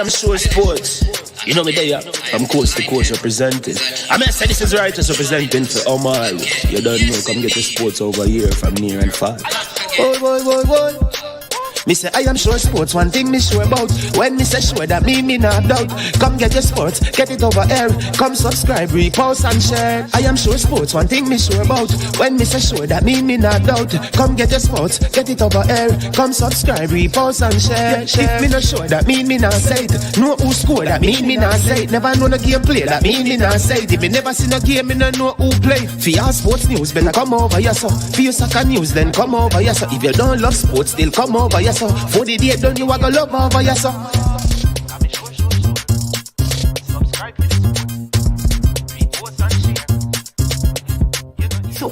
am sure sports. You know me there, I'm coast to coast representing. I mean, I say this is righteous representing for Omar. You don't know, come get the sports over here from near and far. Boy. Me say I am sure sports, one thing me sure about. When me say sure, that me not doubt. Come get your sports, get it over here. Come subscribe, repost and share. I am sure sports, one thing me sure about. When me say sure, that me not doubt. Come get your sports, get it over here. Come subscribe, repost and share. If me not sure, that me not say it. Know who score, that me not say it. Never know no game play, that me not say it. If me never see no game, me no know who play. For your sports news, better come over here so. For your soccer news, then come over here so. If you don't love sports, still come over here so. For the day done, you are gonna love over here so.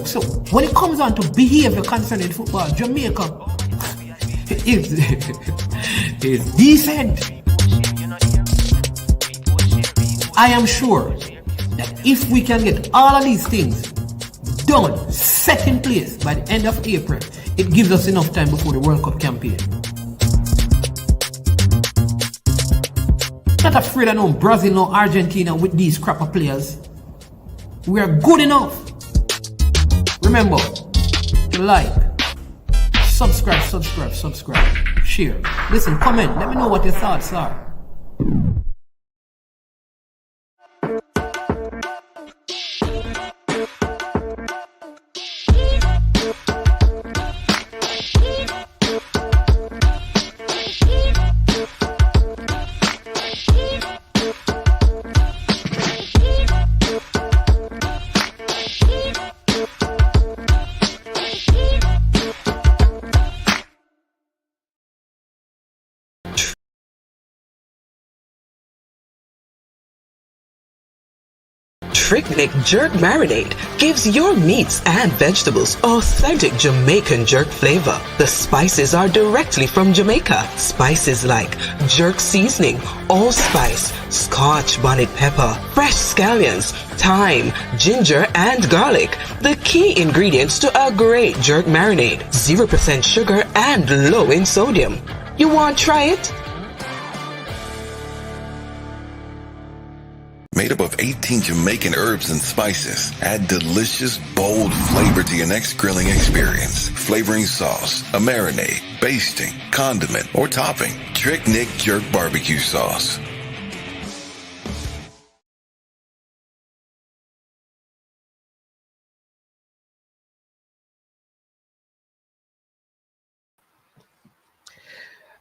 So when it comes on to behavior concerning football, Jamaica is decent. I am sure that if we can get all of these things done, set in place by the end of April, it gives us enough time before the World Cup campaign. Not afraid of no Brazil, no Argentina with these crap of players. We are good enough. Remember to like, subscribe, share. Listen, comment. Let me know what your thoughts are. Trick Jerk Marinade gives your meats and vegetables authentic Jamaican jerk flavor. The spices are directly from Jamaica. Spices like jerk seasoning, allspice, Scotch bonnet pepper, fresh scallions, thyme, ginger, and garlic. The key ingredients to a great jerk marinade. 0% sugar and low in sodium. You want to try it? Made up of 18 Jamaican herbs and spices. Add delicious, bold flavor to your next grilling experience. Flavoring sauce, a marinade, basting, condiment, or topping. Trick Nick Jerk Barbecue Sauce.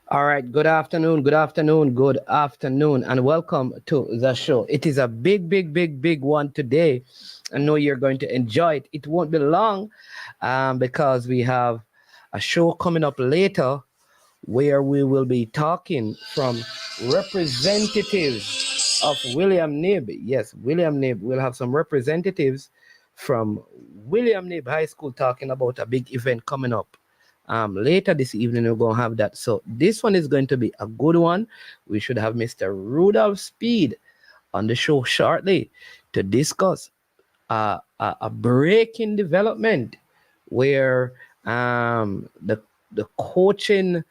All right, good afternoon, and welcome to the show. It is a big one today. I know you're going to enjoy it. It won't be long because we have a show coming up later where we will be talking from representatives of William Knibb. Yes, William Knibb. We'll have some representatives from William Knibb High School talking about a big event coming up. Later this evening, we're going to have that. So this one is going to be a good one. We should have Mr. Rudolph Speid on the show shortly to discuss a breaking development where the coaching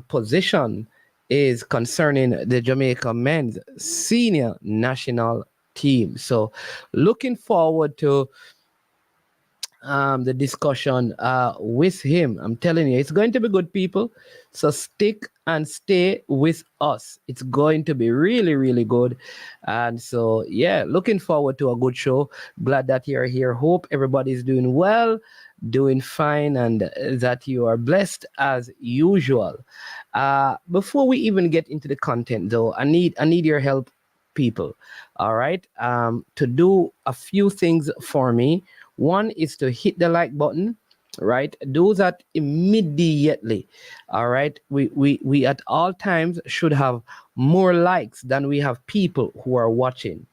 position is concerning the Jamaica men's senior national team. So looking forward to the discussion with him. I'm telling you, it's going to be good, people. So stick and stay with us. It's going to be really good. And so, yeah, looking forward to a good show. Glad that you're here. Hope everybody's doing well, doing fine, and that you are blessed as usual. Before we even get into the content, though, I need your help, people. All right, to do a few things for me. One is to hit the like button, right? Do that immediately. All right. We at all times should have more likes than we have people who are watching.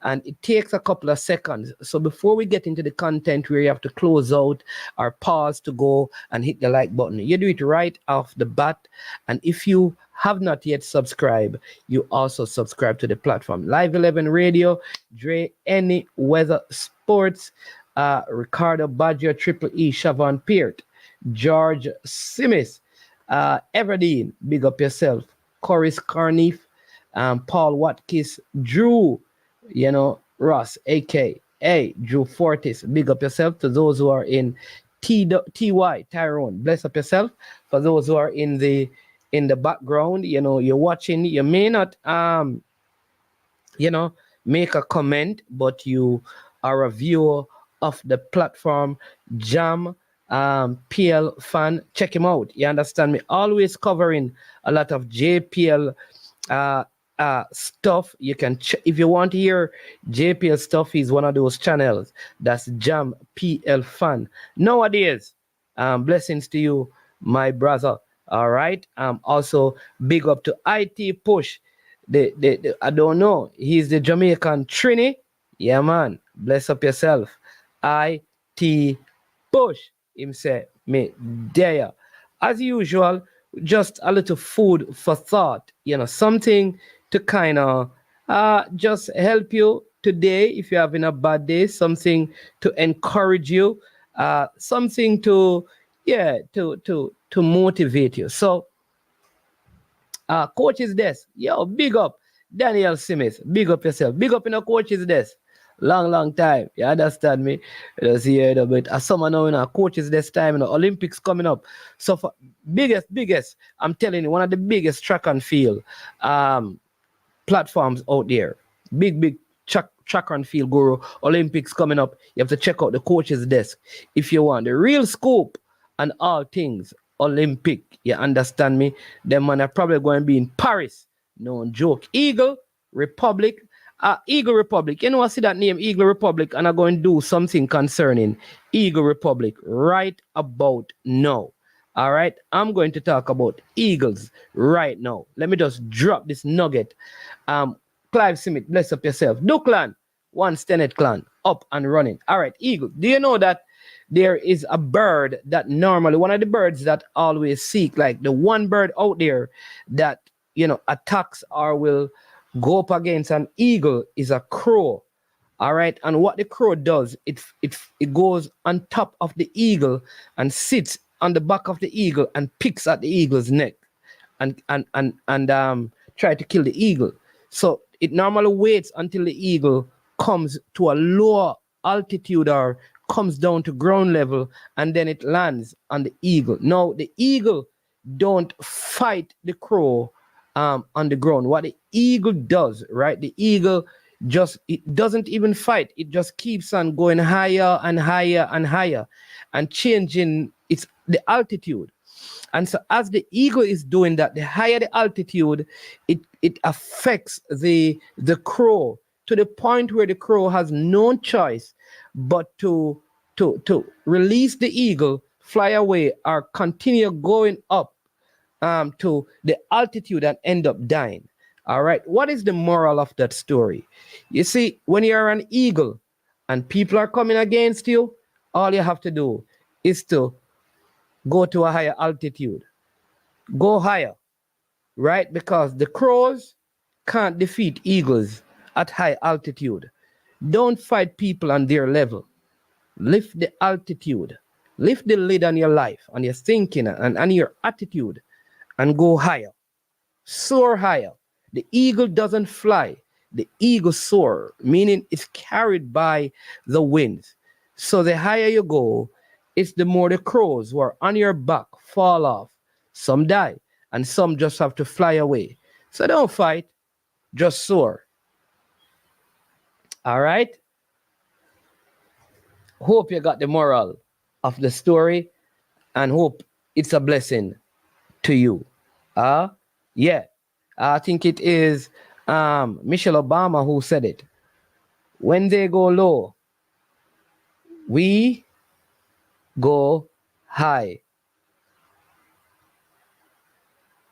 And it takes a couple of seconds. So before we get into the content where you have to close out or pause to go and hit the like button, you do it right off the bat. And if you have not yet subscribed, you also subscribe to the platform. Live 11 Radio, Dre, Any Weather Sports, Ricardo Baggio, Triple E, Siobhan Peart, George Simis, Everdeen, big up yourself, Corris Carneef, Paul Watkins, Drew, Ross, aka Drew Fortis. Big up yourself. To those who are in TY, Tyrone, bless up yourself. For those who are in the background, you're watching, you may not make a comment, but you are a viewer of the platform. Jam PL fan, check him out. You understand me? Always covering a lot of JPL stuff. You can if you want to hear JPL stuff, he's one of those channels. That's Jam PL fan. Nowadays, blessings to you, my brother. All right. Also big up to IT Push. The I don't know. He's the Jamaican Trini. Yeah, man. Bless up yourself. IT Push. Him say me there. As usual, just a little food for thought. Something to kind of just help you today if you're having a bad day. Something to encourage you. Something to motivate you. So. Coach's desk. Yo, big up. Daniel Smith. Big up yourself. Big up in a coach's desk. Long time. You understand me? Just hear a bit. As someone now in a coach's desk time, Olympics coming up. So for biggest, I'm telling you, one of the biggest track and field platforms out there. Big track and field guru. Olympics coming up. You have to check out the coach's desk if you want the real scoop and all things Olympic. You understand me? Them man are probably going to be in Paris. No joke. Eagle Republic. Eagle Republic. I see that name, Eagle Republic, and I'm going to do something concerning Eagle Republic right about now. All right? I'm going to talk about Eagles right now. Let me just drop this nugget. Clive Smith, bless up yourself. Duckland, one Stenet clan, up and running. All right, Eagle. Do you know that there is a bird that normally, one of the birds that always seek, like the one bird out there that, attacks or will go up against an eagle is a crow. All right. And what the crow does, it goes on top of the eagle and sits on the back of the eagle and picks at the eagle's neck and try to kill the eagle. So it normally waits until the eagle comes to a lower altitude or comes down to ground level, and then it lands on the eagle. Now, the eagle don't fight the crow on the ground. What the eagle does, right? The eagle it doesn't even fight. It just keeps on going higher and higher and higher and changing the altitude. And so as the eagle is doing that, the higher the altitude, it affects the crow to the point where the crow has no choice but to release the eagle, fly away, or continue going up to the altitude and end up dying. All right. What is the moral of that story? You see, when you're an eagle and people are coming against you, all you have to do is to go to a higher altitude. Go higher, right? Because the crows can't defeat eagles at high altitude. Don't fight people on their level. Lift the altitude. Lift the lid on your life, on your thinking and your attitude, and go higher. Soar higher. The eagle doesn't fly. The eagle soar, meaning it's carried by the winds. So the higher you go, it's the more the crows who are on your back fall off. Some die, and some just have to fly away. So don't fight, just soar. All right? Hope you got the moral of the story and hope it's a blessing to you. Yeah. I think it is Michelle Obama who said it. When they go low, we go high.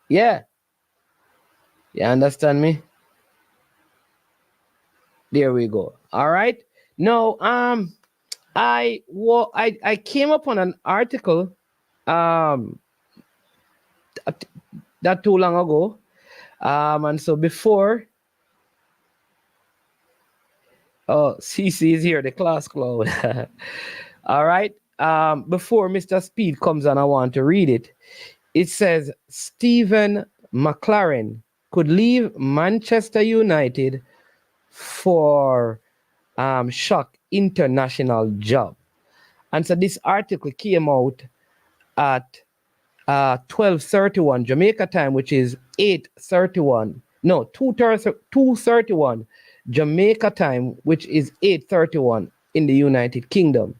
Yeah. You understand me? There we go. All right. Now, I came upon an article that too long ago. And so before CC is here, the class cloud. All right. Before Mr. Speed comes on, I want to read it. It says Stephen McLaren could leave Manchester United for shock international job. And so this article came out at 12:31 Jamaica time, which is 8:31. No, 2:31 Jamaica time, which is 8:31 in the United Kingdom.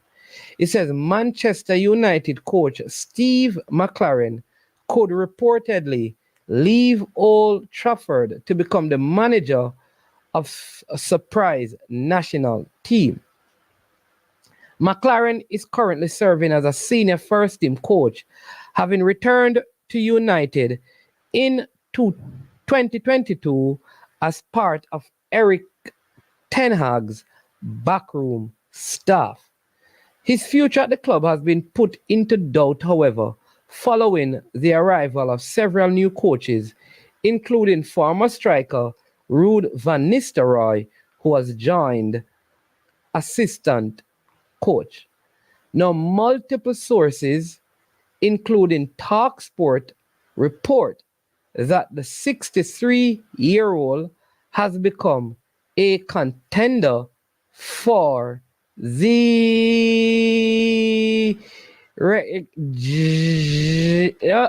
It says Manchester United coach Steve McLaren could reportedly leave Old Trafford to become the manager of a surprise national team. McLaren is currently serving as a senior first team coach, having returned to United in 2022 as part of Eric Ten Hag's backroom staff. His future at the club has been put into doubt, however, following the arrival of several new coaches, including former striker Ruud van Nistelrooy, who has joined assistant coach. Now, multiple sources, including TalkSport, report that the 63-year-old has become a contender for the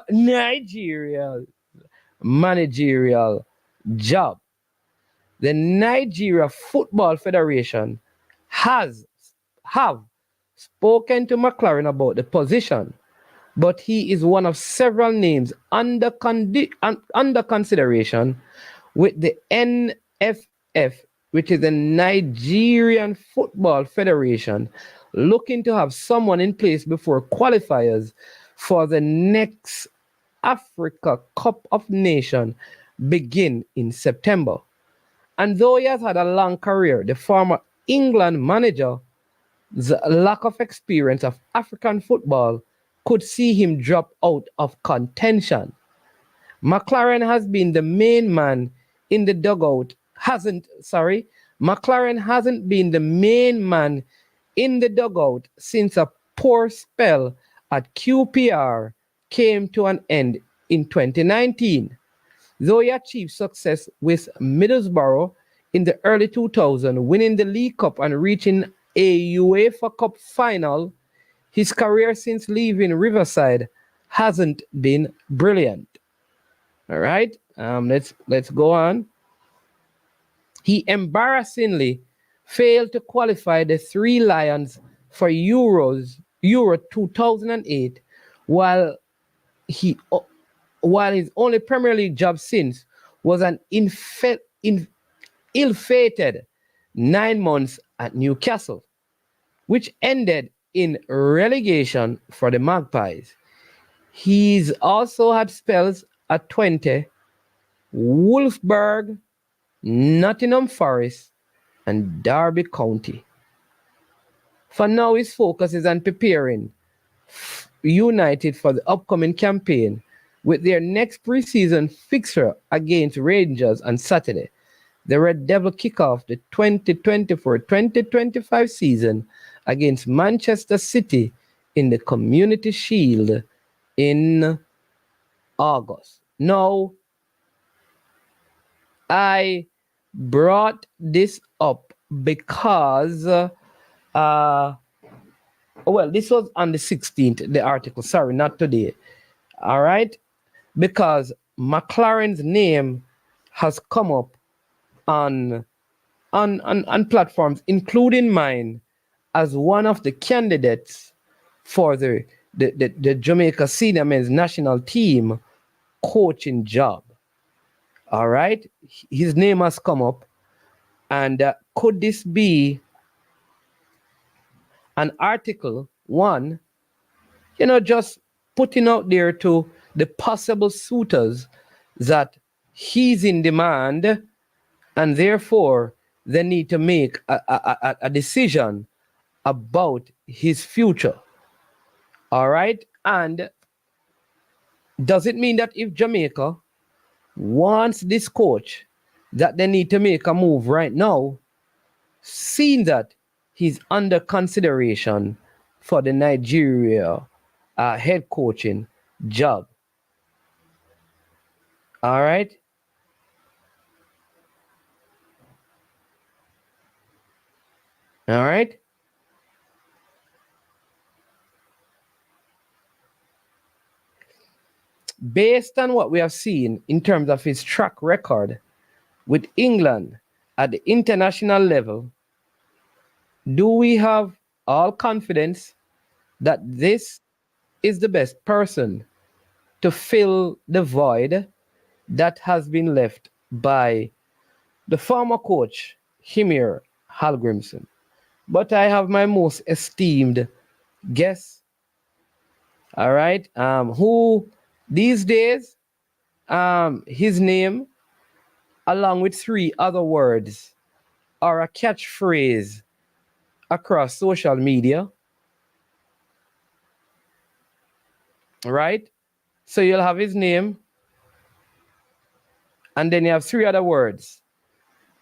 Nigeria managerial job. The Nigeria Football Federation have spoken to McLaren about the position, but he is one of several names under consideration with the NFF, which is the Nigerian Football Federation, looking to have someone in place before qualifiers for the next Africa Cup of Nations begin in September. And though he has had a long career, the former England manager's lack of experience of African football could see him drop out of contention. McLaren has been the main man in the dugout. McLaren hasn't been the main man in the dugout since a poor spell at QPR came to an end in 2019. Though he achieved success with Middlesbrough in the early 2000s, winning the League Cup and reaching a UEFA Cup final, his career since leaving Riverside hasn't been brilliant. All right, let's go on. He embarrassingly failed to qualify the Three Lions for Euro 2008, while his only Premier League job since was an ill-fated 9 months at Newcastle, which ended in relegation for the Magpies. He's also had spells at Twente, Wolfsburg, Nottingham Forest, and Derby County. For now, his focus is on preparing United for the upcoming campaign with their next preseason fixture against Rangers on Saturday. The Red Devil kick off the 2024-2025 season against Manchester City in the Community Shield in August. Now, I brought this up because, this was on the 16th, the article, sorry, not today. All right? Because McLaren's name has come up on platforms, including mine, as one of the candidates for the Jamaica senior men's national team coaching job. All right, his name has come up, and could this be an article? One, just putting out there to the possible suitors that he's in demand, and therefore they need to make a decision about his future. All right, and does it mean that if Jamaica wants this coach, that they need to make a move right now, seeing that he's under consideration for the Nigeria head coaching job? All right. All right. Based on what we have seen in terms of his track record with England at the international level, do we have all confidence that this is the best person to fill the void that has been left by the former coach, Hymir Hallgrimsson? But I have my most esteemed guest, all right, who these days, his name, along with three other words, are a catchphrase across social media, right? So you'll have his name, and then you have three other words.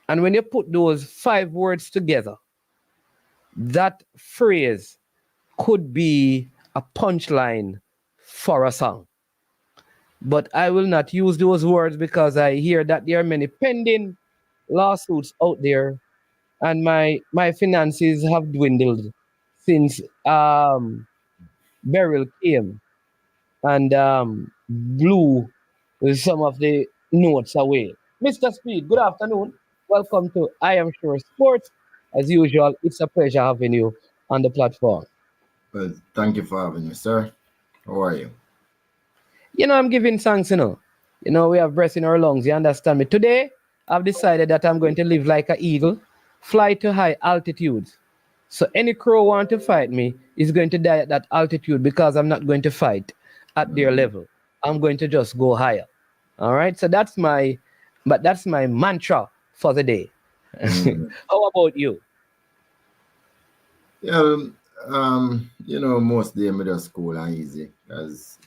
And when you put those five words together, that phrase could be a punchline for a song. But I will not use those words because I hear that there are many pending lawsuits out there, and my finances have dwindled since Beryl came and blew some of the notes away. Mr. Speed, good afternoon. Welcome to I Am Sure Sports. As usual, it's a pleasure having you on the platform. Well, thank you for having me, sir. How are you? I'm giving thanks, we have breath in our lungs, you understand me? Today, I've decided that I'm going to live like an eagle, fly to high altitudes. So any crow want to fight me is going to die at that altitude because I'm not going to fight at their level. I'm going to just go higher. All right. So that's my mantra for the day. How about you? Yeah, most day me just cool and easy because,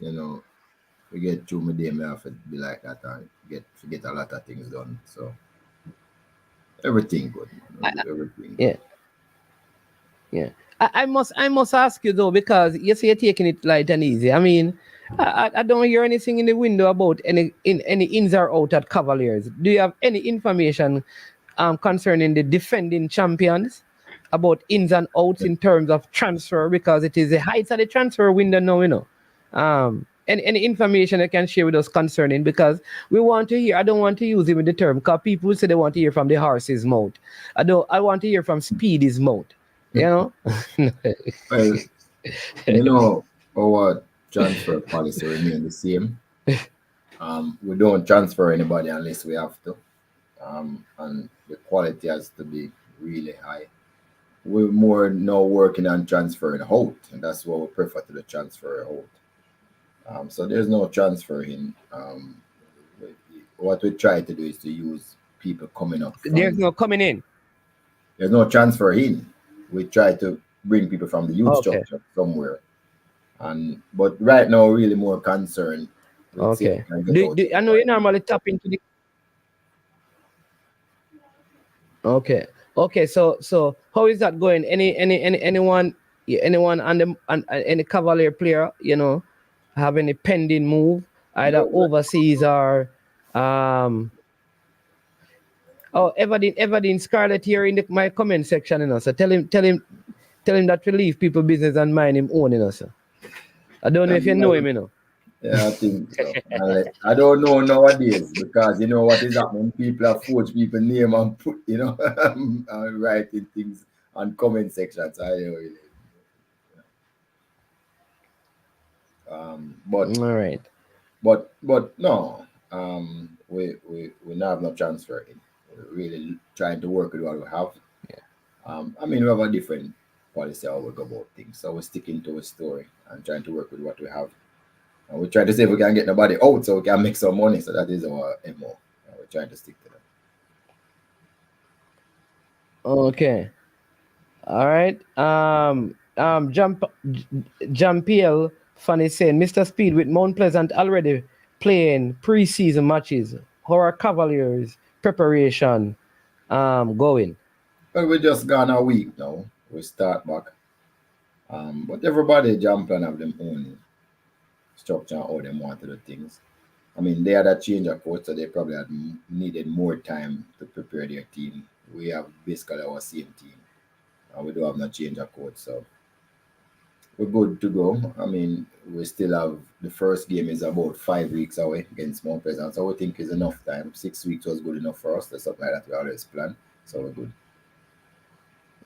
we get through my day, me have to be like that and forget a lot of things done. So everything good, man. Everything good. Yeah. Yeah. I must ask you though, because you say you're taking it light and easy. I mean, I don't hear anything in the window about any ins or out at Cavaliers. Do you have any information concerning the defending champions about ins and outs in terms of transfer? Because it is the heights of the transfer window now. Any information you can share with us concerning, because we want to hear. I don't want to use even the term because people say they want to hear from the horse's mouth. I want to hear from Speedy's mouth. Well, our transfer policy remain the same. We don't transfer anybody unless we have to. And the quality has to be really high. We're more now working on transferring out, and that's what we prefer to the transfer out. So there's no transfer in. What we try to do is to use people coming up. There's no coming in. There's no transfer in. We try to bring people from the youth structure somewhere. But right now, really more concerned. Okay. I know you normally tap into the. Okay. So how is that going? Anyone on any Cavalier player, have any pending move either overseas or Everdeen Scarlett here in my comment section, so tell him that to leave people business and mind him own, so I don't know if you know him, Yeah, I think so. I don't know nowadays because you know what is happening. People have forged people's name and put, writing things on comment sections. I don't really. But all right. But no. We not have no transfer in. We're really trying to work with what we have. Yeah. We have a different policy how we go about things. So we're sticking to a story and trying to work with what we have. And we're trying to see if we can get nobody out so we can make some money. So that is our MO. And we're trying to stick to that. Okay. All right. Jean-Pierre Fanny saying, Mr. Speed, with Mount Pleasant already playing preseason matches, how are Cavaliers preparation going? Well, we just gone a week now. We start back. But everybody jump and have them own structure and how they want to do things. They had a change of coach, so they probably had needed more time to prepare their team. We have basically our same team. and we don't have no change of code. So we're good to go. I mean, we still have the first game is about 5 weeks away against Mount Pleasant. So we think is enough time. 6 weeks was good enough for us. That's something like that we always plan. So we're good.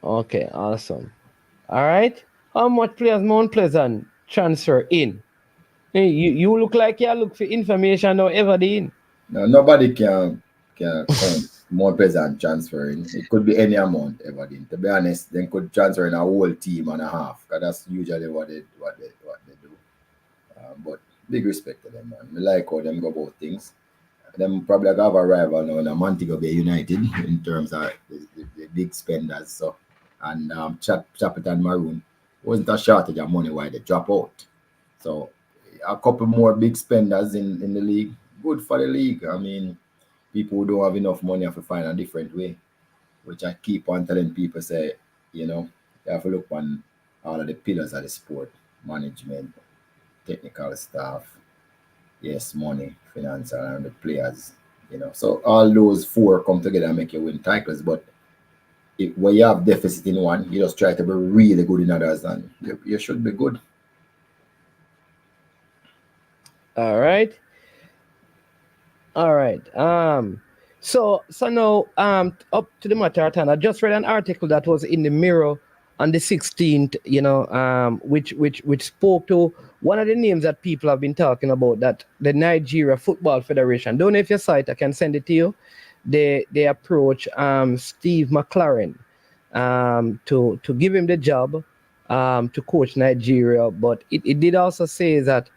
Okay, awesome. All right. How much players Mount Pleasant transfer in? Hey, you look like you look for information or ever in. Now nobody can count Mount Pleasant transferring. It could be any amount ever did. To be honest, they could transfer in a whole team and a half. Because that's usually what they do. But big respect to them, man. We like how them go about things. Them probably have a rival now in Montego Bay United in terms of the big spenders. So and Chapel Maroon wasn't a shortage of money why they drop out. So a couple more big spenders in the league. Good for the league. I mean, people who don't have enough money have to find a different way, which I keep on telling people say, you have to look on all of the pillars of the sport: management, technical staff, yes, money, financial, and the players. So all those four come together and make you win titles. But when you have deficit in one, you just try to be really good in others, and you should be good. All right. All right. So now up to the matter at hand. I just read an article that was in the Mirror on the 16th, which spoke to one of the names that people have been talking about, that the Nigeria Football Federation. Don't know if you saw it, I can send it to you. They approach Steve McLaren to give him the job to coach Nigeria, but it did also say that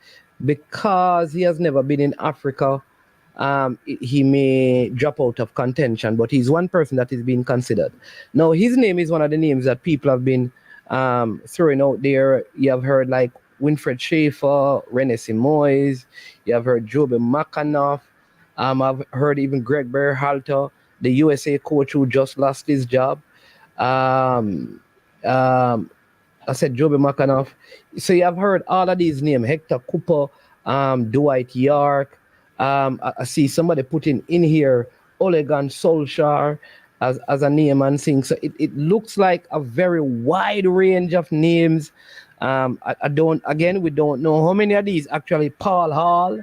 because he has never been in Africa, he may drop out of contention, but he's one person that is being considered. Now, his name is one of the names that people have been throwing out there. You have heard like Winfred Schaefer, Rene Simoes, you have heard Joby McAnuff, I've heard even Greg Berhalter, the USA coach who just lost his job. I said Joby McAnuff. So you have heard all of these names: Hector Cooper, Dwight York. I see somebody putting in here Olegan Solskjaer as a name and thing. So it looks like a very wide range of names. We don't know how many of these actually Paul Hall.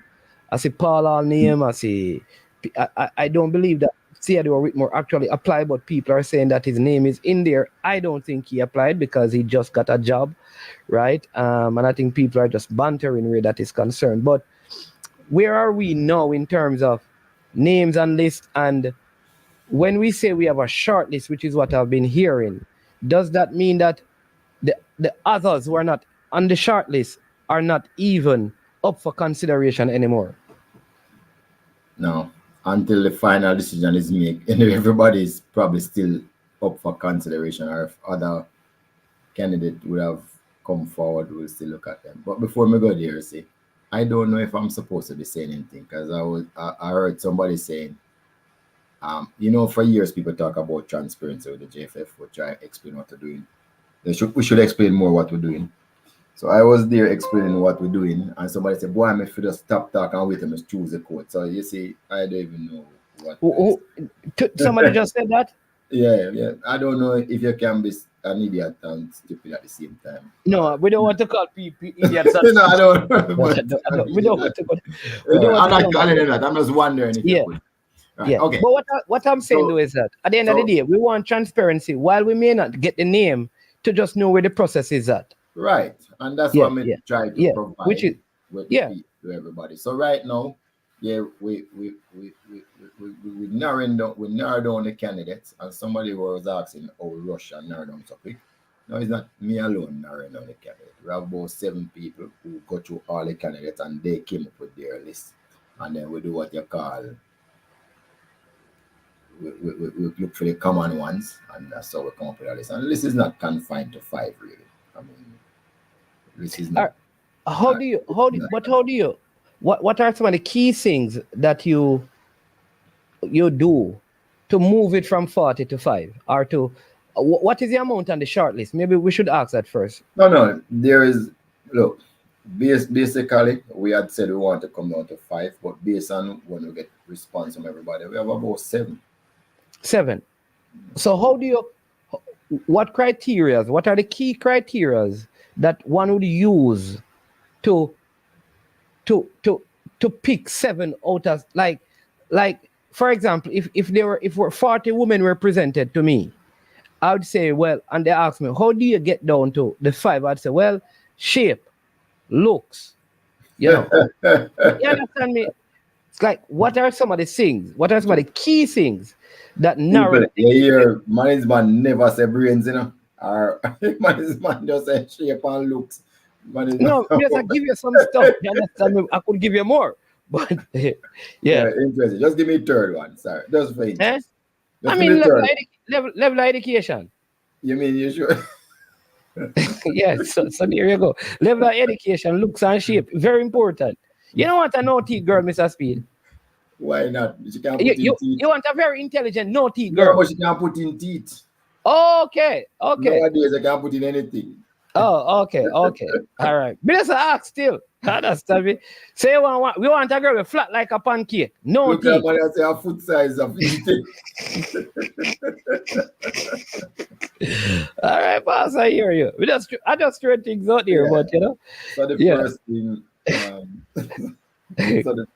I see Paul Hall name. I don't believe that Theodore Whitmore actually applied, but people are saying that his name is in there. I don't think he applied because he just got a job, right? And I think people are just bantering where that is concerned. But where are we now in terms of names and lists? And when we say we have a short list, which is what I've been hearing, does that mean that the others who are not on the short list are not even up for consideration anymore? No, until the final decision is made, and everybody is probably still up for consideration, or if other candidate would have come forward, we'll still look at them. But before we go there, see, I don't know if I'm supposed to be saying anything, because I heard somebody saying, for years people talk about transparency with the JFF, which I explain what we're doing. We should explain more what we're doing. So I was there explaining what we're doing, and somebody said, "Boy, I'm if you just stop talking and wait and just choose the code." So you see, I don't even know what. Somebody just said that? Yeah. I don't know if you can be an idiot and stupid at the same time. No, we don't want to call people idiots. No, I don't. We don't want to. I'm not calling it that. I'm just wondering if you could. Right, yeah. Okay. But what I'm saying though is that at the end of the day, we want transparency. While we may not get the name, to just know where the process is at. Right, and that's what I'm trying to provide which is, to everybody. So right now, we narrowed down the candidates, and somebody was asking how Russia narrowed down so quick. No, it's not me alone narrowing down the candidate. We have about 7 people who go through all the candidates, and they came up with their list, and then we do what you call. We look for the common ones, and that's how we come up with a list. And the list is not confined to 5, really. I mean, this is not. What are some of the key things that you do to move it from 40 to 5, or to what is the amount on the short list? Maybe we should ask that first. No, there is. Look, basically, we had said we want to come down to 5, but based on when we get response from everybody, we have about 7. 7. So how do you? what criterias? What are the key criterias that one would use to pick 7 out of like for example, if were 40 women were presented to me, I would say, well, and they ask me, how do you get down to the 5? I'd say, well, shape, looks, you know. You understand me? It's like, what are some of the things? What are some of the key things that narrow? You hear management never say brains, you know, or management just say shape and looks. No, yes, I give you some stuff. You understand me? I could give you more, but yeah. Interesting. Just give me third one. Sorry, just for interest. I mean, level of education. You mean you sure? Yeah, so there you go. Level of education, looks and shape, very important. You don't want a no-teeth girl, Mr. Speed. Why not? She can't put in teeth. You want a very intelligent no-teeth girl. No, but she can't put in teeth. Okay. Nowadays, I can't put in anything. Oh, okay. All right. But that's an ask still. Understand me? Say we want a girl with flat like a pancake. No Look teeth. at what I say, a foot size of eating. All right, boss, I hear you. I just throw things out there, but you know. So the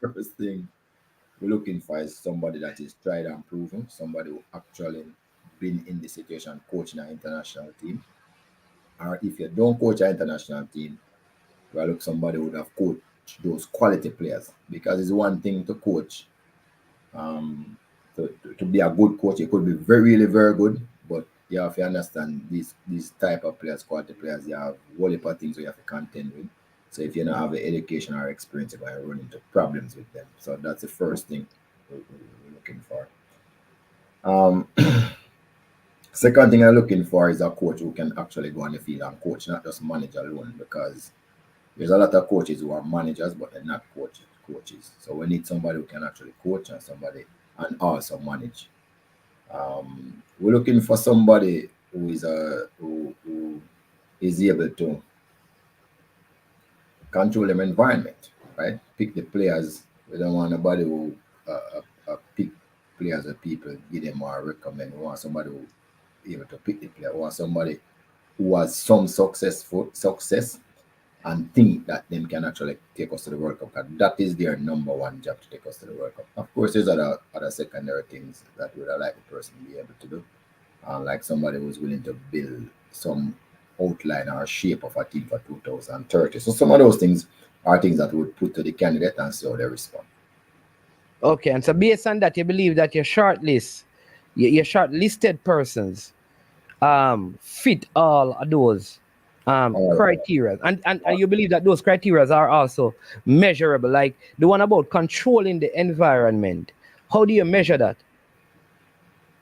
first thing we're looking for is somebody that is tried and proven, somebody who actually been in the situation coaching an international team. Or if you don't coach an international team, well, look, somebody would have coached those quality players, because it's one thing to coach. To be a good coach, you could be really very good, but you have to understand these type of players, quality players, you have a whole heap of things you have to contend with. So if you don't have the education or experience, you're going to run into problems with them. So that's the first thing we're looking for. Second thing I'm looking for is a coach who can actually go on the field and coach, not just manage alone, because there's a lot of coaches who are managers, but they're not coaches. So we need somebody who can actually coach and also manage. We're looking for somebody who is able to control their environment, right? Pick the players. We don't want nobody who pick players or people, give them or recommend. We want somebody who is able to pick the player. We want somebody who has some success and think that them can actually take us to the World Cup. And that is their number one job, to take us to the World Cup. Of course, there's other secondary things that would like the person to be able to do. Like somebody who's willing to build some outline or shape of a team for 2030. So some of those things are things that we would put to the candidate and see how they respond. Okay, and so based on that, you believe that your shortlisted persons fit all of those criteria, and you believe that those criteria are also measurable, like the one about controlling the environment. How do you measure that?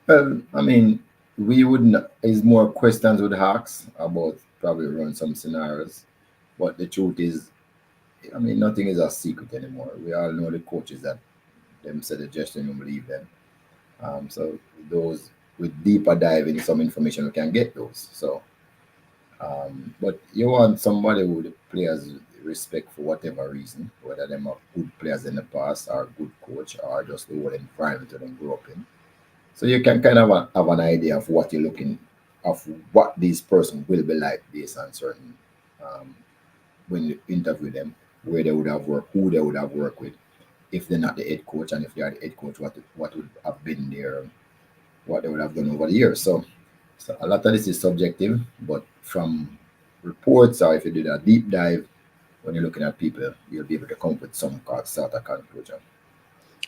I mean, we wouldn't, is more questions would ask about, probably run some scenarios, but the truth is, I mean, nothing is a secret anymore. We all know the coaches that them say the gesture, you believe them. So those with deeper dive into some information, we can get those. So but you want somebody who the players respect for whatever reason, whether them are good players in the past or good coach or just the whole environment that they grew up in. So you can kind of have an idea of what you're looking, of what this person will be like based on certain, when you interview them, where they would have worked, who they would have worked with, if they're not the head coach, and if they are the head coach, what would have been there, what they would have done over the years. So a lot of this is subjective, but from reports, or if you do a deep dive, when you're looking at people, you'll be able to come up with some sort of conclusion.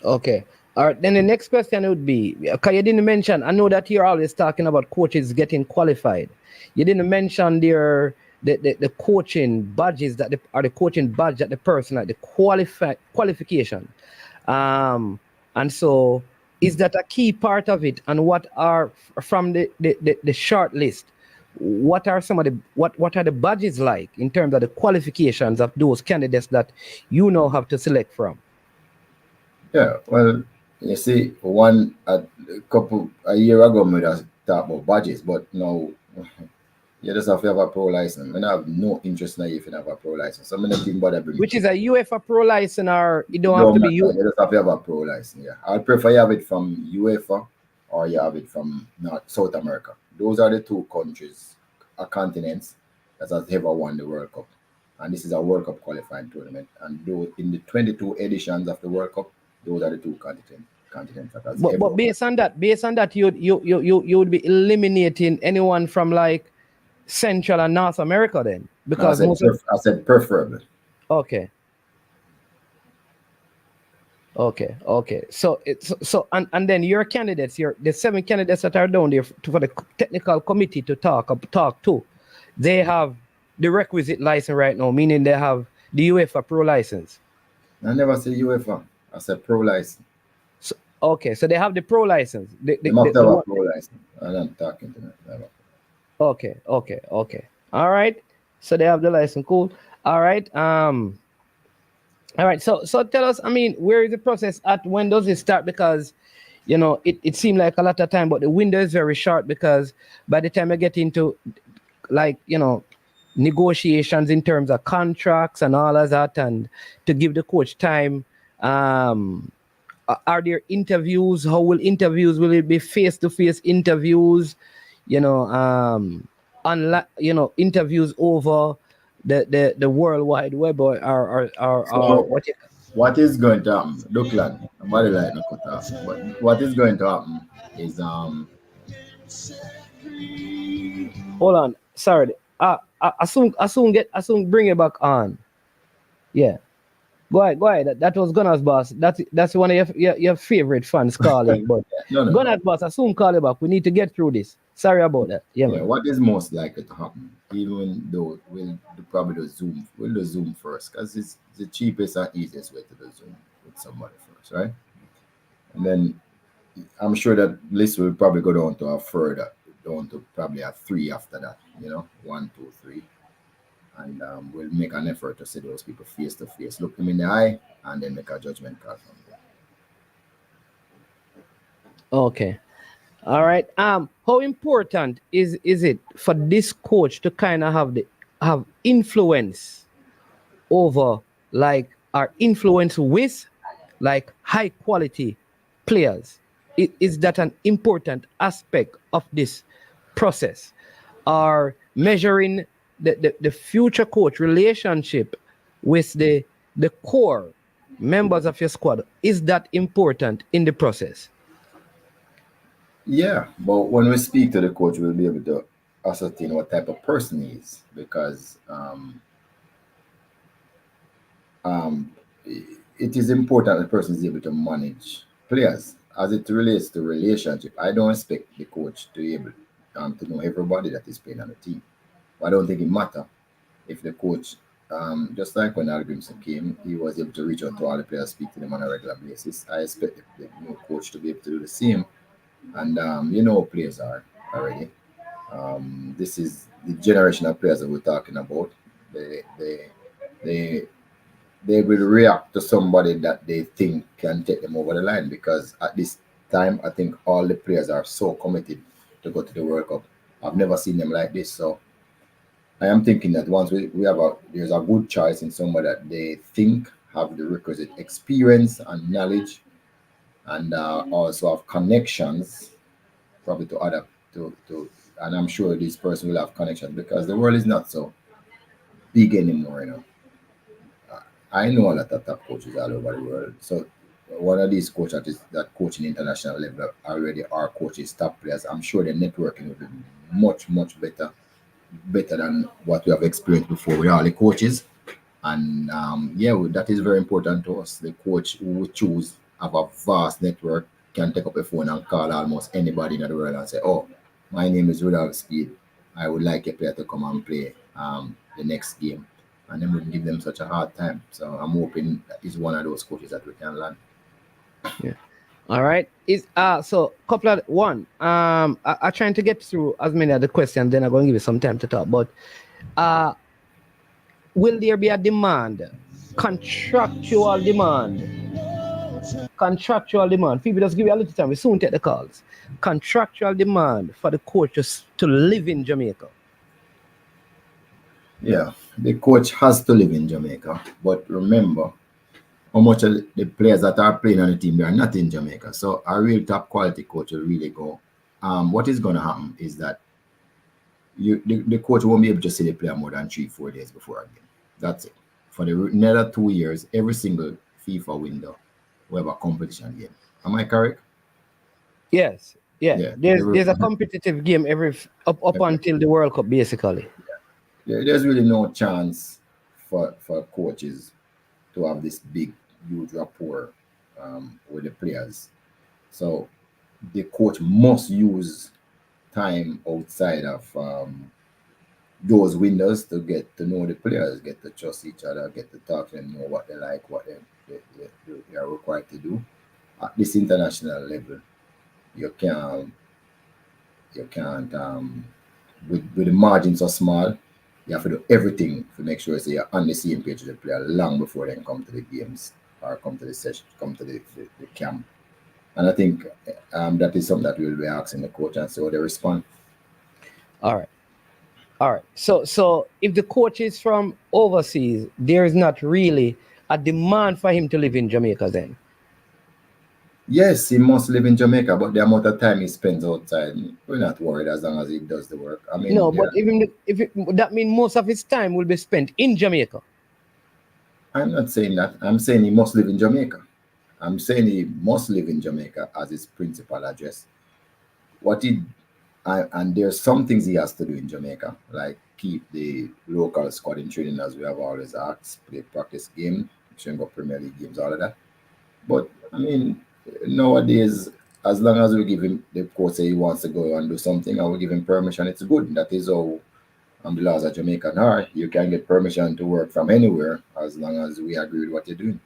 Okay. All right. Then the next question would be, because you didn't mention, I know that you're always talking about coaches getting qualified. You didn't mention the coaching badges the coaching badge that the person at the qualification. And so is that a key part of it? And what are, from the short list, what are some of what are the badges like in terms of the qualifications of those candidates that you now have to select from? Yeah, well, you see, a year ago, we just talked about badges, but now you just have to have a pro license. I have no interest in if you have a pro license. So many things bother me. Which is a UEFA pro license, or you don't have to be UEFA? You just have to have a pro license, yeah. I'd prefer you have it from UEFA or you have it from South America. Those are the two countries or continents that has ever won the World Cup. And this is a World Cup qualifying tournament. And in the 22 editions of the World Cup, those are the two continents that has ever But based on that, you would be eliminating anyone from like Central and North America then, because I said preferably. Okay. So and then your candidates, the 7 candidates that are down there for the technical committee to talk to, they have the requisite license right now, meaning they have the UEFA Pro license. I never say UEFA. I said Pro license. So they have the Pro license. They must have a Pro license. I'm not talking to them. Okay. All right. So they have the license. Cool. All right. All right. So tell us, I mean, where is the process at? When does it start? Because, you know, it seemed like a lot of time, but the window is very short because by the time I get into, like, you know, negotiations in terms of contracts and all of that, and to give the coach time, are there interviews? How will it be face-to-face interviews? You know, interviews over the World Wide Web or what is going to happen? Look, lad, nobody like no cut off. But what is going to happen is hold on, sorry. I soon bring it back on. Yeah. Go ahead. That was Gunner's boss. That's one of your favorite fans calling. But no. Gunner's boss, I soon call you back. We need to get through this. Sorry about that. Yeah. What is most likely to happen, even though we'll probably do Zoom first, because it's the cheapest and easiest way to do Zoom with somebody first, right? And then I'm sure that list will probably go down to probably a 3 after that, 1, 2, 3. And we'll make an effort to see those people face to face, look them in the eye, and then make a judgment call from there. Okay. All right. How important is it for this coach to kind of have influence over or influence with high quality players? Is that an important aspect of this process? Or measuring the future coach relationship with the core members of your squad, is that important in the process? Yeah, but when we speak to the coach, we'll be able to ascertain what type of person he is, because it is important that the person is able to manage players as it relates to relationship. I don't expect the coach to be able to know everybody that is playing on the team. But I don't think it matters if the coach, just like when Al Grimson came, he was able to reach out to all the players, speak to them on a regular basis. I expect the new coach to be able to do the same. And players are already. This is the generation of players that we're talking about. They will react to somebody that they think can take them over the line, because at this time, I think all the players are so committed to go to the World Cup. I've never seen them like this. So I am thinking that once there's a good choice in somebody that they think have the requisite experience and knowledge, and also have connections, probably to adapt to, and I'm sure this person will have connections, because the world is not so big anymore. I know a lot of top coaches all over the world. So one of these coaches that coaching international level already are coaches, top players. I'm sure the networking will be much, much better than what we have experienced before with all the coaches. And that is very important to us. The coach who we choose have a vast network, can take up a phone and call almost anybody in the world and say, "Oh, my name is Rudolph Speed. I would like a player to come and play the next game." And then we give them such a hard time. So I'm hoping that he's one of those coaches that we can learn. Yeah. All right. So couple of one. I'm trying to get through as many of the questions, then I'm going to give you some time to talk. But will there be a demand? Contractual demand. People, just give you a little time. We soon take the calls. Contractual demand for the coaches to live in Jamaica. Yeah, the coach has to live in Jamaica. But remember, how much of the players that are playing on the team they are not in Jamaica. So a real top quality coach will really go. What is going to happen is that the coach won't be able to see the player more than 3-4 days before a game. That's it. For the another 2 years, every single FIFA window we have a competition game. Am I correct? Yes. Yeah. There's a competitive game up until the World Cup, basically. There's really no chance for coaches to have this big, huge rapport with the players. So the coach must use time outside of those windows to get to know the players, get to trust each other, get to talk and know what they like, what they are required to do. At this international level, you can't with the margins so small, you have to do everything to make sure you're on the same page with the player long before they come to the games or come to the session, come to the camp. And I think that is something that we'll be asking the coach and see how they respond. All right. So if the coach is from overseas, there is not really a demand for him to live in Jamaica then? Yes, he must live in Jamaica, but the amount of time he spends outside, we're not worried as long as he does the work. I mean, no, but even that means most of his time will be spent in Jamaica. I'm not saying that. I'm saying he must live in Jamaica. I'm saying he must live in Jamaica as his principal address. And there's some things he has to do in Jamaica, like keep the local squad in training as we have always asked, play practice game, showing up Premier League games, all of that. But I mean, nowadays, as long as we give him the coach say he wants to go and do something and we give him permission, it's good. That is how the laws of Jamaica are. You can get permission to work from anywhere as long as we agree with what you're doing.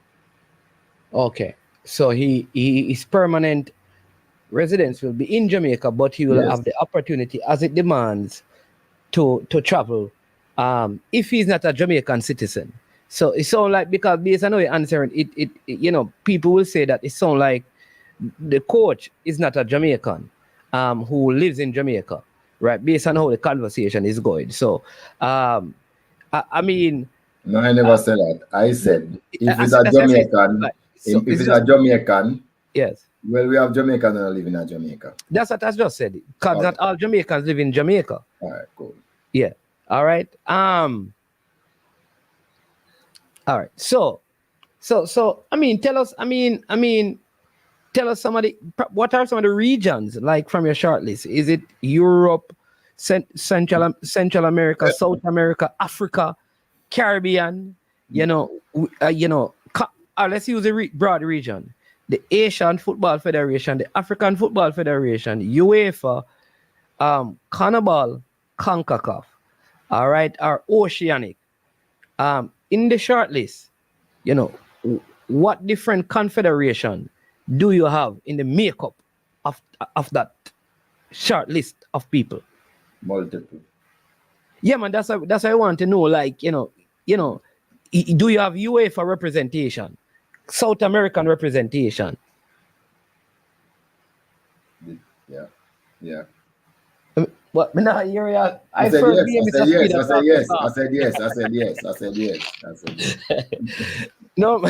Okay. So his permanent residence will be in Jamaica, but he will have the opportunity as it demands to travel if he's not a Jamaican citizen. So it sounds like, because based on how you're answering it, people will say that it sounds like the coach is not a Jamaican who lives in Jamaica, right? Based on how the conversation is going. So, I mean... No, I never said that. I said, if it's a Jamaican... If it's a Jamaican, yes. Well, we have Jamaicans that live in Jamaica. That's what I just said. Because not all Jamaicans live in Jamaica. All right, cool. Yeah. All right. All right. So I mean, tell us. Tell us what are some of the regions like from your shortlist? Is it Europe, Central America, South America, Africa, Caribbean? Let's use a broad region. The Asian Football Federation, the African Football Federation, UEFA, CONMEBOL, CONCACAF, all right, or Oceanic. In the shortlist, what different confederation do you have in the makeup of that short list of people? Multiple. Yeah, man, that's what I want to know. Like, do you have UEFA representation? South American representation? Yeah. What? Nah, I said yes. No,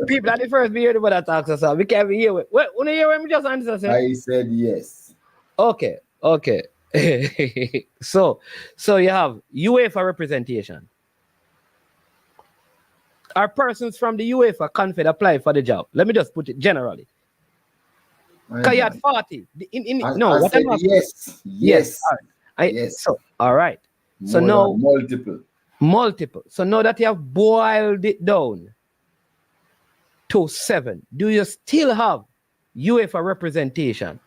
people at the first be hearing about that talk, so we can't be here. What? When you hear when me just answer, sir? I said yes. Okay. So you have UEFA representation. Are persons from the UEFA confed apply for the job? Let me just put it generally. Because you had 40. Yes. So, all right. So now... Multiple. So now that you have boiled it down to 7, do you still have UEFA representation?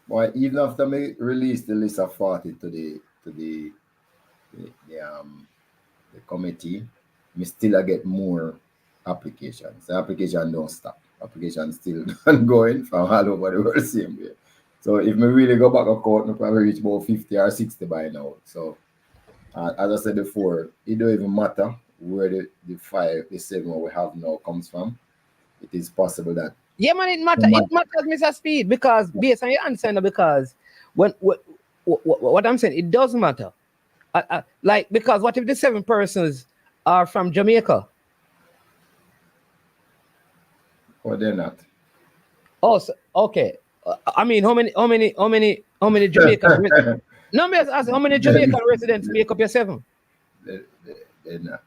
Well, even after me release the list of 40 to the committee, we still get more applications. The application don't stop. Application still ongoing from all over the world same way. So if we really go back a court, we probably reach about 50 or 60 by now. So as I said before, it don't even matter where the 5, the 7 we have now comes from. It is possible that... Yeah, man, it matters. It matters, Mr. Speed, because based on your answer, because what I'm saying, it does matter. Because what if the 7 persons are from Jamaica Or they're not. Oh, so, okay. I mean, how many Jamaican? No, me ask how many Jamaican residents make up your 7? They're not.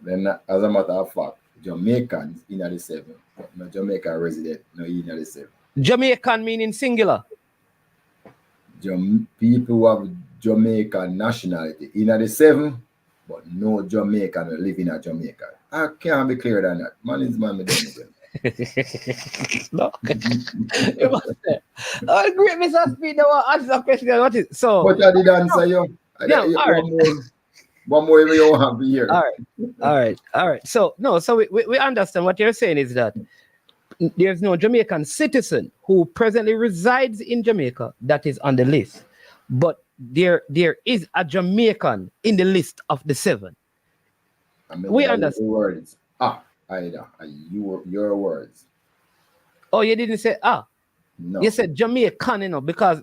They're not. As a matter of fact, Jamaicans in the 7, but no Jamaican resident, no in the 7. Jamaican meaning singular. People who have Jamaican nationality in the 7, but no Jamaican who live in Jamaica. I can't be clearer than that. Man is man, me done again. No. Oh, great, Mr. Speed. Now answer the question. What is so? But I did answer you. Yeah, all right. One more we don't have here. All right. So we understand what you're saying is that there's no Jamaican citizen who presently resides in Jamaica that is on the list, but there is a Jamaican in the list of the 7. I mean, we understand. Words. Your words. Oh, you didn't say No. You said Jamaican, you know, because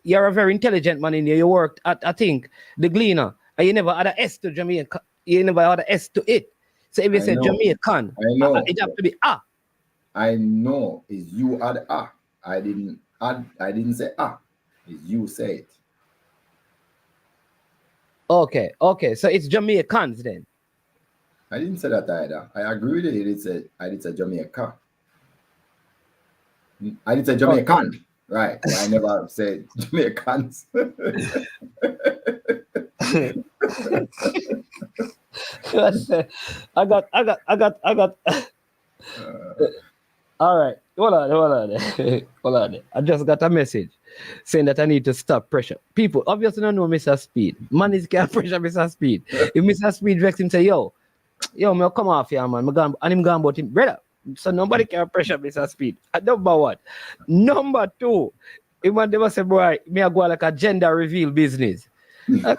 you're a very intelligent man in here. You worked at, I think, the Gleaner, and you never had an S to Jamaica. You never had an S to it. So if you say Jamaican, it have to be I know. Is you add I didn't say Is you say it. Okay. So it's Jamaicans then. I didn't say that either. I agree with it. I did say Jamaica. I did say Jamaican. Right. But I never said Jamaicans. I got. All right. Hold on. I just got a message saying that I need to stop pressure. People obviously don't know Mr. Speed. Man is can't pressure Mr. Speed. If Mr. Speed vex him, say, yo, me come off here, man. And him gone about him, brother. So nobody can pressure Mr. Speed. Number 1. Number 2, if man never say, boy, me I go like a gender reveal business. Good one.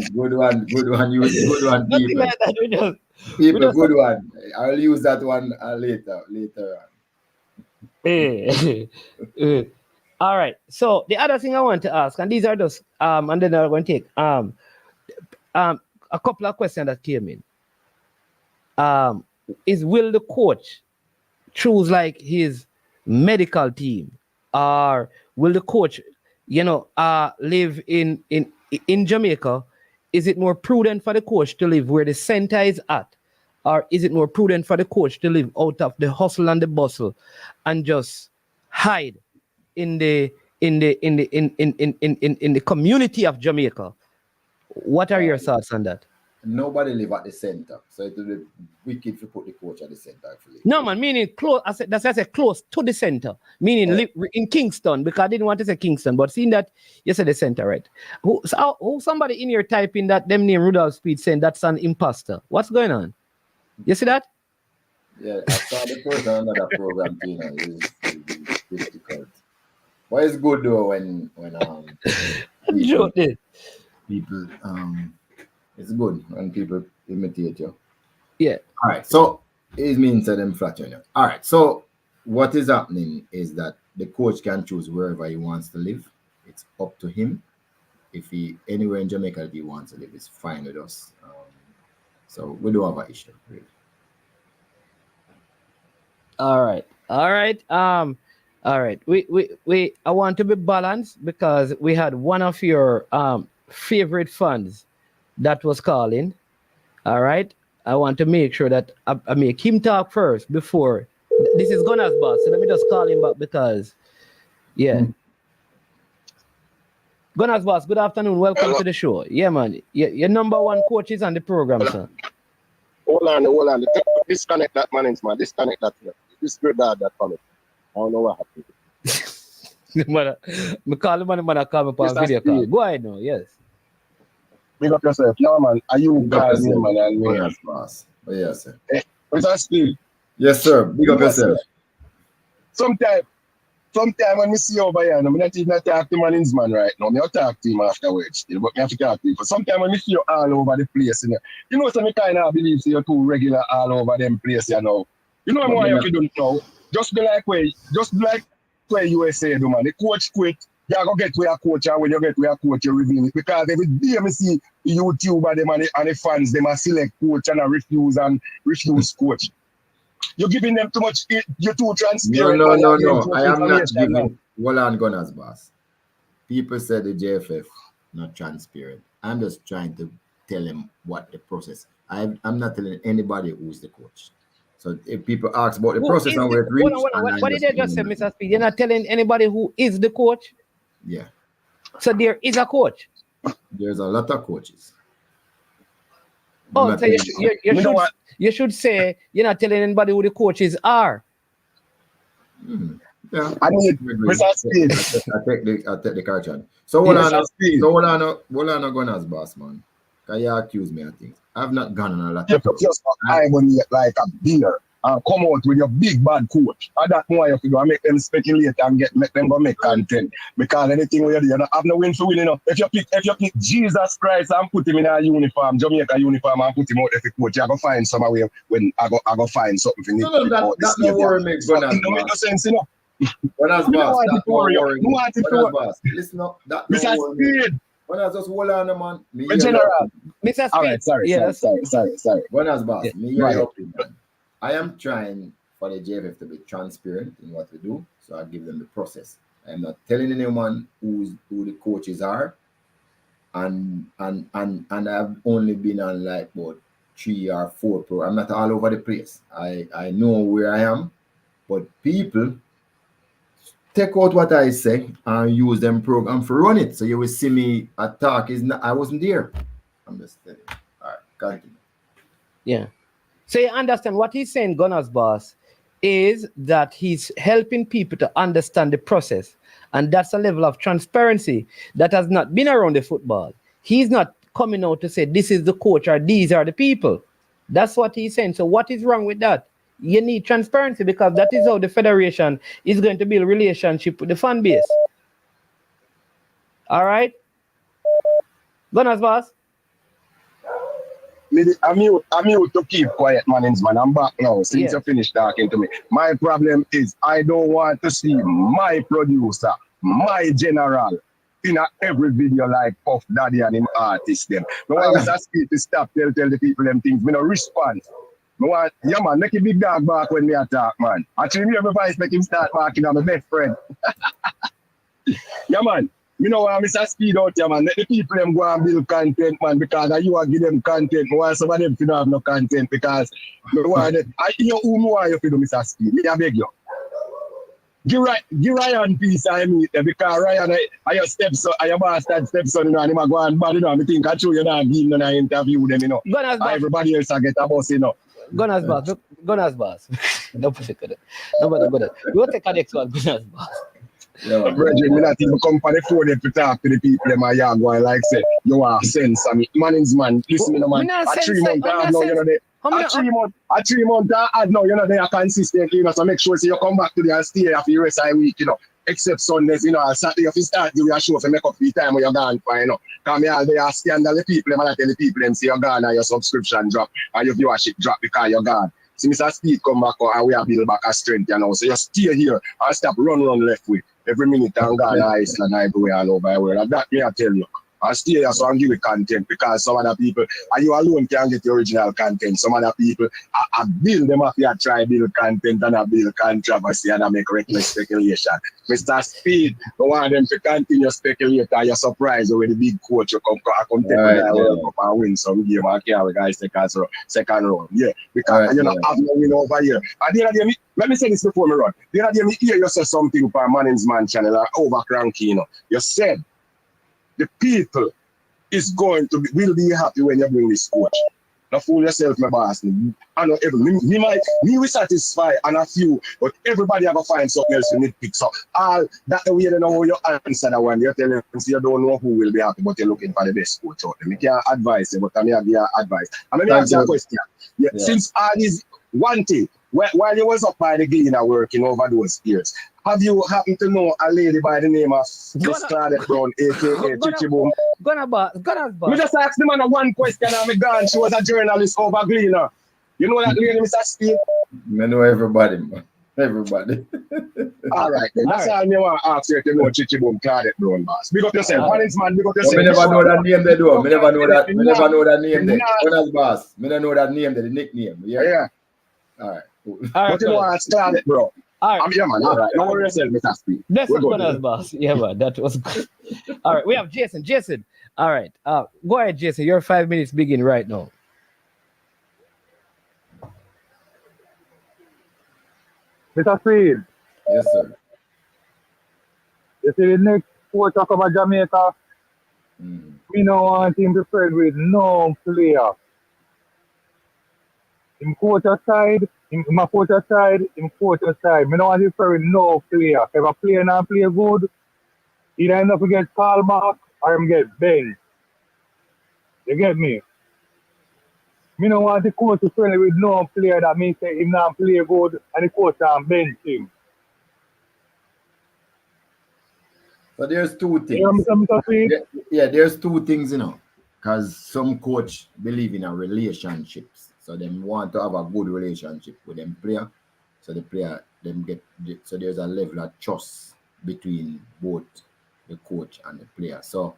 You good one, people. Like that, People, good one. I'll use that one later on. All right. So the other thing I want to ask, and these are just and then I'm going to take a couple of questions that came in. Is will the coach choose like his medical team, or will the coach, live in Jamaica? Is it more prudent for the coach to live where the center is at, or is it more prudent for the coach to live out of the hustle and the bustle and just hide in the community of Jamaica? What are your thoughts on that? Nobody live at the center, so it will be wicked to put the coach at the center. Actually, no man, meaning close. I said close to the center, meaning live in Kingston, because I didn't want to say Kingston, but seeing that you said the center, right? Who somebody in here typing that them name Rudolph Speed saying that's an imposter? What's going on? You see that? Yeah, I saw the person on another program. It's difficult, but it's good though when people it's good when people imitate you. Yeah. All right. So it means that them flattering you. All right. So what is happening is that the coach can choose wherever he wants to live. It's up to him. If he anywhere in Jamaica that he wants to live, it's fine with us. So we don't have an issue, really. All right. We I want to be balanced because we had one of your favorite fans that was calling. All right. I want to make sure that I make him talk first before. This is Gunner's boss. So let me just call him back because, Gunner's boss, good afternoon. Welcome to the show. Yeah, man. Your number 1 coach is on the program, sir. Hold on. Disconnect that, man. Disconnect that. Disregard that comment. I don't know what happened. I call him and I call him on video call. Go ahead now, yes. Big up yourself. Yeah, man. Are you guys in, man? And me? Yes, boss. Oh, yes, sir. Mr. Speed. Yes, sir. Big up yourself. Sometime when we see you over here, I'm not even talk to Manins man right now. I talk to him afterwards, but I have to talk to him. But sometimes when we see you all over the place, so me kind of believe you're too regular all over them place, You know why you don't know? Just be like where USA do, man. The coach quit you go get where a coach, and when you get where a coach, you reveal it. Because every day I see YouTuber them and the fans, them a select coach and a refuse coach. You're giving them too much, you're too transparent. No. I am not giving. Hold on, Gunners, boss. People say the JFF not transparent. I'm just trying to tell them what the process. I'm not telling anybody who's the coach. So if people ask about the process and where it reached, what did they just say, Mr. Speed? You're not telling anybody who is the coach? Yeah. So there is a coach. There's a lot of coaches. Oh, so you should say you're not telling anybody who the coaches are. Yeah. I mean, Mr. Speed. I take the correction. So hold on, Gunners, boss, man. Can you accuse me of things? I've not gone on a lot. You put yourself like a beer and come out with your big bad coach. And that more you do, make them speculate and make them go make content. Because anything where you don't have no win for winning. If you pick Jesus Christ and put him in a uniform, Jamaica uniform, and put him out as a coach, you go find somewhere when I go find something for No, that no worry makes Gunners. It don't make no sense, you know. Gunners, boss, that no worry. Gunners, boss, listen up. That Mr. no worry. Speed. Gunners, just hold on, man. General. Mr. Speed. All right, sorry. Gunners, boss, Yeah. me hear your opinion. I am trying for the JFF to be transparent in what we do, so I give them the process. I'm not telling anyone who the coaches are, and I've only been on like about 3 or 4 pro. I'm not all over the place. I know where I am, but people take out what I say and use them program for run it. So you will see me attack. I wasn't there. I'm just telling you. All right, continue. Yeah. So you understand what he's saying, Gunners boss, is that he's helping people to understand the process. And that's a level of transparency that has not been around the football. He's not coming out to say this is the coach or these are the people. That's what he's saying. So what is wrong with that? You need transparency because that is how the federation is going to build a relationship with the fan base. All right? Gunners boss. I'm here to keep quiet, man. I'm back now since you finished talking to me. My problem is I don't want to see my producer, my general, in every video like Puff Daddy and him artists them. No one has Speed to stop tell the people them things. Me no respond. No one, yeah man, make a big dog bark when me attack, man. Actually, me every voice make him start barking. I'm my best friend. Yeah man. You know why Mr. Speed out here, man. Let the people them go and build content, man, because you are give them content. Why some of them don't have no content because you know who more you do, Mr. Speed. Me I beg you. Give Ryan peace I meet them because Ryan are your stepson, are your bastard stepson, you know, and him a go and bad, you know. I think I show you not give them an interview them, you know. Everybody else I get a bus, you know. Gunners boss. No particular. Nobody good. You take a next one, Gunners boss. Yeah, brethren, we not even come for the phone to talk to the people in my yard going like say, you are sense. I mean, man, listen me, man. A 3 month I have now, you know, a 3 month I have now, you know, they are consistently, you know, so make sure so you come back to the and stay after the rest of the week, you know. Except Sundays, you know, Saturday if you start give you a show for make up the time when you're gone for, you know. Come here, they are scandal the people, and I tell the people them say you're gone and your subscription drop and your viewership drop because you're gone. See Mr. Speed come back and we are build back a strength, you know. So you stay here and stop run left way. Every minute I'm going to Iceland, everywhere all over the world. And that me I tell you. I stay here so I give you content because some other people, and you alone can get the original content. Some other people, I build them up here, try build content and I build controversy and I make reckless speculation. Mr. Speed, I want them to continue speculating. You're surprised with the big coach you come take the World Cup and win some game and carry guys second round. Yeah, because you know have no win over here. And the other day, let me say this before me run. The other day, me hear you say something for Manning's Man channel over Cranky, you know. You said the people will be happy when you bring this coach. Don't fool yourself, my boss. I know me will satisfy and a few, but everybody have to find something else to nitpick. So all that the way you know how you answer that one, you tell them you don't know who will be happy, but you're looking for the best coach out there. I can't advise you, but I may give you advice. And let me ask you a question. Yeah. Since all this one thing, while you was up by the Gleaner working over those years, have you happened to know a lady by the name of Miss Claudette Brown, aka Chichi Boom? Gonna boss. We just asked the man one question and I'm gone. She was a journalist over Gleaner. You know that lady, Mr. Speed? I know everybody, man. Everybody. All right, then. That's all I want to ask you if you know Chichi Boom, Claudette Brown, boss. Big up yourself. Collins, man, big up So yourself. me never know that name they do. Me never know that. Me never know that name there. Nah. Quotas boss. Me never know that name there. The nickname. Yeah. All right. Cool. All right, What you know, ask Claudette, bro. all right. I'm here, man. All right. Don't worry yourself, Mr. Speed. That's We're what good. boss. Yeah, man, that was good. All right, we have Jason. Jason. All right. Go ahead, Jason. Your 5 minutes begin right now. Mr. Speed, Yes, sir. you see the next quarter come to Jamaica, we don't want him to friend with no player. In quarter side, in my quarter side, in quarter side. Me don't want him to friend with no player. If a player not play good, either end up against Karl Mark or him get banged. You get me? Me don't want the coach to friendly with no player that means say him not play good and the coach can bench him. So there's two things. You know what I'm saying? Yeah, there's two things, because some coach believe in a relationships. So they want to have a good relationship with them player. So the player so there's a level of trust between both the coach and the player. So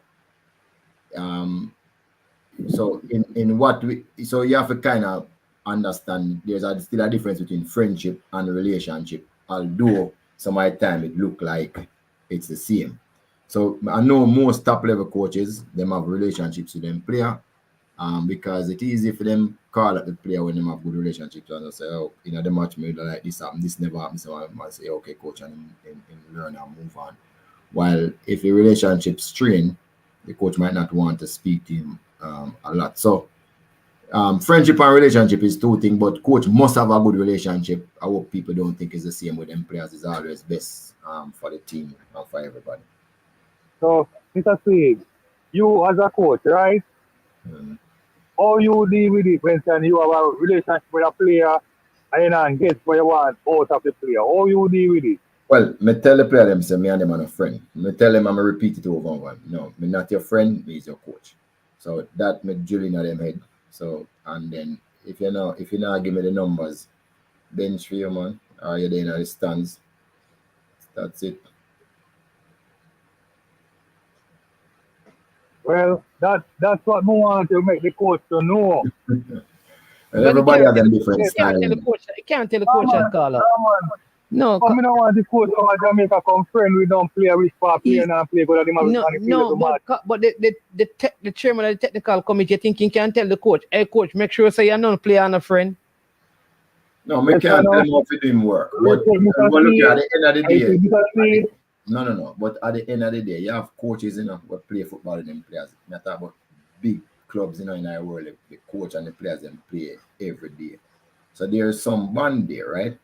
so in what so you have to kind of understand there's still a difference between friendship and relationship, although some of the time it look like it's the same. So I know most top level coaches, them have relationships with them player, because it's easy for them call up the player when they have good relationships and they say, oh, the match made like this happened, this never happened. So I say, okay, coach, and learn and move on. While if the relationship strain, the coach might not want to speak to him a lot. So friendship and relationship is two things, but coach must have a good relationship. I hope people don't think it's the same with them players. It's always best for the team and for everybody. So, Mr. Speed, you as a coach, right? How you deal with it when you have a relationship with a player and you don't get what you want out of the player? How you deal with it? Well, me tell the player them say me and them are a friend. Me tell them I'm gonna repeat it over and over. No, me not your friend, me is your coach. So that me drill in them head. So and then if you not give me the numbers, bench for you, man, or you're there in the stands. That's it. Well, that's what we want to make the coach to know. And everybody has a different style. You can't tell the coach that call up. No, I don't want the coach from Jamaica come friend with don't play with for player and play good at the but the chairman of the technical committee thinking can tell the coach, hey coach, make sure say you're not player and a friend. No, we can't tell him how to do him work. But look at the end of the day. No. But at the end of the day, you have coaches, who play football with them players. Not about big clubs, in our world, the coach and the players them play every day. So there's some bond there, right?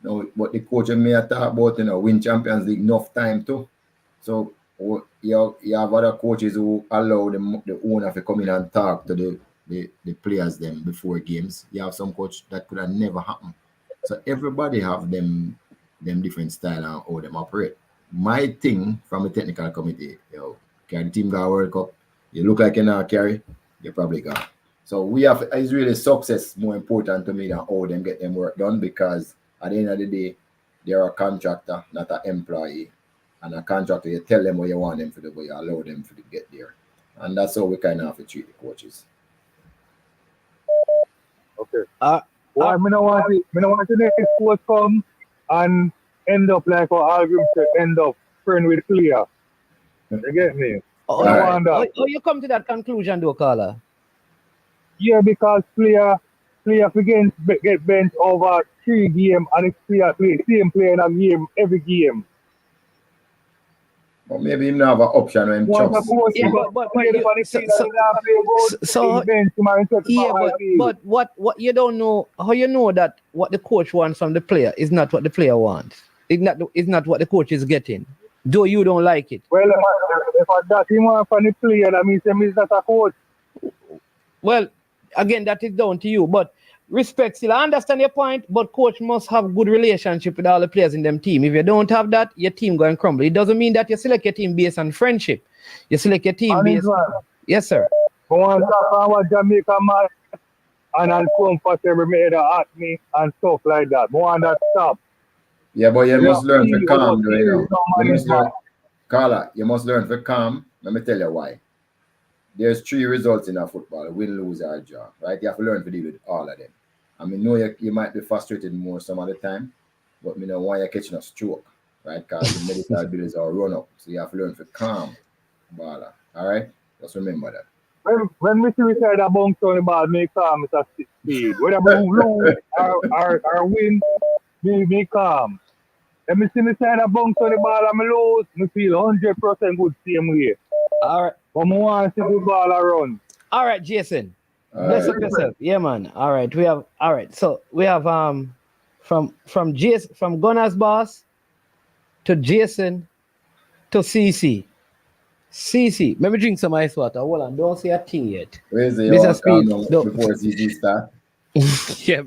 Now, what the coach may talk about, win Champions League enough time too. So you have other coaches who allow the owner to come in and talk to the players them before games. You have some coach that could have never happened. So everybody have them different style and how them operate. My thing from the technical committee, carry the team got a World Cup. You look like you're not carry, you're probably gone. So it's really success more important to me than how them get them work done, because at the end of the day, they're a contractor, not an employee. And a contractor, you tell them what you want them to do, but you allow them to get there. And that's how we kind of have to treat the coaches. Okay. Well, I don't want the next coach come and end up like our argument end up friend with player. You get me? You come to that conclusion though, Carla? Yeah, because player get bent over 3 games and it's same player in a game every game. But maybe him not have an option when him trust. But what you don't know, how you know that what the coach wants from the player is not what the player wants. It's not what the coach is getting. Though you don't like it. Well, if that he want from the player, that means he's not a coach. Well, again, that is down to you. But respect still, I understand your point, but coach must have good relationship with all the players in them team. If you don't have that, your team going to crumble. It doesn't mean that you select your team based on friendship. You select your team based on... Yes, sir. Go on talk about Jamaica match and come for every minute at me and stuff like that. Go on that stop. Yeah, but you must learn to Speed, calm, Speed, you know. no You man must is learn, man. Carla, you must learn to calm. Let me tell you why. There's 3 results in a football: win, lose, or draw. Right? You have to learn to deal with all of them. I mean, know you might be frustrated more some of the time, but you know why you're catching a stroke, right? Because the medical bills are run up. So you have to learn to calm, baller. All right? Just remember that. When we see we say that bounce on the ball, me calm, Mr. Speed. Whether we lose or win, me calm. Let me see me say that bounce on the ball and me lose, me feel 100% good same way. All right. But I want to see the ball around. All right, Jason. All Bless right. up yourself. Yeah, man. All right. So we have from Jason, from Gunner's boss to Jason to CC. CC, let me drink some ice water. Hold on, don't say a thing yet. Where's the Mr. Speed, before CC start? yeah.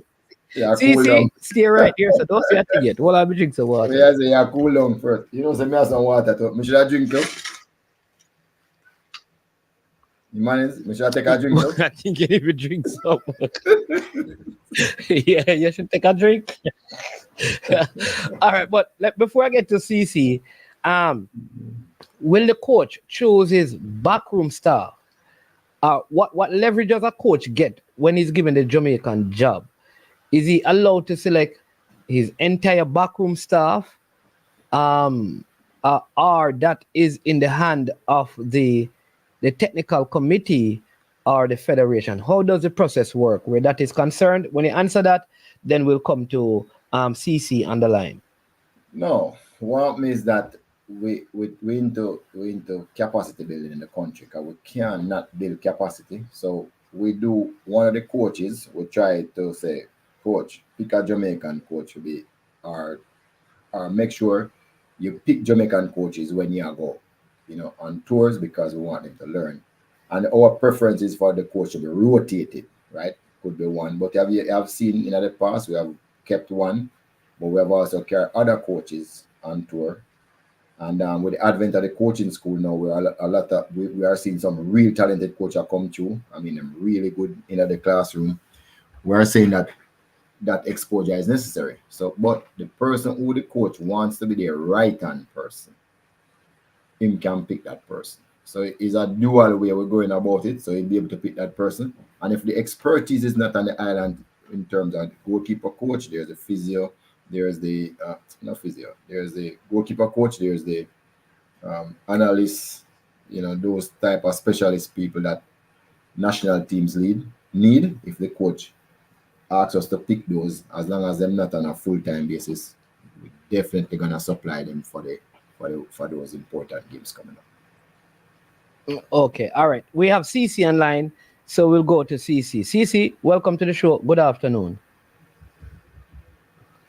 Yeah, cool CC, down. stay right here, so don't say a thing yet. Hold on, let me drink some water. Where's the yeah, cool down first? You know, say me have some water too. Me should I drink too? You man, me should I take a drink too? I think you need to drink some. Yeah, you should take a drink. All right, but before I get to CC, will the coach choose his backroom staff? What leverage does a coach get when he's given the Jamaican job? Is he allowed to select his entire backroom staff, or that is in the hand of the technical committee or the federation? How does the process work where that is concerned? When you answer that, then we'll come to CC on the line. No, what means that we into capacity building in the country because we cannot build capacity. So we do one of the coaches will try to say, coach, pick a Jamaican coach to be or make sure you pick Jamaican coaches when you go, on tours because we want them to learn. And our preference is for the coach to be rotated, right? Could be one. But have seen in the past we have kept one, but we have also carried other coaches on tour. And with the advent of the coaching school now, we are seeing some real talented coaches come through. I mean, I'm really good in the classroom. We are saying that exposure is necessary. So, but the person who the coach wants to be the right-hand person, him can pick that person. So it's a dual way we're going about it. So he'll be able to pick that person. And if the expertise is not on the island in terms of goalkeeper coach, there's the physio, there's the there's the goalkeeper coach, there's the analysts, those type of specialist people that national teams need. If the coach asks us to pick those, as long as they're not on a full-time basis, we're definitely gonna supply them for those important games coming up. Okay, all right. We have CC online, so we'll go to CC. CC, welcome to the show. Good afternoon.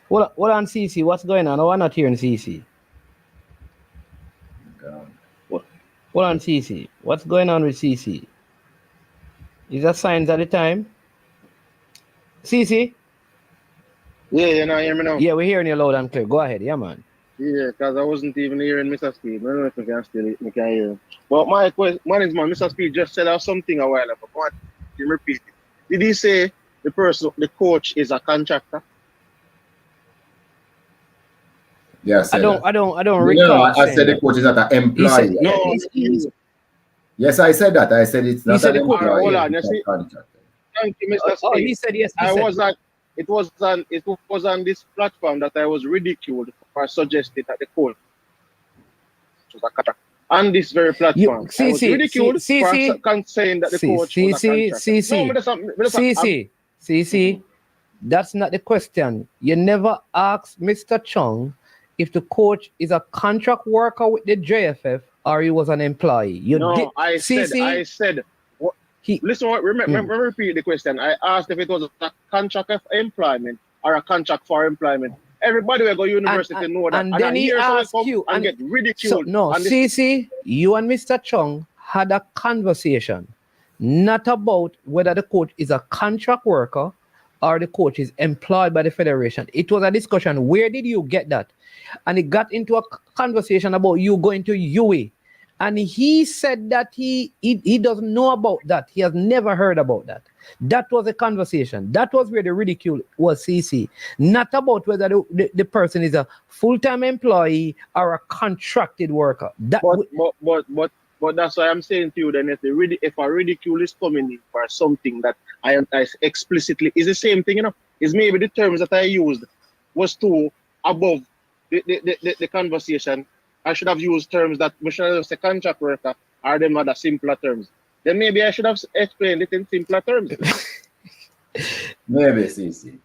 What on CC? What's going on? Oh, I'm not hearing CC. What on CC? What's going on with CC? Is that signs at the time? CC? Yeah, you know, hear me now? Yeah, we're hearing you loud and clear. Go ahead. Yeah, man. Yeah, because I wasn't even hearing Mr. Speed. I don't know if I can hear him. But my question, Mr. Speed just said something a while ago. But can you repeat it? Did he say the coach is a contractor? Yes. I don't recall. I said the coach is not an employee. Yes, I said that. I said it's not an employee. Hold on, you see? Thank you, Mr. Speed. Oh, he said yes. It was on this platform that I was ridiculed for suggesting that the coach was a contractor. On this very platform, I was ridiculed for saying that the coach was a contractor. CC, that's not the question. You never asked Mr. Chung if the coach is a contract worker with the JFF or he was an employee. I said. Remember, repeat the question. I asked if it was a contract of employment or a contract for employment. Everybody will go to university know that. And then he asked you and get ridiculed. CC, you and Mr. Chung had a conversation, not about whether the coach is a contract worker or the coach is employed by the federation. It was a discussion. Where did you get that? And it got into a conversation about you going to UA And he said that he doesn't know about that. He has never heard about that. That was a conversation. That was where the ridicule was, CC. Not about whether the person is a full-time employee or a contracted worker. But that's why I'm saying to you then, if a ridicule is coming in for something that I explicitly is the same thing, is maybe the terms that I used was too above the conversation. I should have used terms that we should have said contract worker or them other simpler terms. Then maybe I should have explained it in simpler terms. Maybe, CC.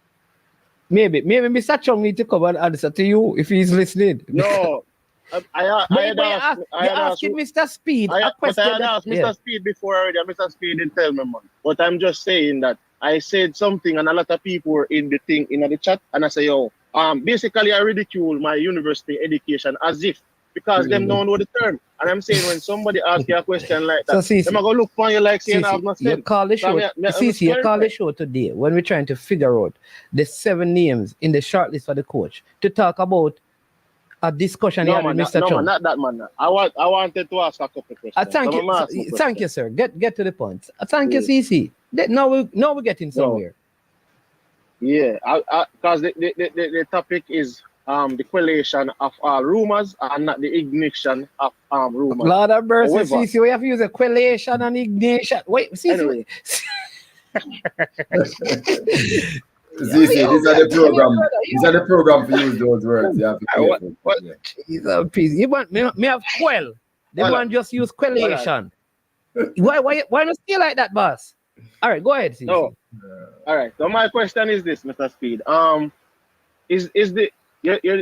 Maybe Mr. Chung need to come and answer to you if he's listening. No. I asked Mr. Speed a question. I had asked Mr. Speed before already, and Mr. Speed didn't tell me, man. But I'm just saying that I said something and a lot of people were in the thing in the chat, and I say, basically I ridicule my university education as if because them don't know the term. And I'm saying when somebody asks you a question like that, them are gonna look for you like saying I have not said. You call the show today when we're trying to figure out the 7 names in the shortlist for the coach to talk about a discussion with Mr. Chung. Not that man. I wanted to ask a couple of questions. Thank you, sir. Get to the point. Thank you, CC. Now we're getting somewhere. Yeah, because the topic is the correlation of rumors and not the ignition of rumors. Lord of mercy, CC, we have to use a correlation and ignition. Wait, CC. Anyway. CC, these are the program. These are the program to use those words. You have to careful. You want me have Quell. They want just use correlation. Why not stay like that, boss? All right, go ahead, CC. All right. So my question is this, Mr. Speed.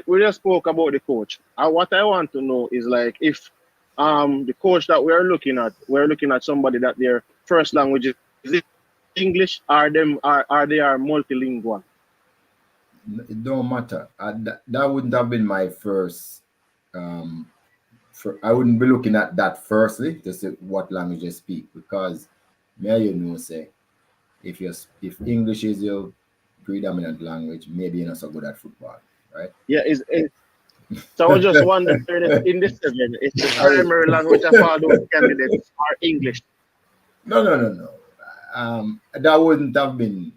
We just spoke about the coach. What I want to know is like if the coach that we're looking at somebody that their first language is it English or they are multilingual? It don't matter. That wouldn't have been my first. I wouldn't be looking at that firstly to see what language they speak because say if English is your predominant language, maybe you're not so good at football, right? Yeah, so I was just wondering if in this event, if the primary language of all those candidates are English. No. That wouldn't have been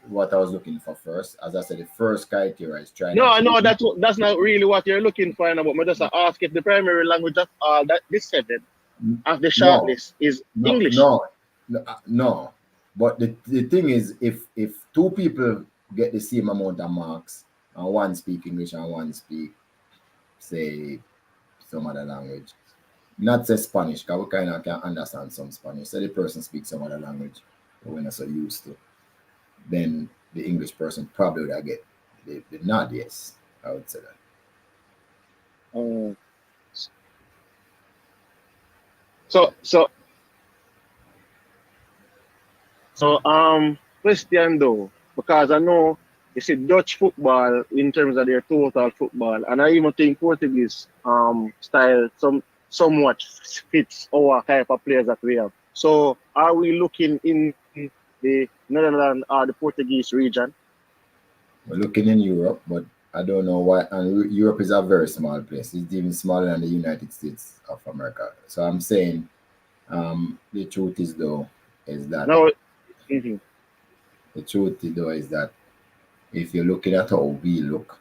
what I was looking for first. As I said, the first criteria is trying. No, that's not really what you're looking for. But I just ask if the primary language of all this 7 of the shortlist is English. No. But the thing is, if 2 people get the same amount of marks and one speak English and one speak, say, some other language, not say Spanish, because we kind of can understand some Spanish. So the person speaks some other language that we're not so used to. Then the English person probably would get the nod, yes. I would say that. So question though, because I know you see Dutch football in terms of their total football, and I even think Portuguese style somewhat fits our type of players that we have. So are we looking in the Netherlands or the Portuguese region? We're looking in Europe, but I don't know why. And Europe is a very small place. It's even smaller than the United States of America. So I'm saying the truth is though is that the truth though is that if you're looking at how we look,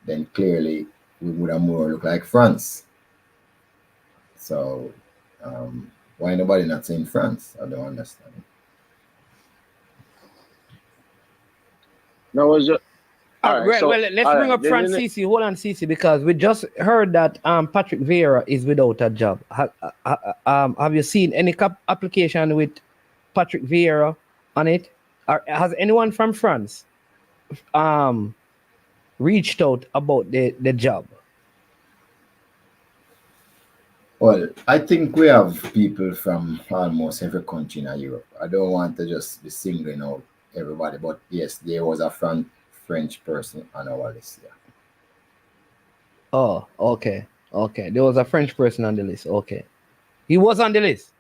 then clearly we would have more look like France. So why nobody not saying France? I don't understand. No, was just let's bring up France, CC. Hold on, CC, because we just heard that Patrick Vieira is without a job. Have you seen any application with Patrick Vieira on it? Or has anyone from France reached out about the job? Well, I think we have people from almost every country in Europe. I don't want to just be singling out everybody, but yes, there was a French person on our list. Yeah. Oh, okay. There was a French person on the list. Okay, he was on the list.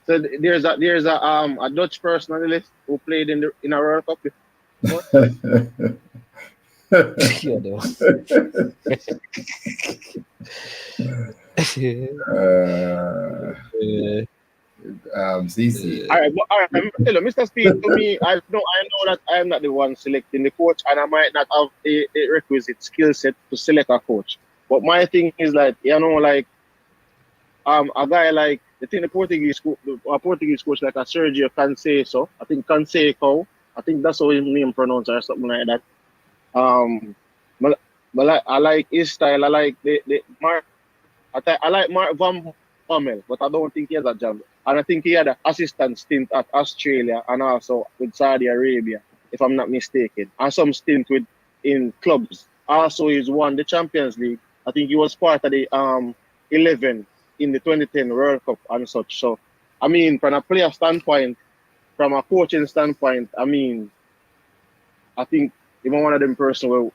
So there's a Dutch person on the list who played in a World Cup. CC. All right, tell you, Mr. Speed, to me, I know that I am not the one selecting the coach, and I might not have a requisite skill set to select a coach. But my thing is like, like a guy like the Portuguese coach like a Sergio Canseco. I think Canseco. I think that's how his name pronounced or something like that. But I like his style. I like the Mark. I like Mark Van Bommel, but I don't think he has a job. And I think he had an assistant stint at Australia and also with Saudi Arabia, if I'm not mistaken, and some stint in clubs. Also, he's won the Champions League. I think he was part of the 11 in the 2010 World Cup and such. So, I mean, from a player standpoint, from a coaching standpoint, I mean, I think even one of them person will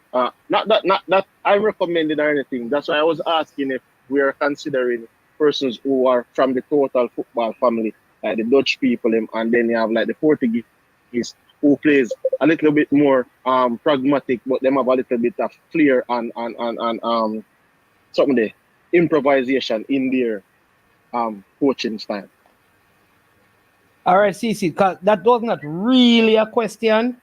not that I recommended or anything. That's why I was asking if we are considering persons who are from the total football family, like the Dutch people, and then you have like the Portuguese who plays a little bit more pragmatic, but them have a little bit of flair and something there, improvisation in their coaching style. All right, CC, that was not really a question.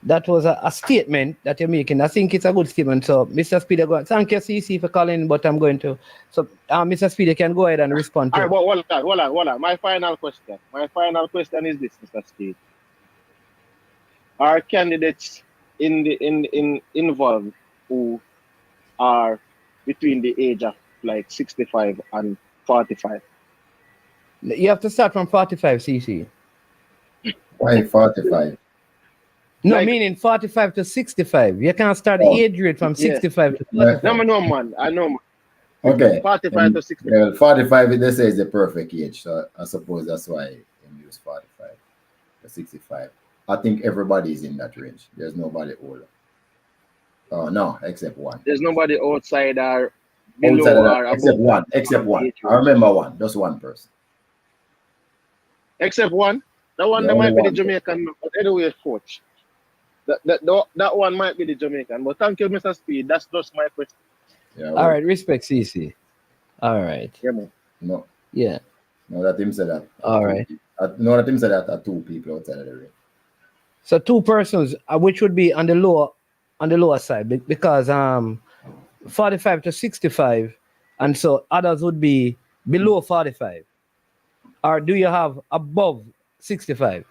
That was a statement that you're making. I think it's a good statement. So, Mr. Speed, thank you, CC, for calling, but I'm going to. So, Mr. Speed, you can go ahead and respond to it. All right, hold on. My final question is this, Mr. Speed. Are candidates involved who are between the age of like 65 and 45? You have to start from 45, CC. Why 45? No, meaning 45 to 65. You can't start the age rate from 65 to 45. No, man. I know, man. Okay. 45 to 65. Well, 45, they say, is the perfect age. So I suppose that's why you use 45 to 65. I think everybody is in that range. There's nobody older. Oh, no, except one. There's nobody outside or below or above. Except one. I remember one. Just one person. Except one? That one that might be the Jamaican, but anyway, coach. That one might be the Jamaican. But thank you, Mr. Speed. That's just my question. Yeah, all right, respect, CC. All right. Yeah, man. No. Yeah. No, that him said that. All right. No, that him said that are two people outside of the ring. So two persons, which would be on the lower side, because 45 to 65, and so others would be below 45. Or do you have above 65?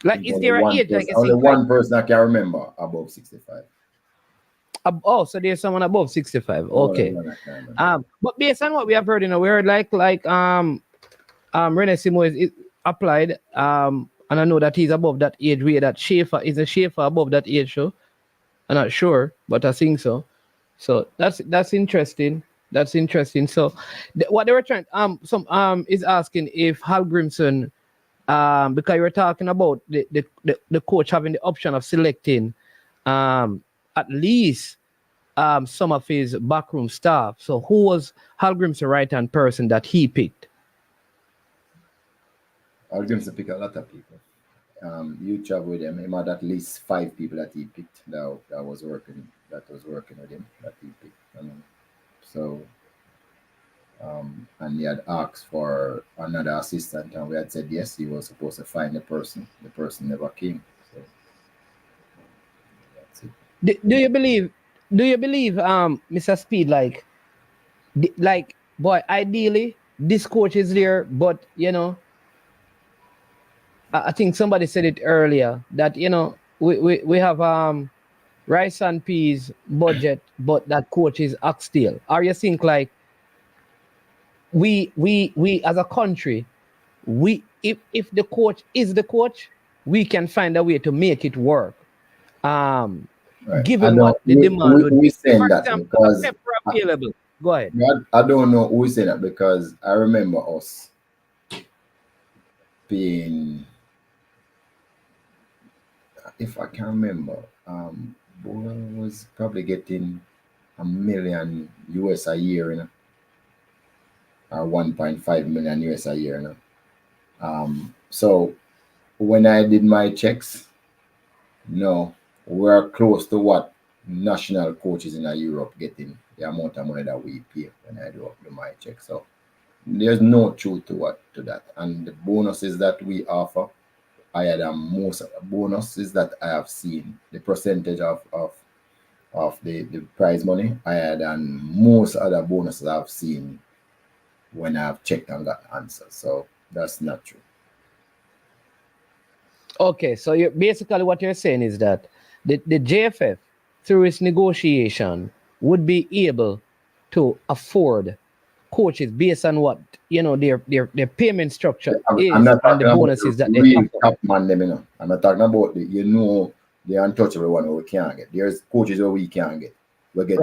Like, is there an age? Like, only one person I can remember above 65. So there's someone above 65. Okay. But based on what we have heard, we heard like Rene Simo is applied. And I know that he's above that age. That Schaefer is a Schaefer above that age. So I'm not sure, but I think so. So that's interesting. That's interesting. So what they were trying is asking if Hal Grimson, because you were talking about the coach having the option of selecting at least some of his backroom staff. So who was Hal Grimson's right-hand person that he picked? Hal Grimson picked a lot of people. You travel with him. He had at least 5 people that he picked that was working with him that he picked. And he had asked for another assistant, and we had said yes, he was supposed to find the person. The person never came. So that's it. Do you believe, Mr. Speed, like boy, ideally this coach is there, but I think somebody said it earlier that we have rice and peas budget, but that coach is oxtail. Or you think like we as a country, if the coach is the coach, we can find a way to make it work. Right. Given what the demand would be. For example, available. Go ahead. I don't know who said that, because I remember us being, if I can remember, Boy was probably getting $1 million US a year, or 1.5 million US a year, So when I did my checks, no, we're close to what national coaches in Europe getting the amount of money that we pay when I do my check. So there's no truth to that. And the bonuses that we offer higher than most bonuses that I have seen. The percentage of the prize money higher than most other bonuses I've seen when I've checked and got answers. So that's not true. Okay, so you're basically what you're saying is that the JFF, through its negotiation, would be able to afford coaches based on what their payment structure is and the bonuses that they have. Top man, them, I'm not talking about the untouchable one where we can't get. There's coaches where we can't get. We get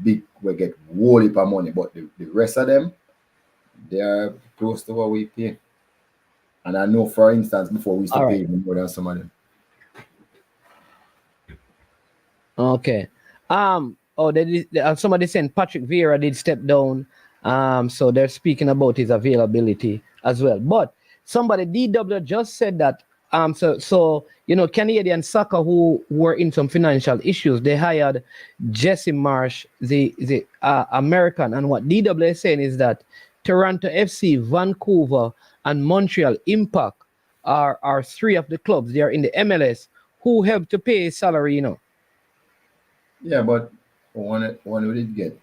big, we get whole heap of money, but the rest of them, they are close to what we pay. And I know, for instance, before we used to pay even more than some of them. Okay. Somebody saying Patrick Vieira did step down. So they're speaking about his availability as well. But somebody, DW, just said that so Canadian soccer who were in some financial issues, they hired Jesse Marsh, the American. And what DW is saying is that Toronto FC, Vancouver, and Montreal Impact are three of the clubs. They are in the MLS who helped to pay his salary, Yeah, but when we did get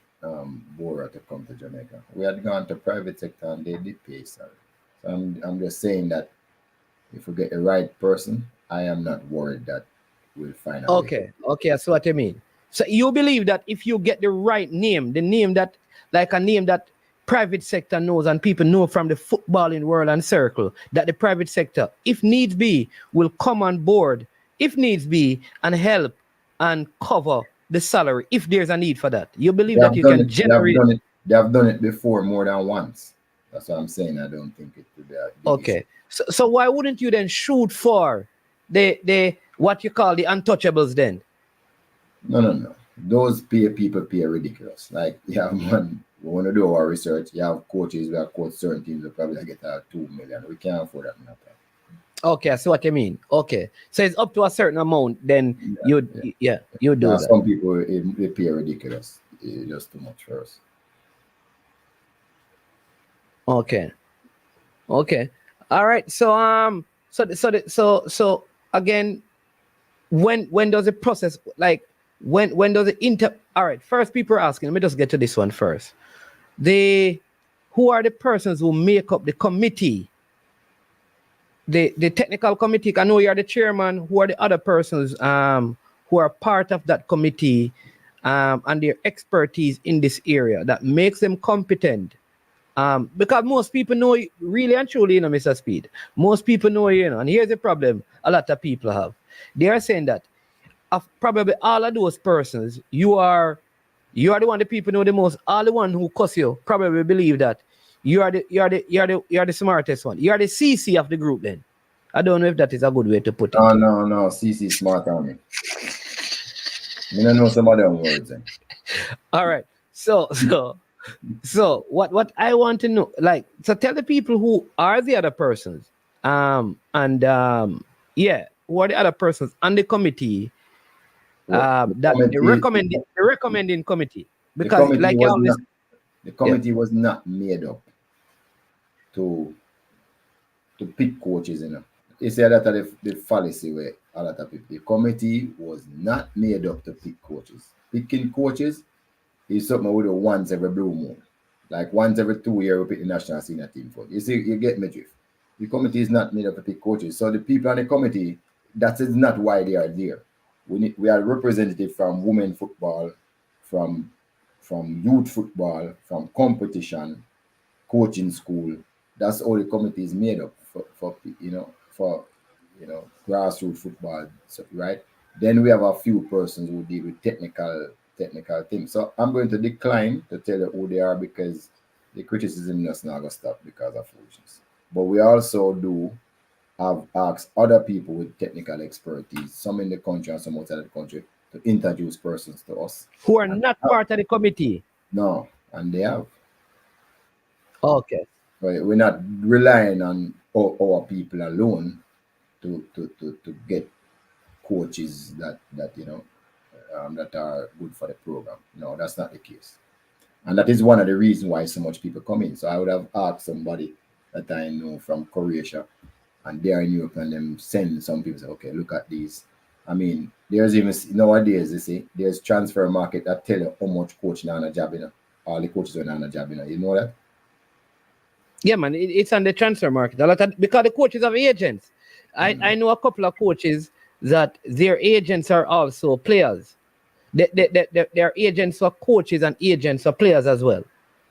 Bora to come to Jamaica, we had gone to private sector and they did pay salary. So I'm just saying that if we get the right person, I am not worried that we'll find a way. Okay, that's what I mean. So you believe that if you get the right name, the name that, like a name that private sector knows and people know from the footballing world and circle, that the private sector, if needs be, will come on board, if needs be, and help and cover the salary if there's a need for that. You believe that you can generate... They have done it before more than once. That's what I'm saying. I don't think it would be a big issue. So why wouldn't you then shoot for the what you call the untouchables then? No. Those people pay ridiculous. Like, you have one, we want to do our research, you have coaches who have coached certain teams that probably get 2 million. We can't afford that now. Okay, I see what you mean. Okay. So it's up to a certain amount, then you do that. Some people, they pay ridiculous. It's just too much for us. Okay. All right. So again, when does the process, like when does it all right, first people are asking, let me just get to this one first. Who are the persons who make up the committee? The technical committee, I know you are the chairman. Who are the other persons who are part of that committee and their expertise in this area that makes them competent? Because most people know, really and truly, Mr. Speed, most people know, and here's the problem a lot of people have. They are saying that of probably all of those persons, you are the one the people know the most. All the one who cuss you probably believe that you are the smartest one. You are the CC of the group then. I don't know if that is a good way to put it. No. CC smart on me. I don't know some other words then. All right. So what I want to know, so tell the people who are the other persons, who are the other persons on the committee, the recommending committee, because the committee was not made up to pick coaches, You say that the fallacy where a lot of people, the committee was not made up to pick coaches. Picking coaches is something we do once every blue moon. Like once every 2 years, we pick the national senior team for. You see, you get me drift. The committee is not made up to pick coaches. So the people on the committee, that is not why they are there. We are representative from women football, from youth football, from competition, coaching school. That's all the committee is made up for grassroots football, right? Then we have a few persons who deal with technical things. So I'm going to decline to tell you who they are because the criticism is not going to stop because of foolishness. But we also do have asked other people with technical expertise, some in the country and some outside the country, to introduce persons to us. Who are not part of the committee? No, and they have. Okay. But we're not relying on our people alone to get coaches that are good for the program. No, that's not the case. And that is one of the reasons why so much people come in. So I would have asked somebody that I know from Croatia, and they are in Europe, and them send some people say, okay, look at these. I mean, there's even nowadays, you see, there's transfer market that tell you how much coaching on a job, you know. All the coaches are on a job, you know. You know that? Yeah, man, it's on the transfer market. Because the coaches have agents. I know a couple of coaches that their agents are also players. They're agents for coaches and agents for players as well.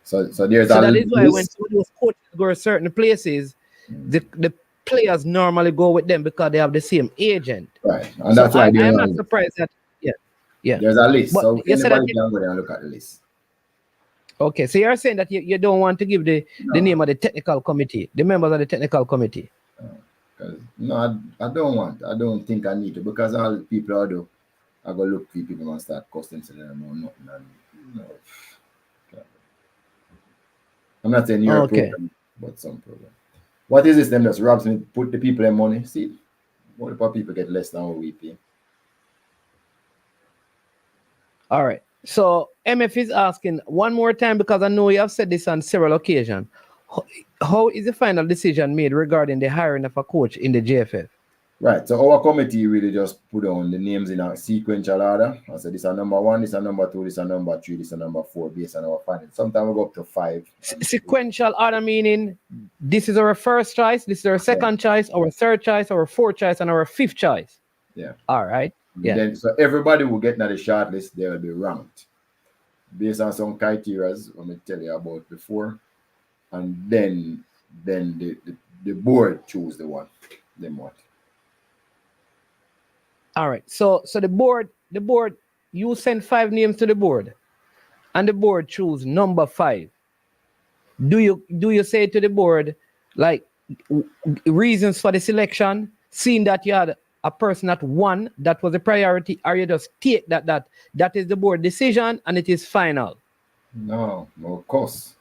So that is why when some of those coaches go to certain places, the players normally go with them because they have the same agent. Right. And that's why I'm not surprised that there's a list. But so anybody can go there and look at the list. Okay, so you're saying that you don't want to give the name of the technical committee, the members of the technical committee? No, I don't want. I don't think I need to, because all the people I do, I go look for people and start costing to them or nothing. And, no. I'm not saying your program, but some program. What is this? Them just Rob Smith put the people in money. See, what if people get less than what we pay? All right. So MF is asking one more time, because I know you have said this on several occasions. How is the final decision made regarding the hiring of a coach in the JFF? Right. So our committee really just put on the names in a sequential order. I said this is number 1, this is number 2, this is number 3, this is number 4, based on our findings. Sometimes we go up to 5. Sequential order meaning this is our first choice, this is our second choice, our third choice, our fourth choice, and our fifth choice. Yeah. All right. Yeah. Then, so everybody will get now the short list, they will be ranked based on some criteria I'm going to tell you about before. And then the board choose the one they want. All right. So the board, you send 5 names to the board, and the board choose number 5. Do you say to the board, like, reasons for the selection, seeing that you had a person at 1 that was a priority, or you just take that is the board decision and it is final? No, of course.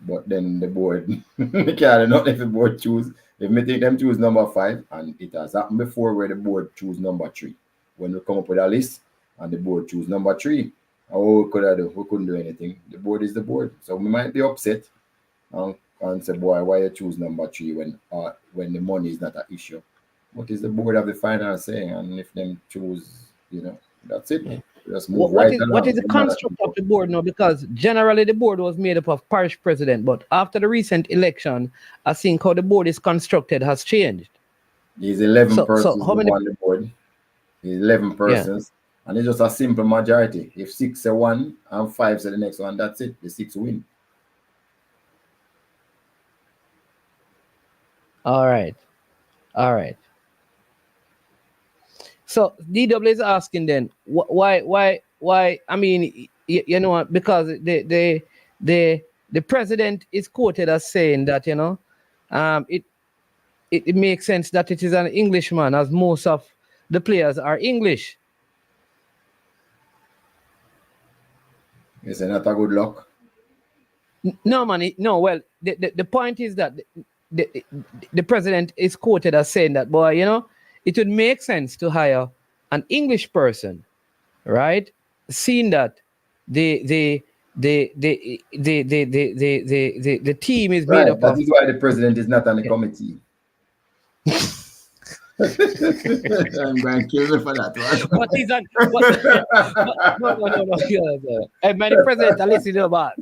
But then the board, not if the board choose. If me think them choose number 5, and it has happened before where the board choose number 3. When we come up with a list and the board choose number 3, what could I do? We couldn't do anything. The board is the board. So we might be upset and say, boy, why you choose number 3 when the money is not an issue? What is the board of the final saying? And if them choose, that's it. Yeah. Just move what is the construct of the board now? Because generally the board was made up of parish president, but after the recent election, I think how the board is constructed has changed. There's 11 persons on the board. There's 11 persons, and it's just a simple majority. If 6 say 1 and 5 say the next one, that's it. The 6 win. All right. So DW is asking then why? I mean, because the president is quoted as saying that it makes sense that it is an Englishman, as most of the players are English. Is it not a good luck? No, man. No. Well, the point is that the president is quoted as saying that, boy, it would make sense to hire an English person, right? Seeing that the team is made up of. That is why the president is not on the committee. I'm going to kill you for that one. But he's on. No. Man, the president, I listen to the boss.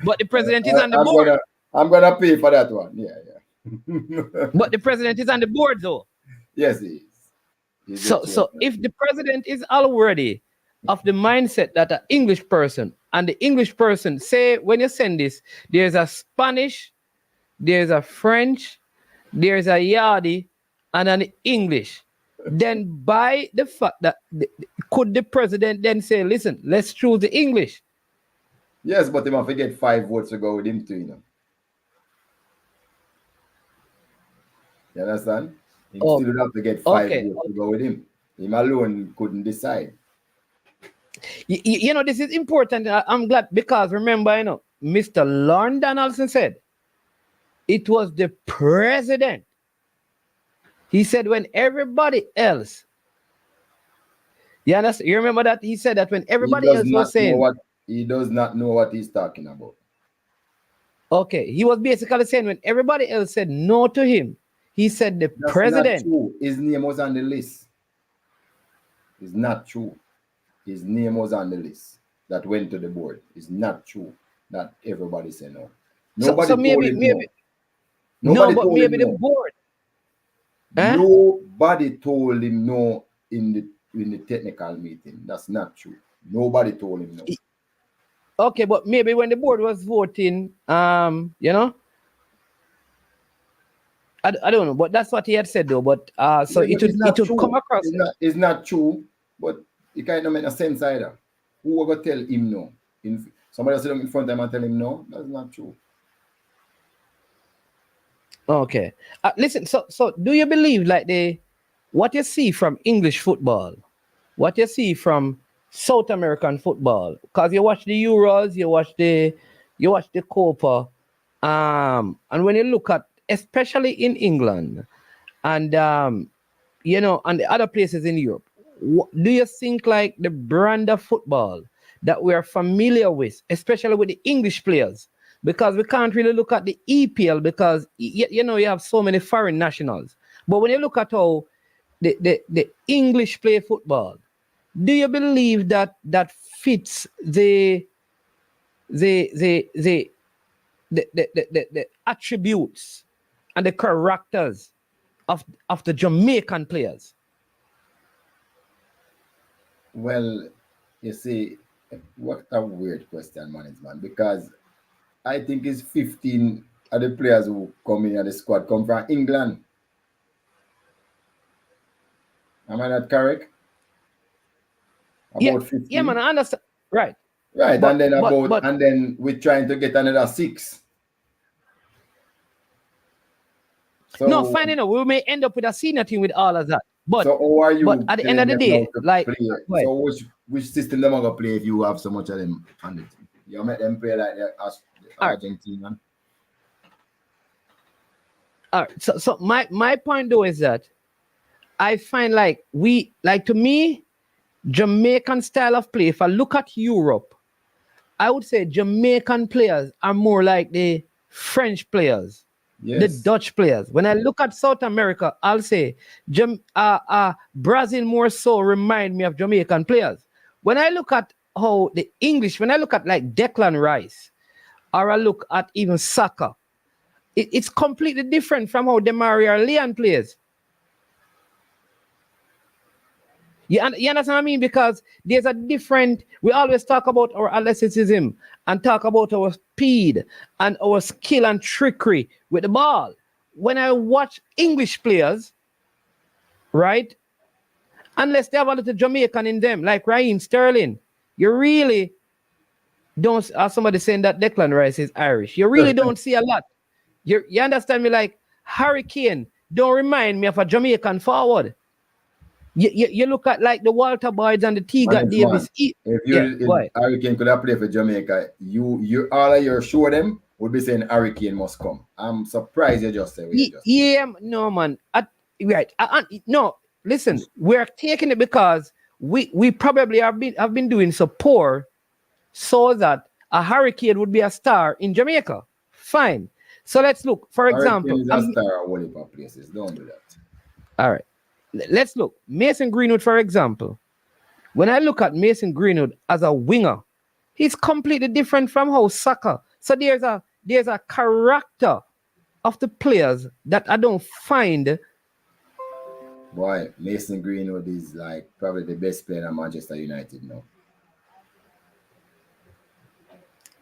But the president is on the board. I'm gonna pay for that one. Yeah. But the president is on the board, though. Yes, he is. So if the president is already of the mindset that an English person, and the English person, say when you send this, there's a Spanish, there's a French, there's a Yardi, and an English, then by the fact that could the president then say, listen, let's choose the English? Yes, but he must get 5 votes to go with him too, You understand? He still would have to get 5 votes to go with him. Him alone couldn't decide. This is important. I'm glad, because remember, Mr. Lorne Donaldson said it was the president. He said when everybody else, you understand? You remember that he said that when everybody else was saying, He does not know what he's talking about. Okay, he was basically saying when everybody else said no to him, he said the That's president. not true. His name was on the list. It's not true. His name was on the list that went to the board. It's not true that everybody said no. Nobody so told maybe, him maybe no. Nobody no, but told maybe him the no. board. Huh? Nobody told him no in the technical meeting. That's not true. Nobody told him no. Okay, but maybe when the board was voting, you know, I don't know, but that's what he had said though. But so Yeah, it would come across. It's not true, but it kind of make no sense either. Who ever tell him no? Somebody sit in front of him and tell him no? That's not true. Okay. Listen, so do you believe like what you see from English football, what you see from South American football? Because you watch the Euros, you watch the Copa, and when you look at, especially in England and you know, and the other places in Europe, do you think like the brand of football that we are familiar with, especially with the English players? Because we can't really look at the EPL because you know you have so many foreign nationals. But when you look at how the English play football, do you believe that fits the attributes and the characters of the Jamaican players? Well, you see, what a weird question, management, because I think it's 15 of the players who come in at the squad come from England. Am I not correct? About 15? Yeah, man, I understand. Right. Right, But, and then we're trying to get another 6. So, no, fine enough. We may end up with a senior team with all of that. But so how are you? But at the end of the day, like, so which system them are gonna play if you have so much of them on the team? You make them play like the Argentina. All right. So my point though is that I find like to me, Jamaican style of play, if I look at Europe, I would say Jamaican players are more like the French players, the Dutch players. When I look at South America, I'll say Brazil more so remind me of Jamaican players. When I look at how the English, when I look at like Declan Rice, or I look at even Saka, it's completely different from how Demarai or Leon plays. You understand what I mean? Because there's a different, we always talk about our athleticism and talk about our speed and our skill and trickery with the ball. When I watch English players, right, unless they have a little Jamaican in them, like Raheem Sterling, you really don't, as somebody saying that Declan Rice is Irish, you really don't see a lot. You understand me? Like Harry Kane don't remind me of a Jamaican forward. You look at like the Walter Boyds and the Teagat Davis. If Harry Kane could have played for Jamaica, you all of your show them would be saying Harry Kane must come. I'm surprised you just said no man. No, listen, we're taking it because we probably have been doing so poor so that a Harry Kane would be a star in Jamaica. Fine. So let's look. For example, Harry Kane is a star at Wallipop places. Don't do that. All right. Let's look. Mason Greenwood, for example. When I look at Mason Greenwood as a winger, he's completely different from how Saka. So there's a character of the players that I don't find. Boy, Mason Greenwood is like probably the best player at Manchester United now.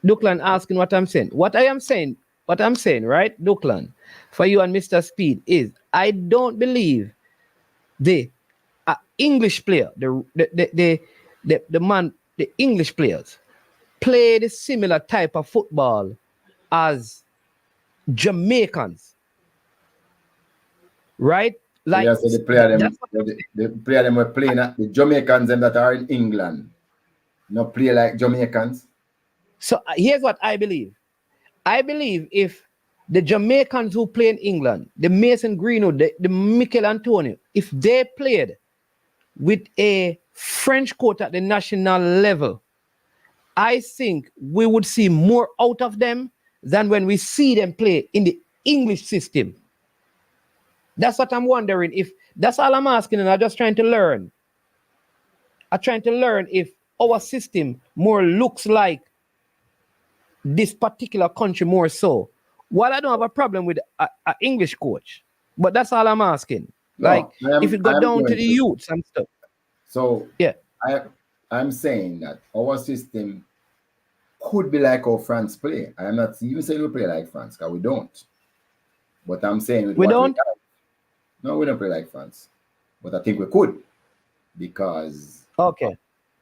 Duckland asking what I'm saying. What I'm saying, right, Duckland, for you and Mr. Speed is I don't believe the English player, the English players play the similar type of football as Jamaicans, right? Like so the player them were playing at the Jamaicans and that are in England, not play like Jamaicans. So here's what I believe. I believe if the Jamaicans who play in England, the Mason Greenwood, the Mikel Antonio, if they played with a French coach at the national level, I think we would see more out of them than when we see them play in the English system. That's what I'm wondering. If that's all I'm asking, and I'm just trying to learn. I'm trying to learn if our system more looks like this particular country more so. While I don't have a problem with an English coach, but that's all I'm asking. No, if it got down to the youths and stuff. So yeah, I'm saying that our system could be like how France play. I am not even saying we play like France, because we don't. But I'm saying we don't. No, we don't play like France. But I think we could, because okay,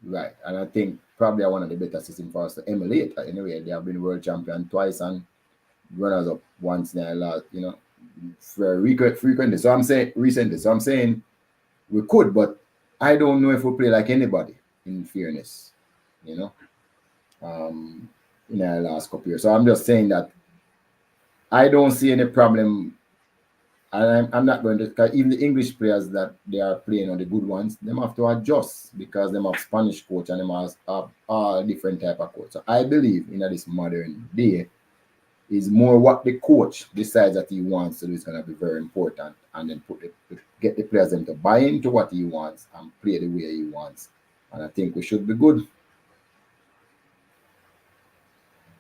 right, and I think probably one of the better systems for us to emulate. Anyway, they have been world champion twice and runners up once now, last, very frequently. So I'm saying recently. So I'm saying we could, but I don't know if we play like anybody. In fairness, in our last couple years. So I'm just saying that I don't see any problem. And I'm not going to, because even the English players that they are playing on the good ones, them have to adjust, because them have Spanish coach and them have all different type of coach. So I believe in this modern day is more what the coach decides that he wants to do is going to be very important, and then get the players them to buy into what he wants and play the way he wants. And I think we should be good.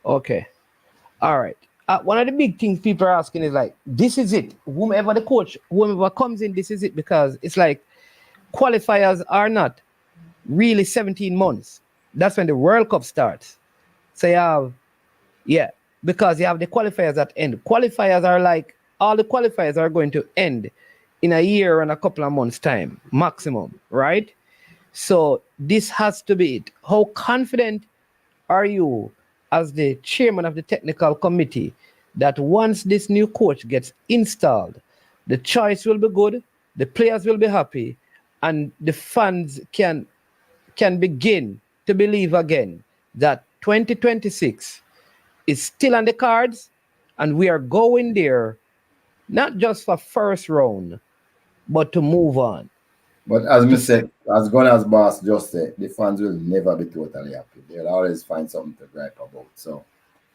Okay. All right. One of the big things people are asking is like, this is it. Whomever the coach, whomever comes in, this is it. Because it's like qualifiers are not really 17 months. That's when the World Cup starts. So you have, because you have the qualifiers that end. Qualifiers are like, all the qualifiers are going to end in a year and a couple of months' time, maximum, right? So this has to be it. How confident are you as the chairman of the technical committee that once this new coach gets installed, the choice will be good, the players will be happy, and the fans can begin to believe again that 2026 is still on the cards, and we are going there not just for first round, but to move on. But as me said, as good as boss just said, the fans will never be totally happy. They'll always find something to gripe about. So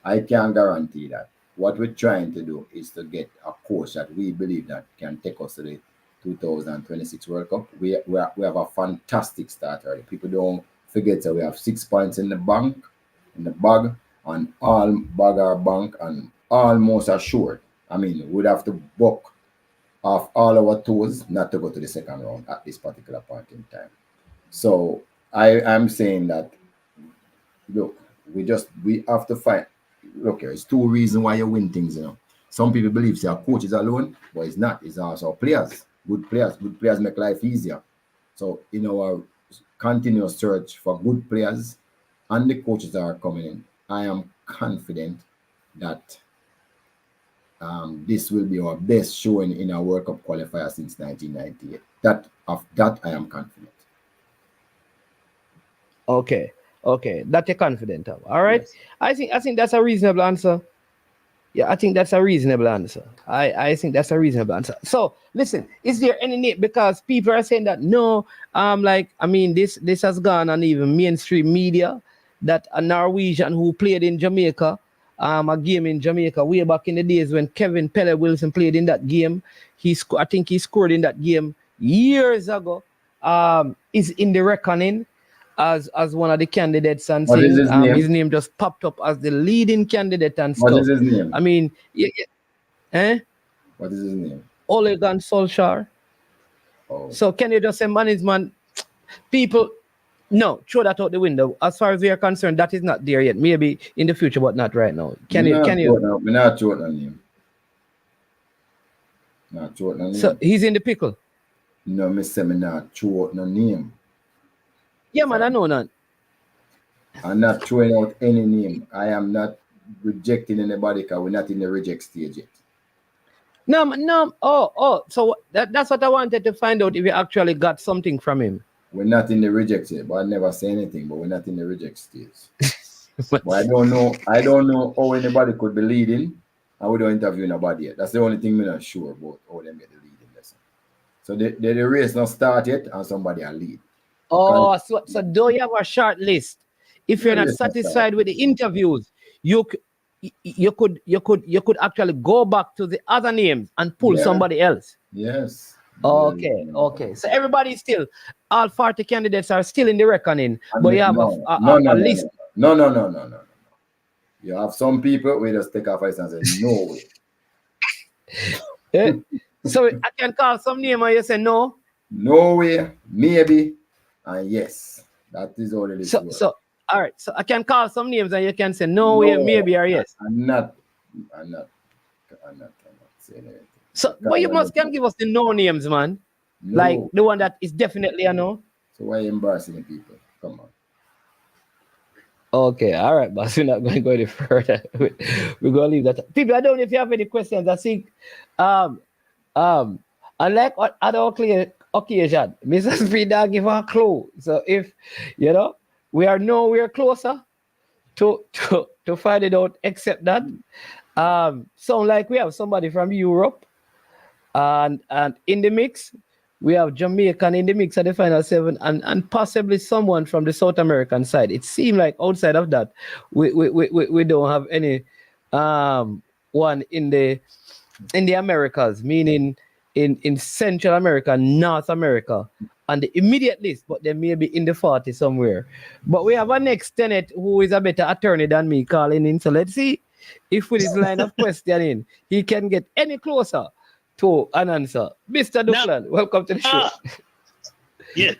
I can guarantee that what we're trying to do is to get a coach that we believe that can take us to the 2026 World Cup. We have a fantastic start already. People don't forget that we have 6 points in the bag, and all bag our bank and almost assured. I mean, we'd have to book off all our toes not to go to the second round at this particular point in time. So I'm saying that, look, we have to find, look, there's two reasons why you win things, Some people believe our coaches alone, but it's not. It's also players. Good players make life easier. So in our continuous search for good players and the coaches that are coming in, I am confident that this will be our best showing in our World Cup qualifier since 1998. Of that I am confident. Okay, that you're confident of. All right. Yes. I think that's a reasonable answer. Yeah, I think that's a reasonable answer. I think that's a reasonable answer. So listen, is there any need, because people are saying that no, this has gone on even mainstream media that a Norwegian who played in Jamaica, a game in Jamaica way back in the days when Kevin Pele Wilson played in that game. I think he scored in that game years ago. Is in the reckoning as one of the candidates, and saying his name just popped up as the leading candidate and stuff. What is his name? I mean, What is his name? Ole Gunnar Solskjaer. Oh. So can you just say management people? No, throw that out the window. As far as we are concerned, that is not there yet. Maybe in the future, but not right now. Can you? We're not throw it on him. Not throw it on him. So he's in the pickle. No, me say me not throw it on him. Yeah, man, I know that. I'm not throwing out any name. I am not rejecting anybody because we're not in the reject stage yet. No. So that's what I wanted to find out, if you actually got something from him. We're not in the reject yet, but I never say anything, but we're not in the reject stage. But I don't know how anybody could be leading, and we don't interview nobody yet. That's the only thing we're not sure about, how them get the leading lesson. So the race not start yet, and somebody will lead. Oh, so do you have a short list? if you're not satisfied with the interviews, you could actually go back to the other names and pull somebody else. Yes. Okay. So everybody still, all 40 candidates are still in the reckoning, but you have a list. No. You have some people we just take off ice and say no way. So I can call some name and you say no. No way, maybe, and yes. That is all it is. So all right. So I can call some names and you can say no way, maybe, or yes. I'm not saying anything. So, but you can give us the no names, man. No. Like the one that is definitely a no. So why are you embarrassing the people? Come on. Okay, all right, but we're not going to go any further. We're going to leave that. People, I don't know if you have any questions. I think, unlike other occasion, Mr. Speed don't give a clue. So if we are nowhere closer to find it out, except that sound like we have somebody from Europe, and in the mix. We have Jamaican in the mix at the final 7 and possibly someone from the South American side. It seems like outside of that, we don't have any one in the Americas, meaning in Central America, North America, and the immediate list, but they may be in the 40 somewhere. But we have a next tenant who is a better attorney than me calling in. So let's see if with his line of questioning, he can get any closer to an answer. Mr. Duckland, welcome to the show. Yeah.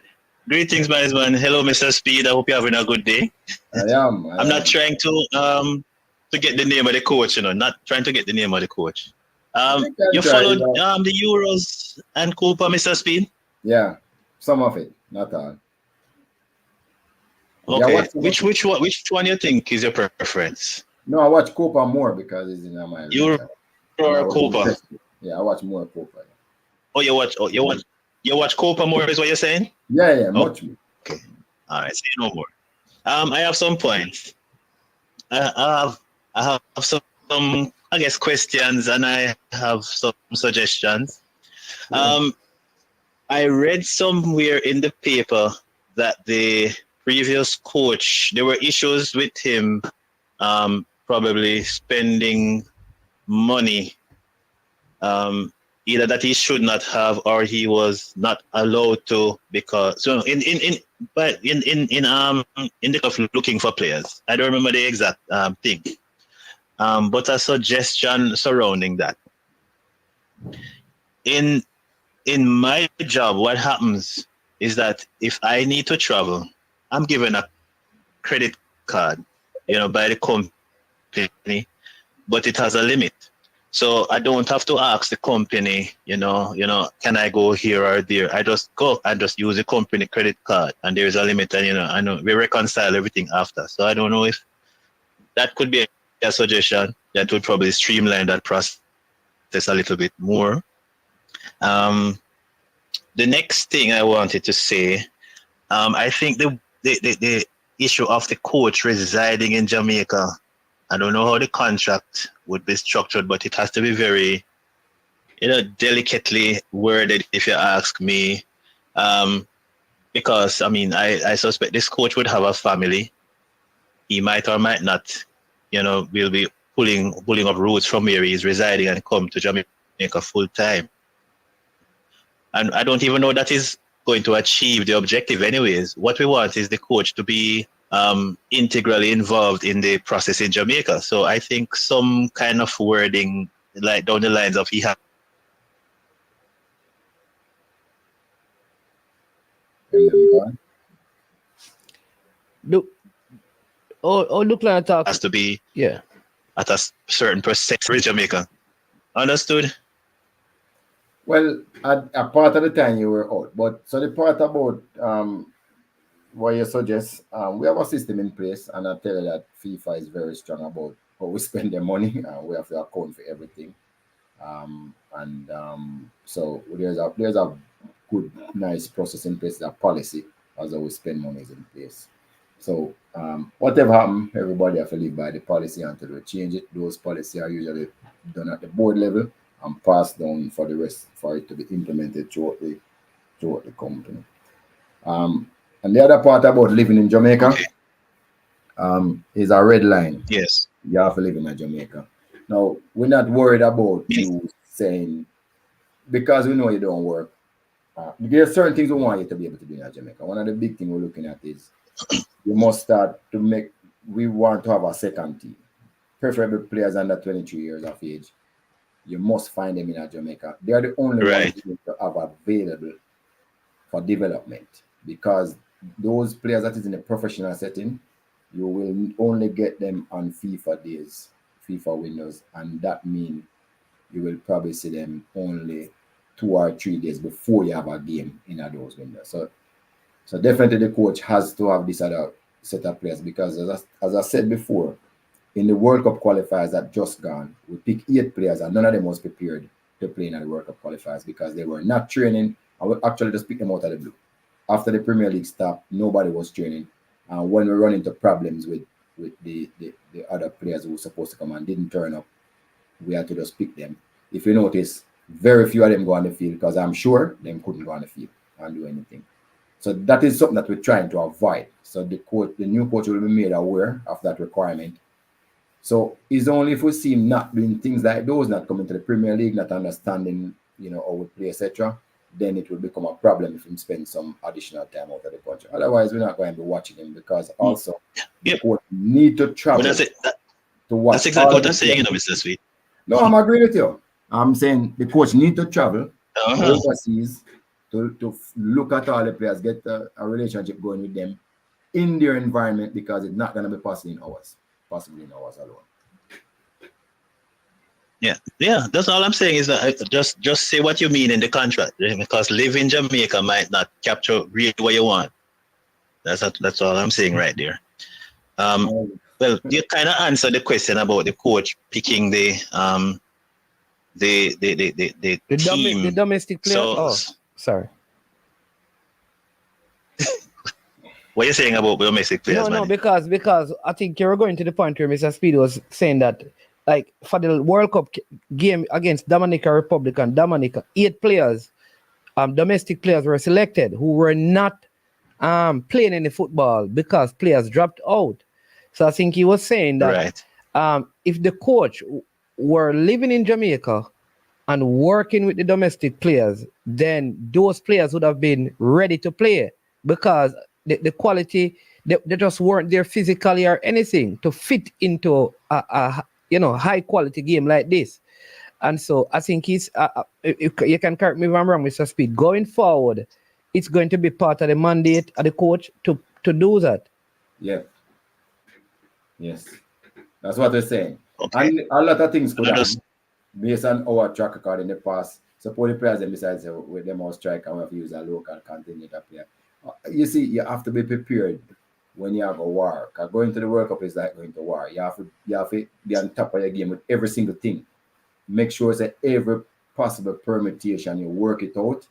Greetings, my man. Hello, Mr. Speed. I hope you're having a good day. I am. I'm not trying to get the name of the coach, not trying to get the name of the coach. You followed the Euros and Copa, Mr. Speed? Yeah, some of it, not all. Okay. Yeah, which one you think is your preference? No, I watch Copa more because it's in my Euro or Copa? Yeah, I watch more Copa. Oh, you watch Copa more is what you're saying? Yeah, much more. Okay. All right, say no more. I have some points. I have some I guess questions and I have some suggestions. Yeah. I read somewhere in the paper that the previous coach, there were issues with him probably spending money. Either that he should not have or he was not allowed to, because so in the of looking for players. I don't remember the exact thing. But a suggestion surrounding that. In my job, what happens is that if I need to travel, I'm given a credit card, by the company, but it has a limit. So I don't have to ask the company, can I go here or there? I just go and just use the company credit card, and there's a limit, and I know we reconcile everything after. So I don't know if that could be a suggestion that would probably streamline that process a little bit more. The next thing I wanted to say, I think the issue of the coach residing in Jamaica, I don't know how the contract would be structured, but it has to be very, delicately worded, if you ask me. Because, I suspect this coach would have a family. He might or might not, will be pulling up roots from where he is residing and come to Jamaica full time. And I don't even know that is going to achieve the objective anyways. What we want is the coach to be integrally involved in the process in Jamaica. So I think some kind of wording like down the lines of he has look like talk has to be at a certain percent for Jamaica. Understood? Well, a part of the time you were out, but so the part about what you suggest, we have a system in place, and I tell you that FIFA is very strong about how we spend the money. We have to account for everything, so there's a good, nice process in place. A policy as how we spend money is in place. So whatever happens, everybody have to live by the policy until we change it. Those policies are usually done at the board level and passed down for the rest for it to be implemented throughout the company. And the other part about living in Jamaica, is a red line. Yes. You have to live in Jamaica. Now, we're not worried about you saying, because we know you don't work. There are certain things we want you to be able to do in Jamaica. One of the big things we're looking at is you must start to make, we want to have a second team. Preferably players under 23 years of age. You must find them in Jamaica. They are the only ones to have available for development, because those players that is in a professional setting, you will only get them on FIFA days, FIFA windows, and that means you will probably see them only 2 or 3 days before you have a game in those windows. So definitely the coach has to have this other set of players, because as I said before, in the World Cup qualifiers that just gone, we picked 8 players and none of them was prepared to play in the World Cup qualifiers because they were not training. I would actually just pick them out of the blue. After the Premier League stopped, nobody was training. And when we run into problems with the other players who were supposed to come and didn't turn up, we had to just pick them. If you notice, very few of them go on the field, because I'm sure them couldn't go on the field and do anything. So that is something that we're trying to avoid. So the new coach will be made aware of that requirement. So it's only if we see him not doing things like those, not coming to the Premier League, not understanding, how we play, etc., then it will become a problem if he spends some additional time out of the country. Otherwise, we're not going to be watching him, because also the coach need to travel to watch. That's exactly what I'm saying, Mr. Speed. No, I'm agreeing with you. I'm saying the coach need to travel overseas to look at all the players, get a relationship going with them in their environment, because it's not going to be possible in hours alone. Yeah. That's all I'm saying is that just say what you mean in the contract, because live in Jamaica might not capture really what you want. That's all I'm saying right there. Well, you kind of answered the question about the coach picking the team. The domestic player. Sorry. What are you saying about domestic players? No, because I think you're going to the point where Mr. Speed was saying that, like, for the World Cup game against Dominica Republic and Dominica, 8 players, domestic players were selected who were not playing any football because players dropped out. So I think he was saying that if the coach were living in Jamaica and working with the domestic players, then those players would have been ready to play, because the quality, they just weren't there physically or anything to fit into a high quality game like this. And so I think you can correct me if I'm wrong, Mr. Speed. Going forward, it's going to be part of the mandate of the coach to do that. Yeah. Yes. That's what they're saying. Okay. And a lot of things could happen based on our track record in the past. Support the players and besides with them all strike, and we have to use a local contender player. You see, you have to be prepared when you have a war. Because going to the World Cup is like going to war. You have to be on top of your game with every single thing. Make sure that every possible permutation you work it out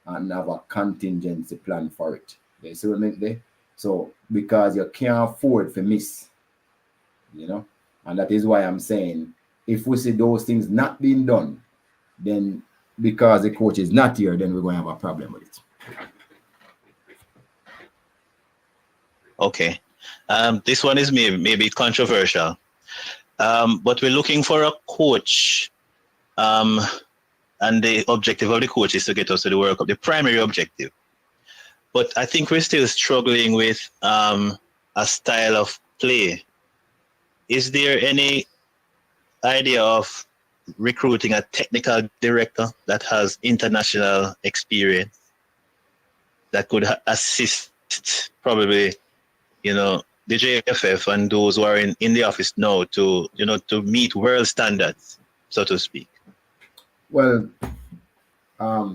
and have a contingency plan for it. You see what I mean there? So because you can't afford to miss, and that is why I'm saying, if we see those things not being done, then because the coach is not here, then we're going to have a problem with it. Okay. This one is maybe controversial. But we're looking for a coach. And the objective of the coach is to get us to the World Cup, the primary objective. But I think we're still struggling with a style of play. Is there any idea of recruiting a technical director that has international experience that could assist probably, the JFF and those who are in the office now to meet world standards, so to speak? Well, our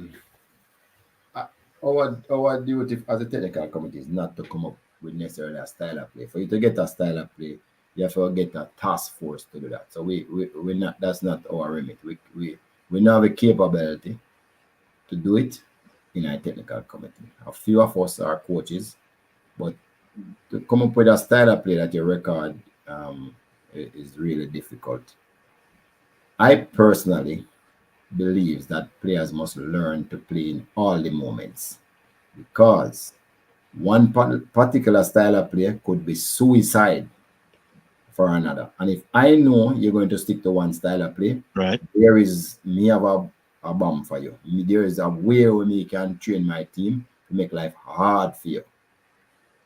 duty as a technical committee is not to come up with necessarily a style of play. For you to get a style of play, you have to get a task force to do that. So we're not. That's not our remit. We now have a capability to do it in a technical committee. A few of us are coaches, but to come up with a style of play that you record is really difficult. I personally believe that players must learn to play in all the moments, because one particular style of play could be suicide for another. And if I know you're going to stick to one style of play, right, there is me have a bomb for you. There is a way where me can train my team to make life hard for you.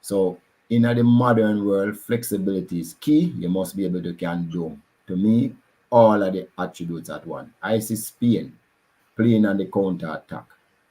So in the modern world, flexibility is key. You must be able to can do, to me, all of the attributes at once. I see Spain playing on the counter attack.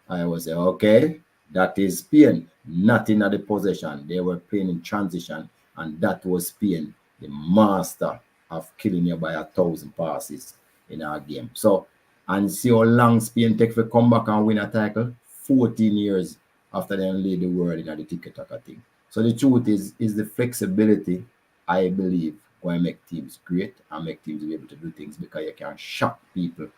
I will say, okay, that is Spain, not in the possession. They were playing in transition, and that was Spain, the master of killing you by 1,000 passes in our game. So, and see how long Spain take to come back and win a title? 14 years after they lead the world in the tiki-taka thing. So the truth is the flexibility, I believe, going to make teams great and make teams be able to do things because you can shock people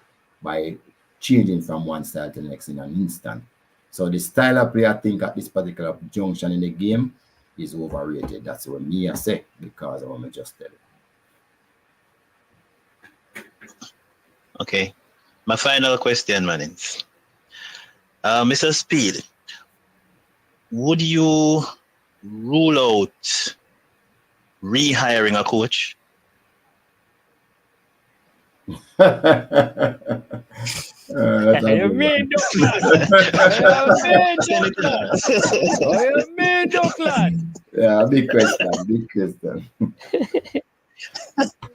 by changing from one style to the next in an instant. So the style of play, I think, at this particular junction in the game is overrated. That's what me I say, because I want to just tell you. Okay. My final question, Manins. Mr. Speed, would you rule out rehiring a coach? That's a You good mean, Douglas? Yeah, big question.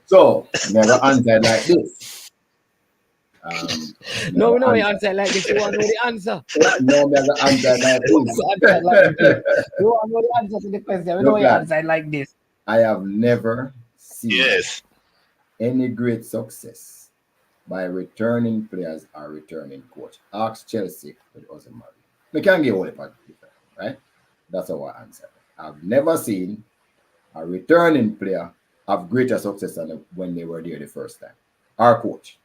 So, never answer like this. No, we answer like this. You want to know the answer? No, never answer like this. You want to know the answer to the question? We know you answer like this. I have never seen Yes. any great success by returning players or returning coach. Ask Chelsea with Osimhen. We can give all the part different, right? That's our answer. I've never seen a returning player have greater success than when they were there the first time. Our coach.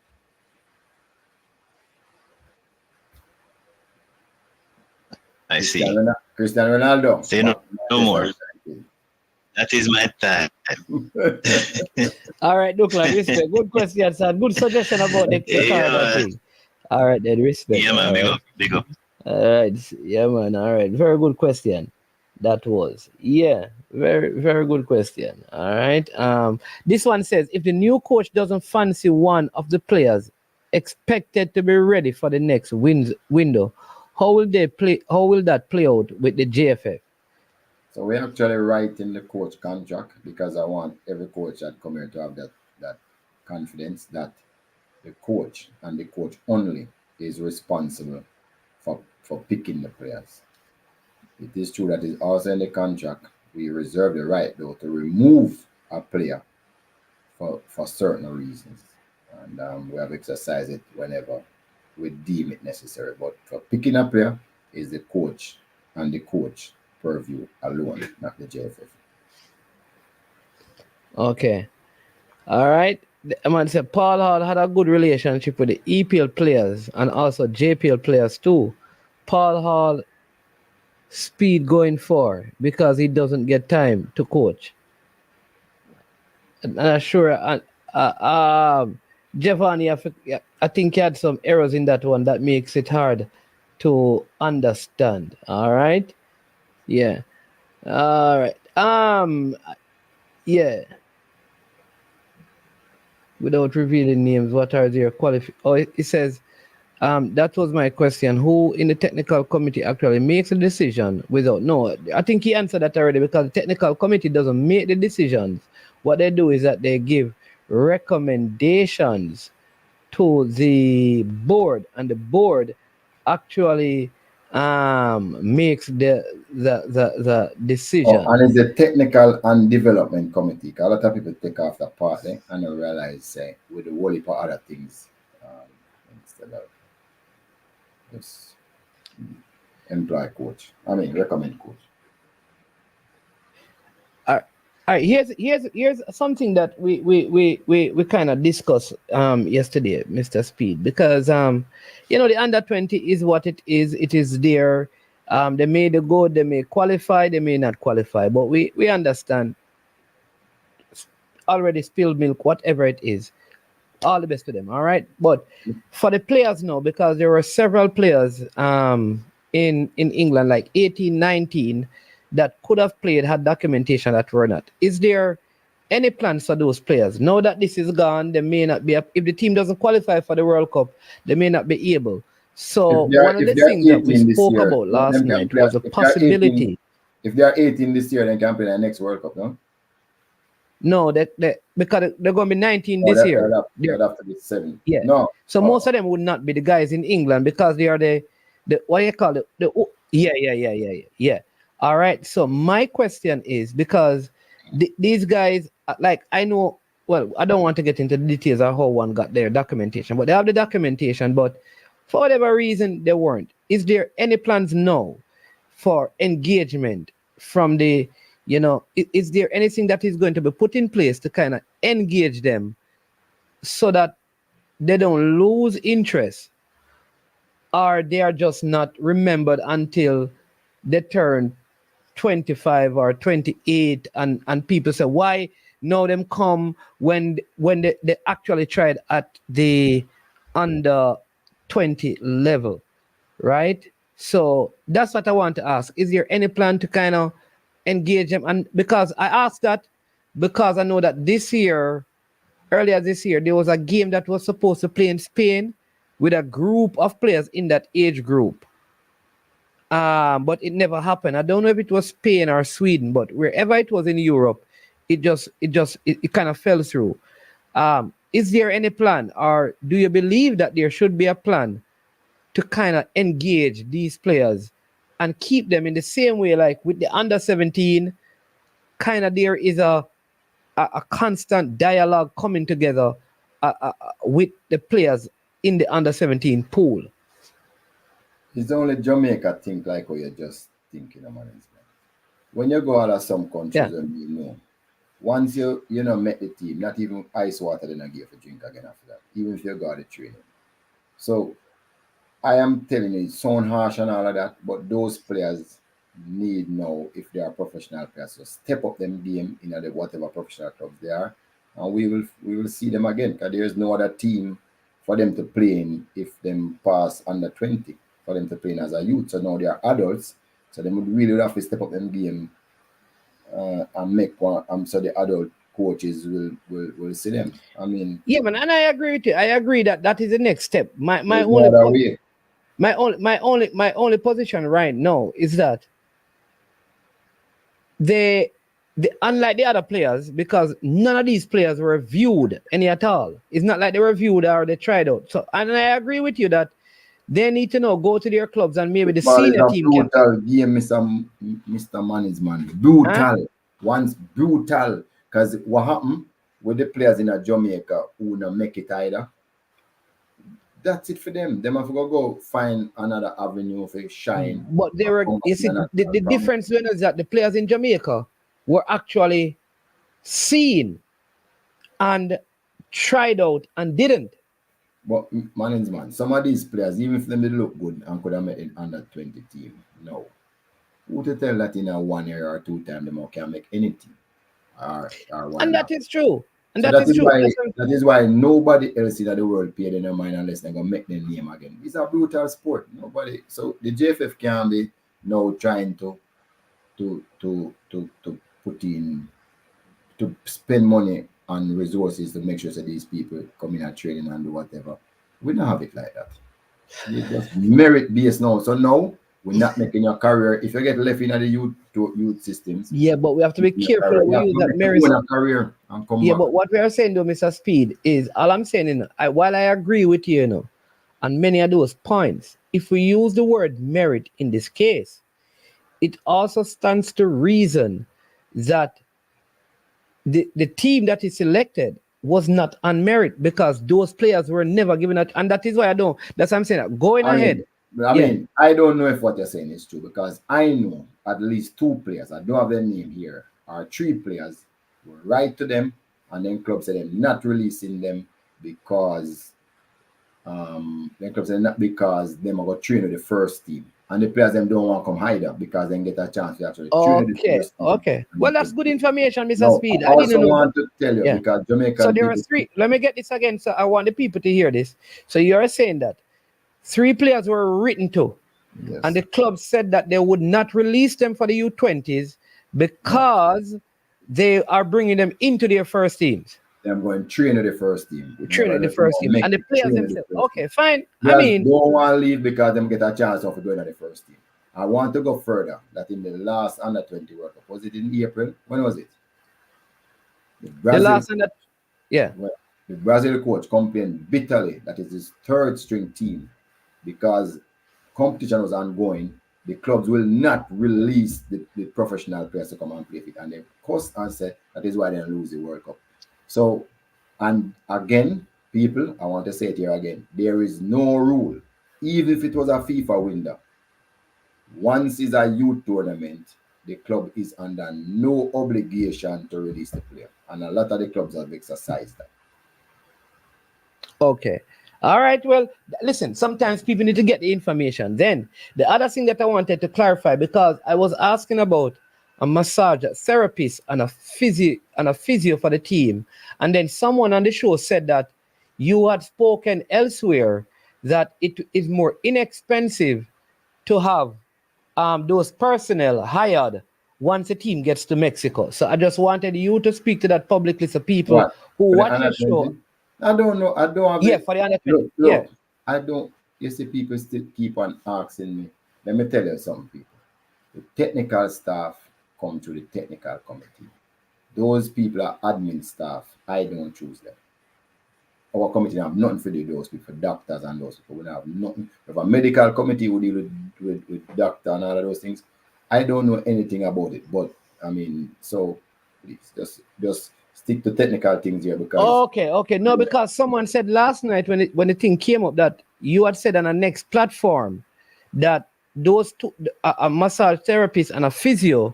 I see. Cristiano Ronaldo. Say no more. That is my time. All right, Douglas, respect. Good question, son. Good suggestion about the thing. All right, then, respect. Yeah, man, big up. All right, yeah, man. All right, very good question. That was, yeah, very, very good question. All right. This one says, if the new coach doesn't fancy one of the players expected to be ready for the next window, how will they play? How will that play out with the JFF? So we actually write in the coach contract, because I want every coach that come here to have that confidence that the coach and the coach only is responsible for picking the players. It is true that is also in the contract. We reserve the right, though, to remove a player for certain reasons, and we have exercised it whenever we deem it necessary. But for picking a player is the coach and the coach purview alone, not the JFF. Okay. All right. The man said Paul Hall had a good relationship with the EPL players and also JPL players too. Paul Hall speed going for because he doesn't get time to coach. And I'm sure Giovanni, I think he had some errors in that one that makes it hard to understand. All right. Yeah. All right. Yeah. Without revealing names, what are their qualifications? Oh, it says, that was my question. Who in the technical committee actually makes a decision without? No, I think he answered that already, because the technical committee doesn't make the decisions. What they do is that they give recommendations to the board, and the board actually makes the decision. And it's the technical and development committee. A lot of people take off that part and they realize with the whole heap of other things instead of just recommend coach. All right, here's something that we kind of discussed yesterday, Mr. Speed, because the under 20 is what it is. It is there. They may go, they may qualify, they may not qualify, but we understand. Already spilled milk, whatever it is. All the best to them. All right, but for the players now, because there were several players in England, like 18, 19. That could have played, had documentation that were not. Is there any plans for those players? Now that this is gone, they may not be, if the team doesn't qualify for the World Cup, they may not be able. So one of the things that we spoke about last night was a possibility. If they are 18 this year, they can play the next World Cup, no? No, because they're going to be 19 this year. They'd have to be 7. Yeah. No. So most of them would not be the guys in England because they are the what do you call it? Yeah. All right. So my question is, because these guys, like, I know, well, I don't want to get into the details of how one got their documentation, but they have the documentation, but for whatever reason they weren't. Is there any plans now for engagement from the, is there anything that is going to be put in place to kind of engage them so that they don't lose interest, or they are just not remembered until they turn 25 or 28 and people say, why now them come when they actually tried at the under 20 level, right? So that's what I want to ask. Is there any plan to kind of engage them? And because I asked that, because I know that earlier this year, there was a game that was supposed to play in Spain with a group of players in that age group. But it never happened. I don't know if it was Spain or Sweden, but wherever it was in Europe, it kind of fell through. Is there any plan, or do you believe that there should be a plan to kind of engage these players and keep them in the same way, like with the under 17, kind of there is a constant dialogue coming together with the players in the under 17 pool? It's only Jamaica think like how you're just thinking about it. When you go out of some countries and once you met the team, not even ice water then I give a drink again after that, even if you go to training. So I am telling you, it sounds harsh and all of that, but those players need now, if they are professional players, to step up them game in whatever professional clubs they are, and we will see them again, because there is no other team for them to play in if them pass under 20, for them to play in as a youth. So now they are adults, so they would really have to step up them game and make one. So the adult coaches will see them. I mean, yeah, man, and I agree with you. I agree that is the next step. My only position right now is that they unlike the other players, because none of these players were viewed any at all. It's not like they were viewed or they tried out. So, and I agree with you that they need to go to their clubs and maybe the senior team can. Brutal game, Mr. Management. Brutal. Huh? Once brutal. Because what happened with the players in Jamaica who don't make it either, that's it for them. They have to go find another avenue for shine. But they were, you see, the difference is that the players in Jamaica were actually seen and tried out and didn't. But man, some of these players, even if them did look good and could have made an under 20 team, no. Who to tell that in a 1 year or 2 time they can make any team? And that is true. And so that is true. That is why nobody else in the world paid in their mind unless they're gonna make their name again. It's a brutal sport. Nobody. So the JFF can be now trying to put in, to spend money on resources to make sure that these people come in and training and do whatever. We don't have it like that. You just merit based now. So now we're not making your career. If you get left in the youth systems. Yeah, but we have to be careful. We use that merit career and come back. But what we are saying though, Mr. Speed, is all I'm saying, while I agree with you, on many of those points, if we use the word merit in this case, it also stands to reason that the team that is selected was not on merit, because those players were never given it. And that is why that's what I'm saying. Going ahead. I mean, I don't know if what you're saying is true, because I know at least 2 players, I don't have their name here, or 3 players will write to them, and then clubs say they're not releasing them because then clubs say not because they are going to train with the first team. And the players them don't want to come either because they get a chance to actually train with the first team. Okay. Well, that's good information, Mr. Speed. I also want to tell you, because Jamaica. So there are 3. Let me get this again. So I want the people to hear this. So you're saying that 3 players were written to, yes, and the club said that they would not release them for the U20s because they are bringing them into their first teams. They're going to train the first team. Train the first team. And the players themselves. Okay, fine. I mean, don't want to leave because them get a chance of going to the first team. I want to go further. That in the last under 20 World Cup, was it in April? When was it? The last under, yeah. The Brazil coach complained bitterly that it's his third string team because competition was ongoing. The clubs will not release the professional players to come and play it. And they cost and said that is why they lose the World Cup. So, and again, people, I want to say it here again, there is no rule, even if it was a FIFA window. Once it's a youth tournament, the club is under no obligation to release the player. And a lot of the clubs have exercised that. Okay. All right. Well, listen, sometimes people need to get the information. Then the other thing that I wanted to clarify, because I was asking about a massage therapist and a physio for the team. And then someone on the show said that you had spoken elsewhere that it is more inexpensive to have those personnel hired once the team gets to Mexico. So I just wanted you to speak to that publicly so people who watch the show. I don't know. I don't have. Yeah, for the under 20. Yeah. I don't. You see, people still keep on asking me. Let me tell you something, people. The technical staff come to the technical committee. Those people are admin staff. I don't choose them. Our committee have nothing to do with those people, doctors and those people. We don't have nothing. If a medical committee who deal with doctor and all of those things, I don't know anything about it. But I mean, so please just stick to technical things here because okay. No, because someone said last night when the thing came up that you had said on the next platform that those two, a massage therapist and a physio,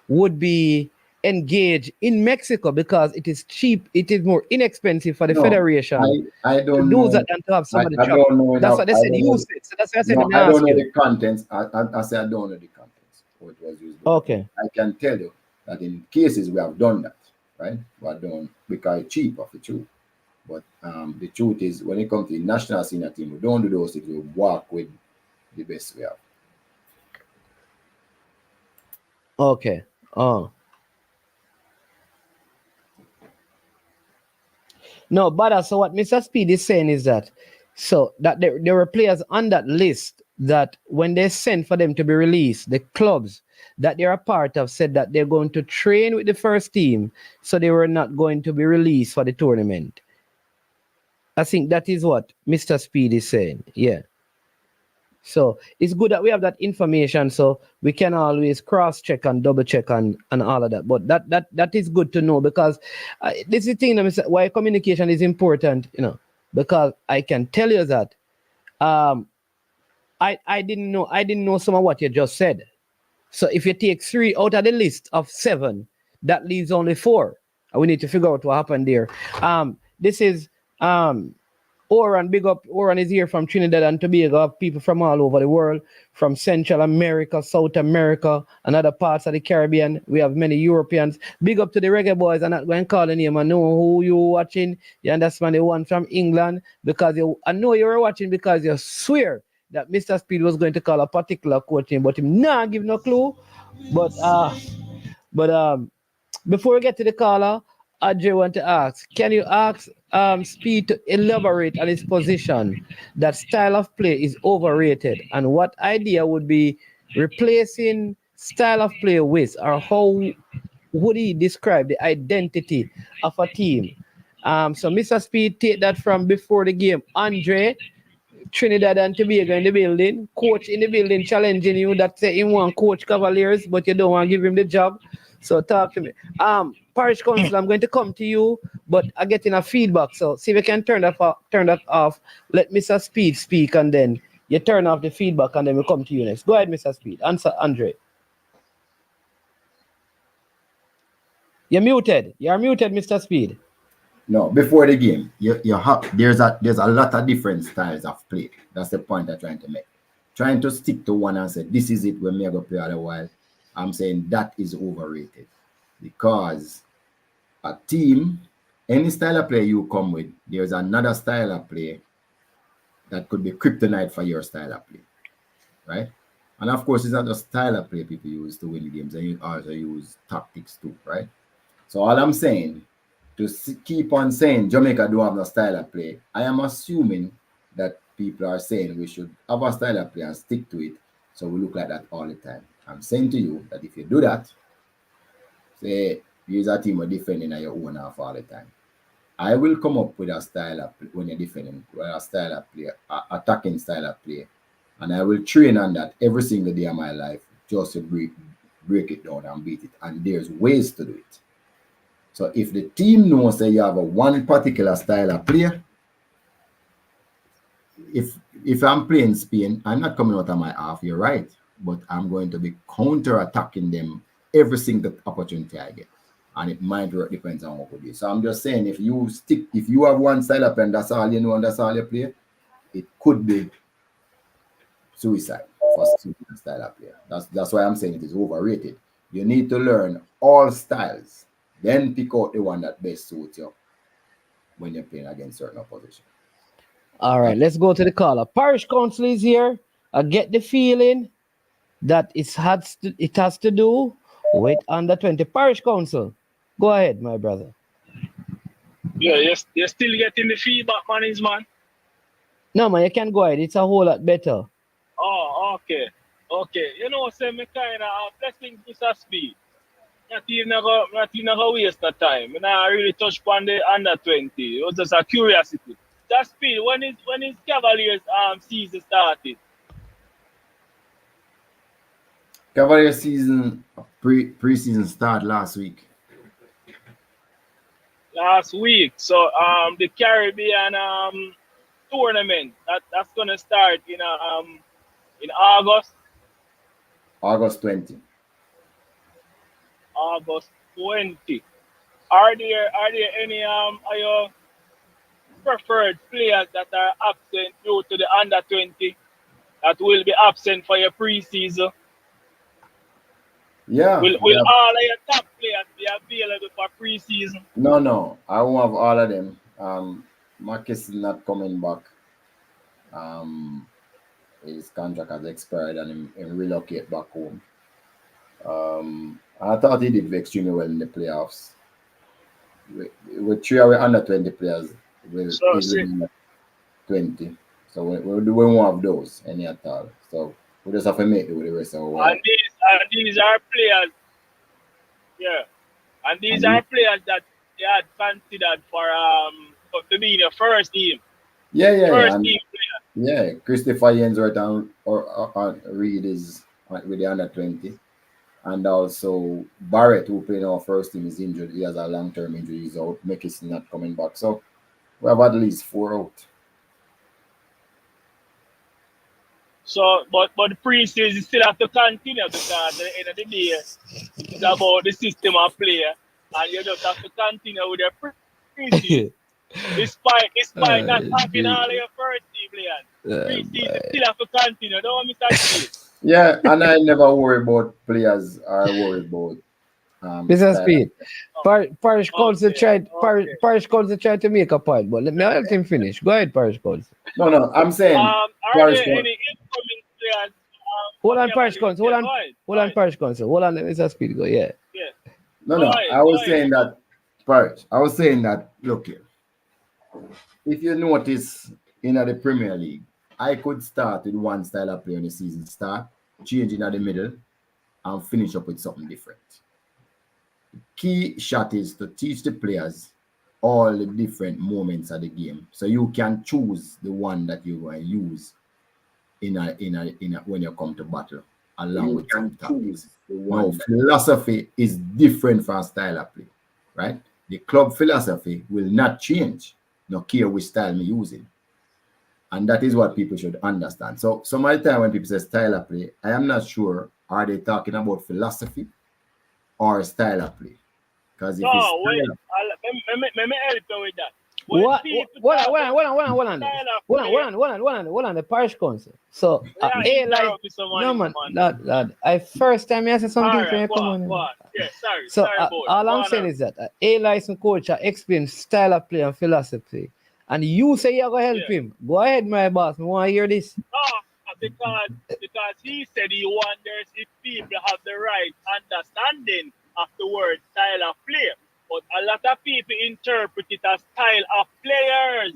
would be engaged in Mexico because it is cheap, it is more inexpensive for the federation. I don't know that than to have somebody I don't know that's what they said. You said. So that's what I said. No, I don't know the contents. I say I don't know the contents. What it was used. Okay. I can tell you that in cases we have done that, right? We have done because it's cheap of the truth. But the truth is when it comes to the national senior team, we don't do those things. We work with the best we have. Okay. No, but so what Mr. Speed is saying is that there were players on that list that when they sent for them to be released, the clubs that they're a part of said that they're going to train with the first team, so they were not going to be released for the tournament. I think that is what Mr. Speed is saying. Yeah. So it's good that we have that information so we can always cross-check and double-check and all of that. But that is good to know because this is the thing why communication is important, because I can tell you that I didn't know some of what you just said. So if you take 3 out of the list of 7, that leaves only 4. And we need to figure out what happened there. This is Oran, big up. Oran is here from Trinidad and Tobago. People from all over the world, from Central America, South America, and other parts of the Caribbean. We have many Europeans. Big up to the reggae boys. I'm not going to call the name. I know who you're watching. You understand the one from England because I know you were watching because you swear that Mr. Speed was going to call a particular coach name, but him not give no clue. But before we get to the caller, Ajay want to ask, can you ask Speed to elaborate on his position that style of play is overrated and what idea would be replacing style of play with, or how would he describe the identity of a team? So Mr. Speed, take that from before the game. Andre, Trinidad and Tobago in the building, coach in the building challenging you that say he want coach Cavaliers, but you don't want to give him the job. So talk to me. Parish Council, I'm going to come to you, but I'm getting a feedback. So see if you can turn that off. Let Mr. Speed speak, and then you turn off the feedback, and then we'll come to you next. Go ahead, Mr. Speed. Answer, Andre. You're muted. You're muted, Mr. Speed. No, before the game, there's a lot of different styles of play. That's the point I'm trying to make. Trying to stick to one and say, this is it when me go play otherwise, I'm saying that is overrated. Because a team, any style of play you come with, there's another style of play that could be kryptonite for your style of play. Right? And of course, it's not just style of play people use to win games, and you also use tactics too, right? So all I'm saying, to keep on saying Jamaica do have no style of play, I am assuming that people are saying we should have a style of play and stick to it, so we look like that all the time. I'm saying to you that if you do that, say you're a team of defending at your own half all the time. I will come up with a style of play when you're defending, a style of play, attacking style of play, and I will train on that every single day of my life just to break it down and beat it. And there's ways to do it. So if the team knows that you have a one particular style of play, if I'm playing Spain, I'm not coming out of my half, you're right, but I'm going to be counter-attacking them every single opportunity I get. And it might work, depends on what we do. So I'm just saying, if you have one style of play and that's all you know and that's all you play, it could be suicide for style of play. That's why I'm saying it is overrated. You need to learn all styles, then pick out the one that best suits you when you're playing against certain opposition. All right, let's go to the caller. Parish Council is here. I get the feeling that it has to do with under 20. Parish Council, go ahead, my brother. Yeah, you're still getting the feedback, man. No, man, you can go ahead. It's a whole lot better. Oh, okay. You know, say me kind of blessing Mr. Speed. Not even go waste the time. I really touch upon the under 20. It was just a curiosity. That Speed, when is Cavaliers season started? Cavaliers season preseason start last week. So the Caribbean tournament that's gonna start in August. August 20. August 20. Are there any your preferred players that are absent due to the under 20 that will be absent for your preseason? Yeah. Will all of your top players be available for preseason? No. I won't have all of them. Marcus is not coming back. His contract has expired and he relocate back home. I thought he did extremely well in the playoffs. With 3 of under 20 players, with 20. So we won't have those any at all. So we just have to make it with the rest of our world. And these are players, yeah. And these are players that they had considered for to be the first team. Yeah. First team player. Yeah, Christopher Yensworth or Reed is with the under 20. And also Barrett, who played our first team, is injured. He has a long-term injury. He's out. Mickey's not coming back. So we have at least 4 out. So, but the preseason still have to continue because at the end of the day, it's about the system of play, and you just have to continue with your preseason. Despite not having all of your first team players, preseason still have to continue. Don't want Mr. Speed. Yeah, and I never worry about players. I worry about Mr. Speed. Parish Council tried to make a point, but let me let him finish. Go ahead, Parish Council. No, I'm saying. Are there any incoming players? Hold on, Parish Council. Hold on, Parish Council. Hold on, let Mr. Speed go. Yeah. No. I was saying that, Parish. I was saying that. Look here. If you notice in the Premier League, I could start with one style of play on the season start, change in the middle, and finish up with something different. The key shot is to teach the players all the different moments of the game, so you can choose the one that you will use in a when you come to battle, along with some tactics. Now, philosophy is different from style of play, right? The club philosophy will not change, no care which style me using. And that is what people should understand. So some of the time when people say style of play, I am not sure, are they talking about philosophy or style of play? Because if let me help you with that. Hold on, the Parish Council. So, lad, first time you said something for you, come on. Yeah, sorry. So, all I'm saying is that a licensed coach explains style of play and philosophy. And you say you're going to help him. Go ahead, my boss. I want to hear this. Because he said he wonders if people have the right understanding of the word style of play. But a lot of people interpret it as style of players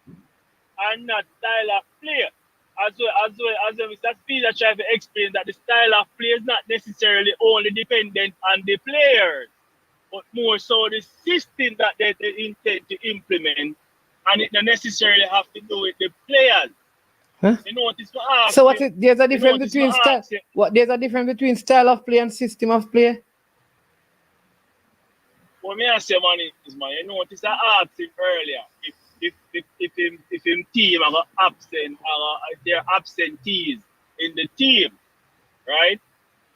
and not style of player. As Mr. Speed is trying to explain that the style of play is not necessarily only dependent on the players, but more so the system that they intend to implement, and it don't necessarily have to do with the players. Huh? You notice so what is there's a difference between style? What there's a difference between style of play and system of play? What me I say, man, is man, you notice I asked him earlier if him team are absent or if they're absentees in the team, right?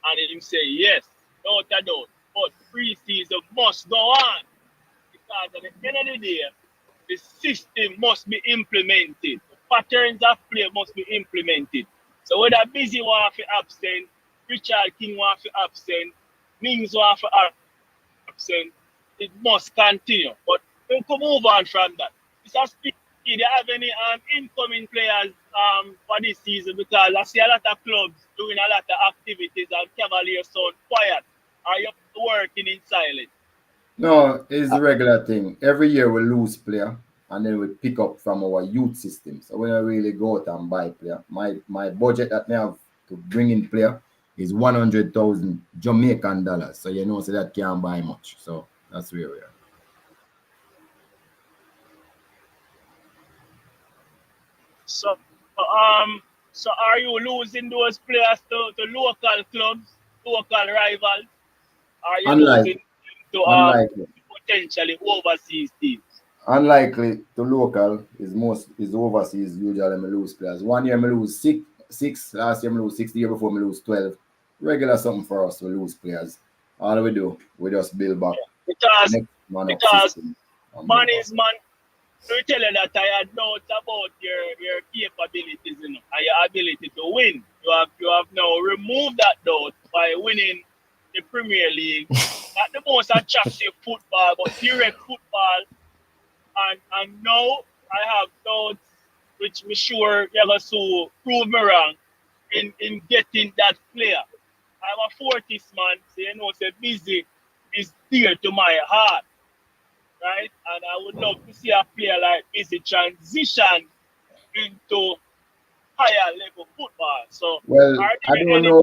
And him say yes, no doubt. But pre-season must go on because at the end of the day, the system must be implemented. The patterns of play must be implemented. So whether Busy want to absent, Richard King want to absent, Mings want to absent, it must continue. But we can move on from that. Mr. Speed, do you have any incoming players for this season? Because I see a lot of clubs doing a lot of activities and Cavaliers sound quiet. Are you working in silence? No, it's a regular thing. Every year we lose player and then we pick up from our youth system. So we don't really go out and buy player. My budget that I have to bring in player is 100,000 Jamaican dollars. So you know, so that can't buy much. So that's where we are. So are you losing those players to local clubs, local rivals? Are you losing to potentially overseas teams? Unlikely to local is overseas. Usually I lose players. 1 year I lose six. Last year I lose 6. The year before I lose 12. Regular something for us to lose players. All we do, we just build back. Because money is man. I tell you that I had doubts about your capabilities, and your ability to win. You have now removed that doubt by winning the Premier League. Not the most attractive football, but direct football. And now I have doubts, which I'm sure you're going to prove me wrong in getting that player. I'm a Fortis man, so you know, so Busy is dear to my heart. Right? And I would love to see a player like Busy transition into higher level football. So, well, I don't know.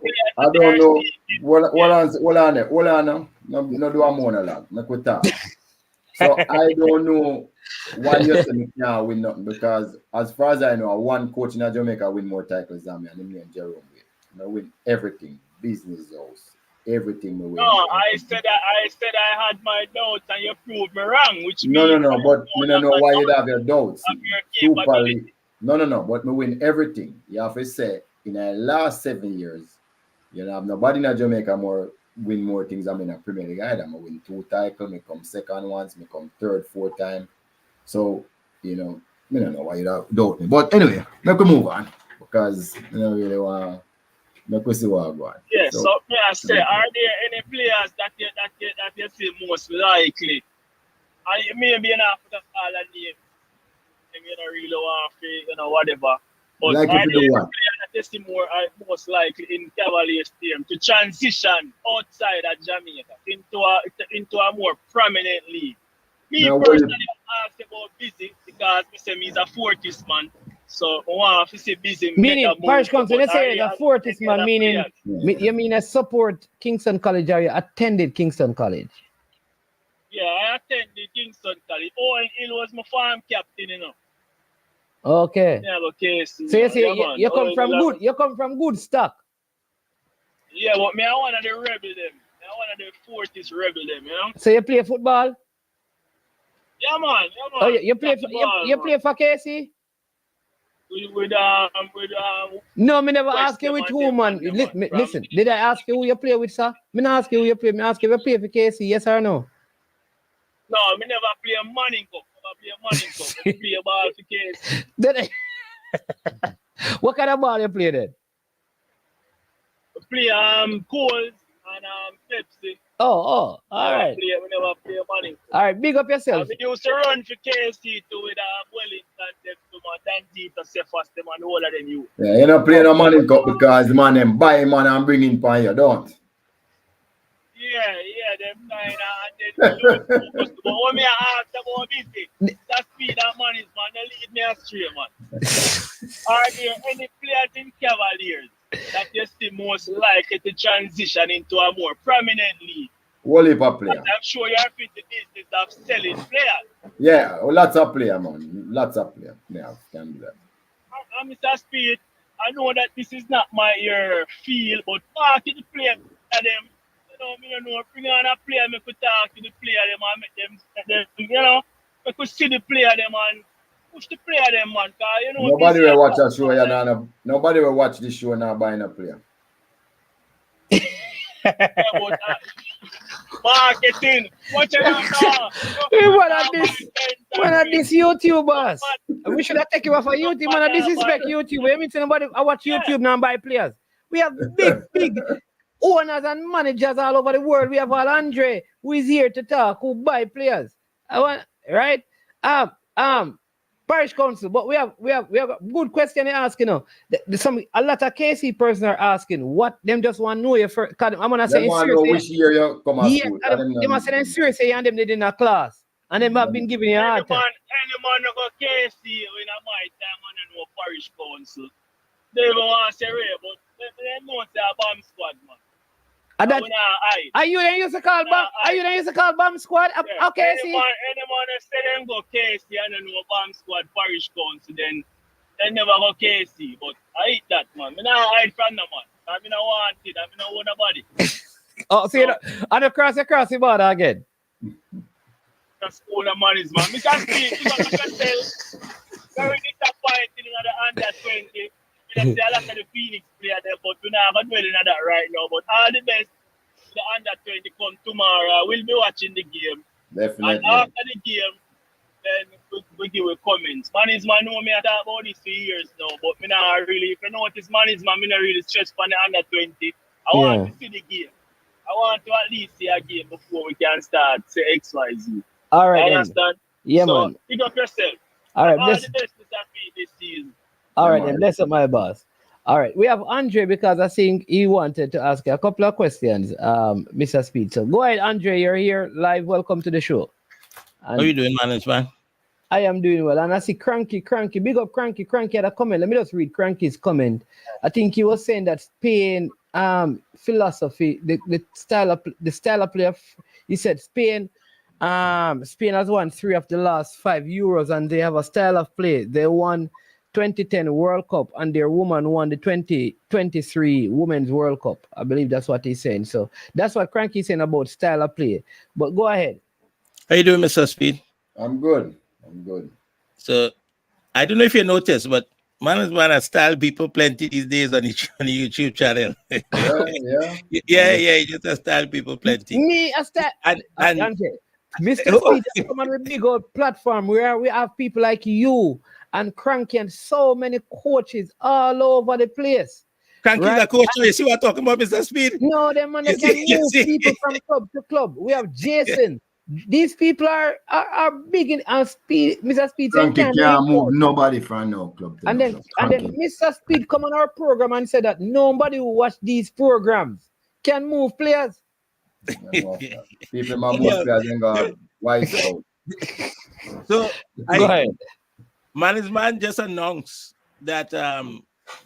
Hold on now. No do a monologue. No quit talk. So I don't know why you say me can't win nothing, because as far as I know, one coach in Jamaica win more titles than me, and him named Jerome. I win everything, business house. Everything we win. No, I said I had my doubts and you proved me wrong, which no, but I don't know why you have your doubts. Super League. No, but we win everything. You have to say in the last 7 years, you know, have nobody in Jamaica win more things than in a Premier League either. I win 2 titles, I come second once, I come third, 4th time. So, you know, I don't know why you doubt me. But anyway, let me move on because I don't really want to. Yeah, so may I say, are there any players that you see most likely? And maybe you not put all a name, you don't really want to, whatever. But like are there any players that you see most likely in Cavaliers team to transition outside of Jamaica into a more prominent league? Me personally, I asked about Busy because I say he's a Fortis man. So, I want to see Busy. Meaning, Parish Council, let's say a Fortis man, meaning, you mean a support Kingston College or you attended Kingston College? Yeah, I attended Kingston College. Owen Hill was my farm captain, you know. Okay. Yeah, okay. So you say you come from good stock. Yeah, but me, I one of the rebel them. I one of the Fortis rebel them, you know. So you play football? Yeah, man. Oh, you play for KC? No, me never ask you with who, man. Listen, did I ask you who you play with, sir? Me not ask you who you play. Me ask you if you play for KC, yes or no? No, me never play a Manning Cup. I play a ball for KC. Then what kind of ball you play then? I play Quell and Pepsi. Oh, all right. We never play money. All right, big up yourself. We used to run for KC too with Wellington, them, Dan Tito, Cephas, them, and all of them. Yeah, you don't play no money cup because the man them buy man and bring in for you, don't? Yeah, them kind of, and then But when me ask about this, that Speed and management, they lead me astray, man. Are there any players in Cavaliers that you see most likely to transition into a more prominent league? Whole heap of player. I'm sure you're fit the business of selling players. Yeah, lots of player, man. Lots of player. Yeah, can do that. And Mr. Speed, I know that this is not my field, but talking to the player them, me don't know, bring on a player, me could talk to the player them and make them, me could see the player them and push the player them, man. Nobody will watch a show, nobody will watch this show now buying a player. Yeah, but, marketing. What you know? What are these YouTubers? We should have taken you off of YouTube, man. I disrespect YouTube. You mean somebody I watch YouTube now and buy players? We have big owners and managers all over the world. We have Andre who is here to talk, who buy players. Right? Parish Council, but we have a good question they're asking now. A lot of KC persons are asking what them just want to know you for. I'm gonna say which year you come out school. They must say in seriously and them they in a class. And them have been giving you a hard time. Any man go KC in my time and no Parish Council. They don't want to say real, but they know it's a bomb squad, man. Are you then used to call bomb? Are you then used to call bomb squad? Yeah. Okay, see. Anyone say them go KC and then no bomb squad Parish Council, then they never go KC. But I hate that, man. I not hide from them, man. I mean, I want it. I mean, I want nobody. See, and across the border again. The school of management. Mr. Speed, you can tell. Very disappointing in the under 20. I see a lot of the Phoenix player there, but we're not going to dwell on that right now. But all the best, the under 20 come tomorrow. We'll be watching the game. Definitely. And after the game, then we give a comments. Management know me I talk about this for years now, but me not really, if you notice management, me not really stress on the under 20. I want to see the game. I want to at least see a game before we can start say XYZ. All right. You understand? Yeah, so, man. Pick up yourself. All right. All the best this season. All right, then. Bless up my boss. All right. We have Andre because I think he wanted to ask you a couple of questions, Mr. Speed. So go ahead, Andre. You're here live. Welcome to the show. How are you doing, man? I am doing well. And I see Cranky. Big up Cranky. Cranky had a comment. Let me just read Cranky's comment. I think he was saying that Spain philosophy, the style of play. He said Spain has won 3 of the last 5 Euros, and they have a style of play. They won 2010 World Cup, and their woman won the 2023 Women's World Cup. I believe that's what he's saying. So that's what Cranky's saying about style of play. But go ahead. How you doing, Mr. Speed? I'm good. So I don't know if you noticed, but man has style people plenty these days on the YouTube channel. Yeah, he just has style people plenty. Me, a style. And Mr. Speed, come on with big old platform where we have people like you and Cranky and so many coaches all over the place. Cranky is a coach. You see what I'm talking about, Mr. Speed? No, them man can move people from club to club. We have Jason. These people are big in Speed. Mr. Speed Cranky can't move nobody from no club. And then Mr. Speed come on our program and said that nobody who watch these programs can move players. People might move players and go wise out. So go ahead. Management just announced that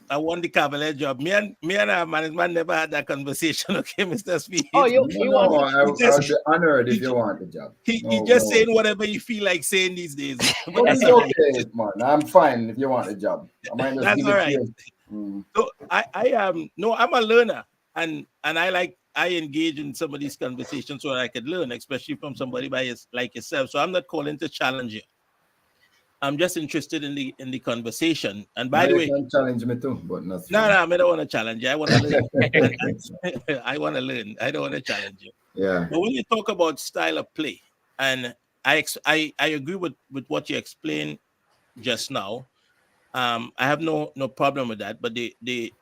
I won the Cavalier job. Me and management never had that conversation. Okay, Mr. Speed. Oh, I'll be honored if you want the job. He just saying whatever you feel like saying these days. But that's okay, man. I'm fine if you want the job. I might just that's give all it right. to you. So I'm a learner, and I engage in some of these conversations so that I could learn, especially from somebody like yourself. So I'm not calling to challenge you. I'm just interested in the conversation. And by the way, you can challenge me too, but not. No, I don't want to challenge you. I want to learn. I want to learn. I don't want to challenge you. Yeah. But when you talk about style of play, and I agree with what you explained just now. I have no problem with that. But the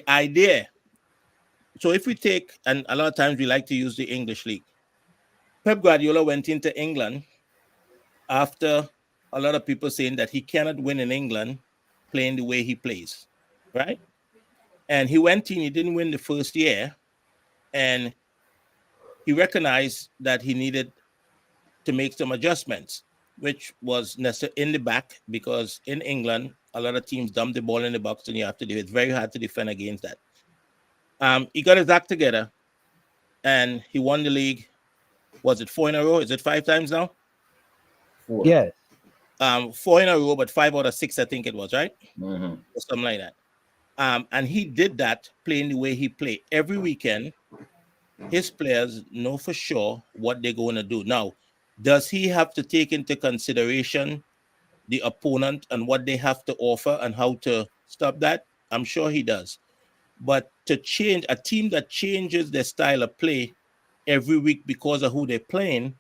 idea. So if we take, and a lot of times we like to use the English league. Pep Guardiola went into England after a lot of people saying that he cannot win in England playing the way he plays, right? And he went in, he didn't win the first year, and he recognized that he needed to make some adjustments, which was necessary in the back, because in England, a lot of teams dump the ball in the box and you have to do it. It's very hard to defend against that. He got his act together and he won the league. Was it 4 in a row? Is it 5 times now? 4. Yes. 4 in a row, but 5 out of 6, I think it was, right? Mm-hmm. Or something like that. And he did that playing the way he played. Every weekend, his players know for sure what they're going to do. Now, does he have to take into consideration the opponent and what they have to offer and how to stop that? I'm sure he does. But to change a team that changes their style of play every week because of who they're playing,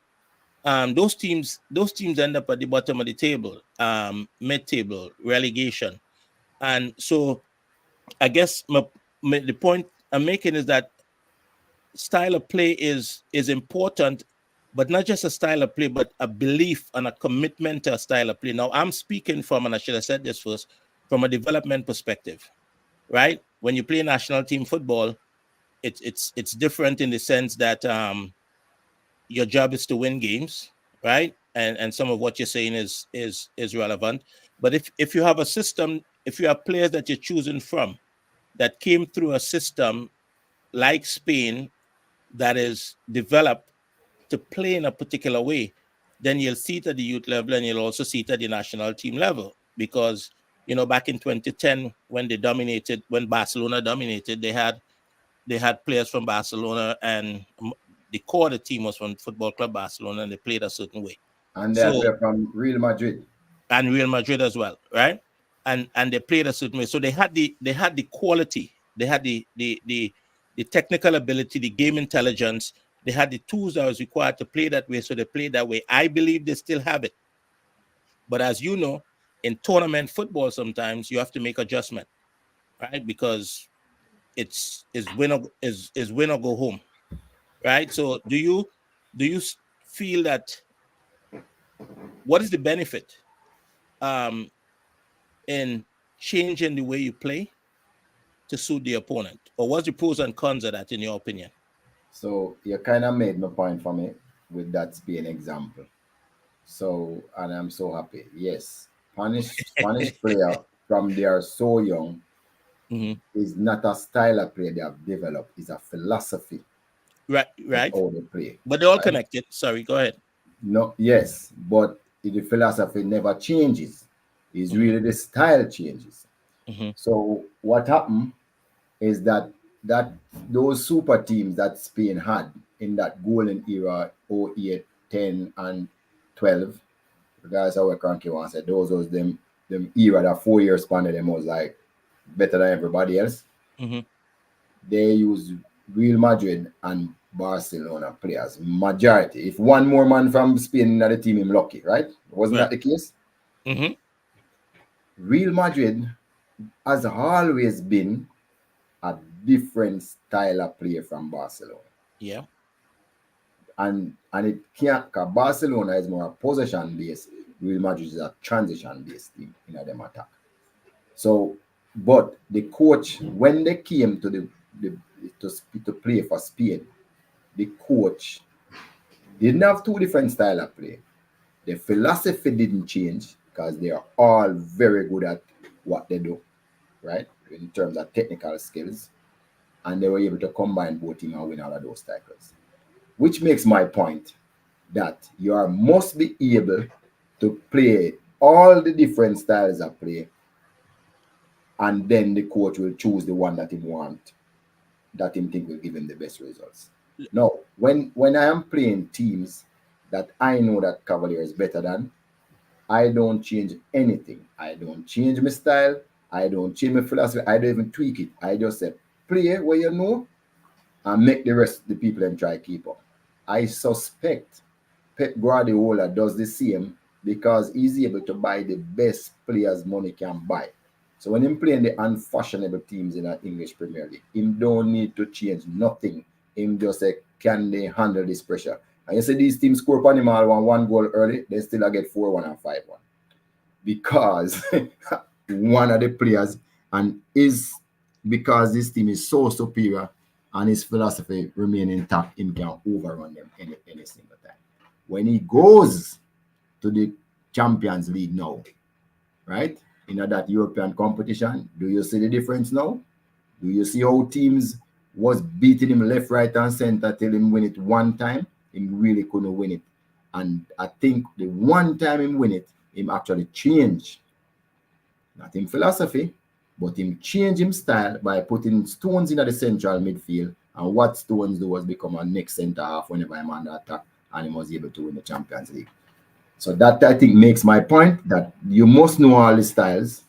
those teams end up at the bottom of the table, mid-table, relegation. And so I guess the point I'm making is that style of play is important, but not just a style of play, but a belief and a commitment to a style of play. Now, I'm speaking from, and I should have said this first, from a development perspective, right? When you play national team football, it's different in the sense that your job is to win games, right? And some of what you're saying is relevant. But if you have a system, if you have players that you're choosing from that came through a system like Spain that is developed to play in a particular way, then you'll see it at the youth level and you'll also see it at the national team level. Because, back in 2010, when Barcelona dominated, they had players from Barcelona, and the core of the team was from Football Club Barcelona, and they played a certain way. And they are from Real Madrid. And Real Madrid as well, right? And they played a certain way. So they had the quality, they had the technical ability, the game intelligence, they had the tools that was required to play that way. So they played that way. I believe they still have it. But as you know, in tournament football, sometimes you have to make adjustment, right? Because it's win or go home, right? So do you feel that, what is the benefit in changing the way you play to suit the opponent? Or what's the pros and cons of that, in your opinion? So you kind of made my point for me with that Spain example. So, and I'm so happy. Yes, Spanish player from they are so young is not a style of play they have developed. It's a philosophy. Right. How they play. But they're all connected. Sorry, go ahead. No, yes, but the philosophy never changes. It's really the style changes. So what happened is that those super teams that Spain had in that golden era, 08, 10, and 12, regardless of what Cranky wants to say, those was them era, that 4-year span of them was like better than everybody else. They use Real Madrid and Barcelona players, majority. If one more man from Spain in the team, him lucky, right? Wasn't that the case? Real Madrid has always been a different style of play from Barcelona. Yeah. And it can't, because Barcelona is more a possession based. Real Madrid is a transition based team in them attack. So, but the coach, when they came to to play for Spain, the coach didn't have two different styles of play. The philosophy didn't change because they are all very good at what they do, right? In terms of technical skills. And they were able to combine both teams and win all of those titles. Which makes my point that you must be able to play all the different styles of play, and then the coach will choose the one that he wants, that he think will give him the best results. No, when I am playing teams that I know that Cavalier is better than, I don't change anything. I don't change my style. I don't change my philosophy. I don't even tweak it. I just say, play what you know and make the rest of the people and try to keep up. I suspect Pep Guardiola does the same because he's able to buy the best players money can buy. So when he's playing the unfashionable teams in the English Premier League, he don't need to change nothing. Him just say, can they handle this pressure? And you see these teams score upon him all one goal early, they still get 4-1 and 5-1. Because one of the players, and is because this team is so superior, and his philosophy remain intact, him can overrun them any single time. When he goes to the Champions League now, right? In that European competition, do you see the difference now? Do you see how teams was beating him left, right, and center till him win it one time? Him really couldn't win it. And I think the one time him win it, him actually changed. Not in philosophy, but him change him style by putting Stones in the central midfield. And what Stones do was become a next centre half whenever I'm under attack, and he was able to win the Champions League. So that, I think, makes my point that you must know all the styles,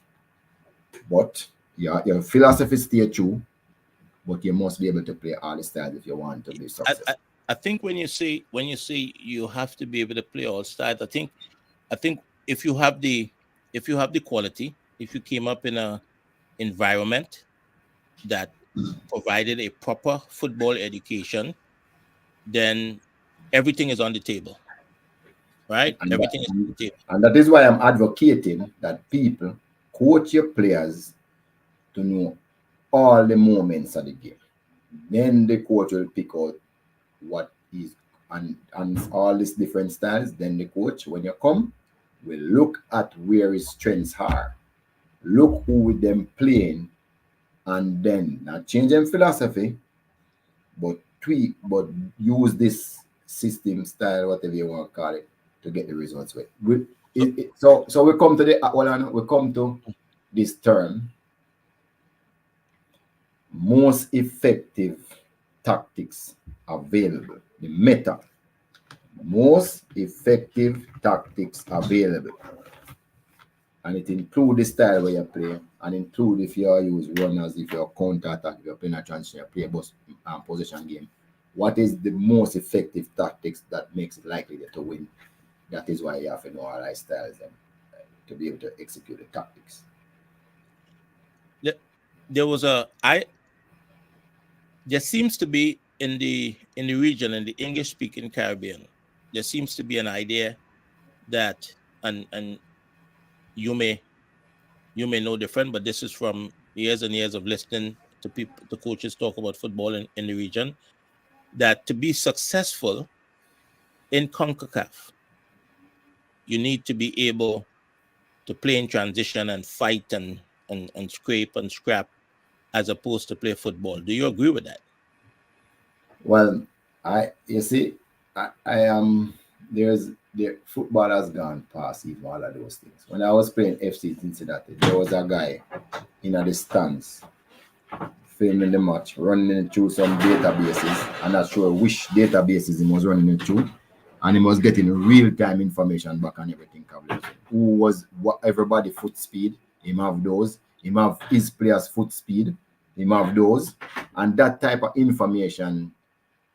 but your philosophy stay true, but you must be able to play all the styles if you want to be successful. I think when you say you have to be able to play all styles, I think if you have the quality, if you came up in a environment that provided a proper football education, then everything is on the table, right? And everything is on the table. And that is why I'm advocating that people coach your players to know all the moments of the game. Then the coach will pick out what is and all these different styles. Then the coach, when you come, will look at where his strengths are, look who with them playing, and then not change them philosophy, but tweak, but use this system, style, whatever you want to call it, to get the results with. So we come to this term, most effective tactics available. The meta, most effective tactics available, and it includes the style where you play, and include if you use runners, if you're counter attack, if you're playing a transition, play a possession game. What is the most effective tactics that makes it likely to win? That is why you have to know all our styles and to be able to execute the tactics. There seems to be in the region, in the English speaking Caribbean, there seems to be an idea that, and you may know different, but this is from years and years of listening to people, the coaches talk about football in the region, that to be successful in CONCACAF, you need to be able to play in transition and fight and scrape and scrap as opposed to play football. Do you agree with that? Well, the football has gone past even all of those things. When I was playing FC Cincinnati, there was a guy in the stands filming the match, running it through some databases. I'm not sure which databases he was running it through, and he was getting real-time information back on everything. Who was what everybody foot speed, him have those, him have his players foot speed, him have those, and that type of information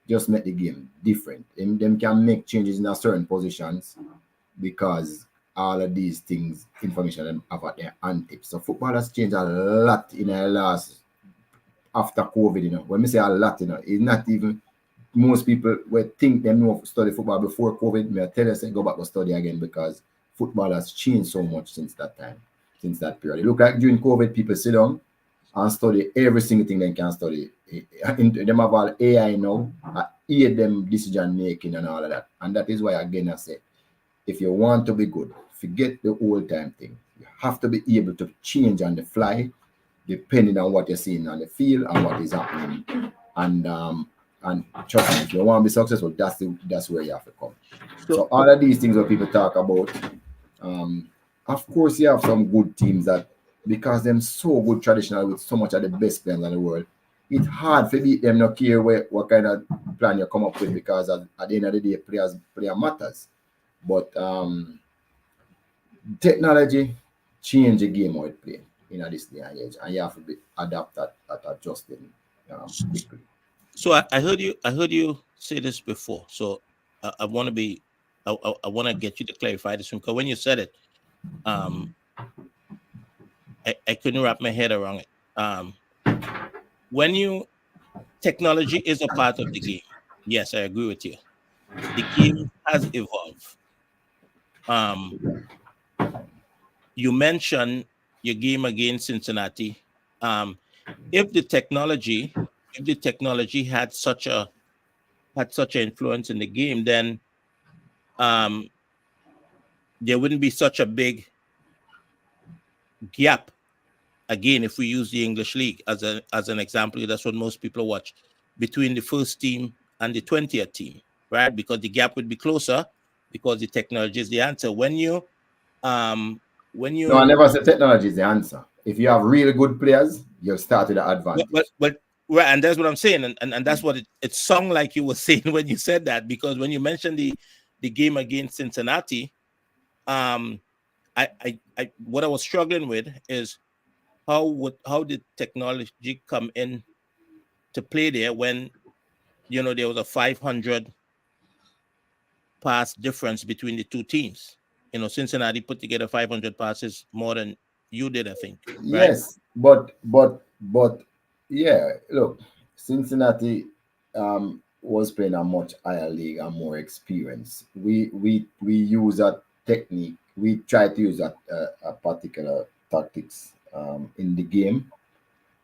just make the game different. Them can make changes in a certain positions because all of these things, information them have at their hand-tips. So football has changed a lot in the last, after COVID, When we say a lot, it's not even, most people would think they know study football before COVID. May I tell you, say, go back to study again because football has changed so much since that time, since that period. It look like during COVID, people sit down and study every single thing they can study. Them have all AI now, aid them decision making and all of that. And that is why, again, I say, if you want to be good, forget the old time thing. You have to be able to change on the fly, depending on what you're seeing on the field and what is happening. And trust me, if you want to be successful, that's where you have to come. So all of these things that people talk about, of course, you have some good teams that, because they're so good traditional with so much of the best players in the world, it's hard to beat them, not care what kind of plan you come up with, because at the end of the day, player matters. But technology change the game how it play in this day and age, and you have to be adapt at adjusting quickly. So I heard you say this before. So I want to get you to clarify this, because when you said it, I couldn't wrap my head around it. Technology is a part of the game. Yes, I agree with you. The game has evolved. You mentioned your game against Cincinnati. If the technology the technology had such an influence in the game, then there wouldn't be such a big gap. Again, if we use the English League as an example, that's what most people watch, between the first team and the 20th team, right? Because the gap would be closer because the technology is the answer. No, I never said technology is the answer. If you have really good players, you've started an advantage. But right, and that's what I'm saying, and that's what it sung like you were saying when you said that, because when you mentioned the game against Cincinnati, I what I was struggling with is how did technology come in to play there when there was a 500 pass difference between the two teams. Cincinnati put together 500 passes more than you did, I think. Right? Yes, but yeah, look, Cincinnati was playing a much higher league and more experience. We use a technique. We try to use a particular tactics in the game,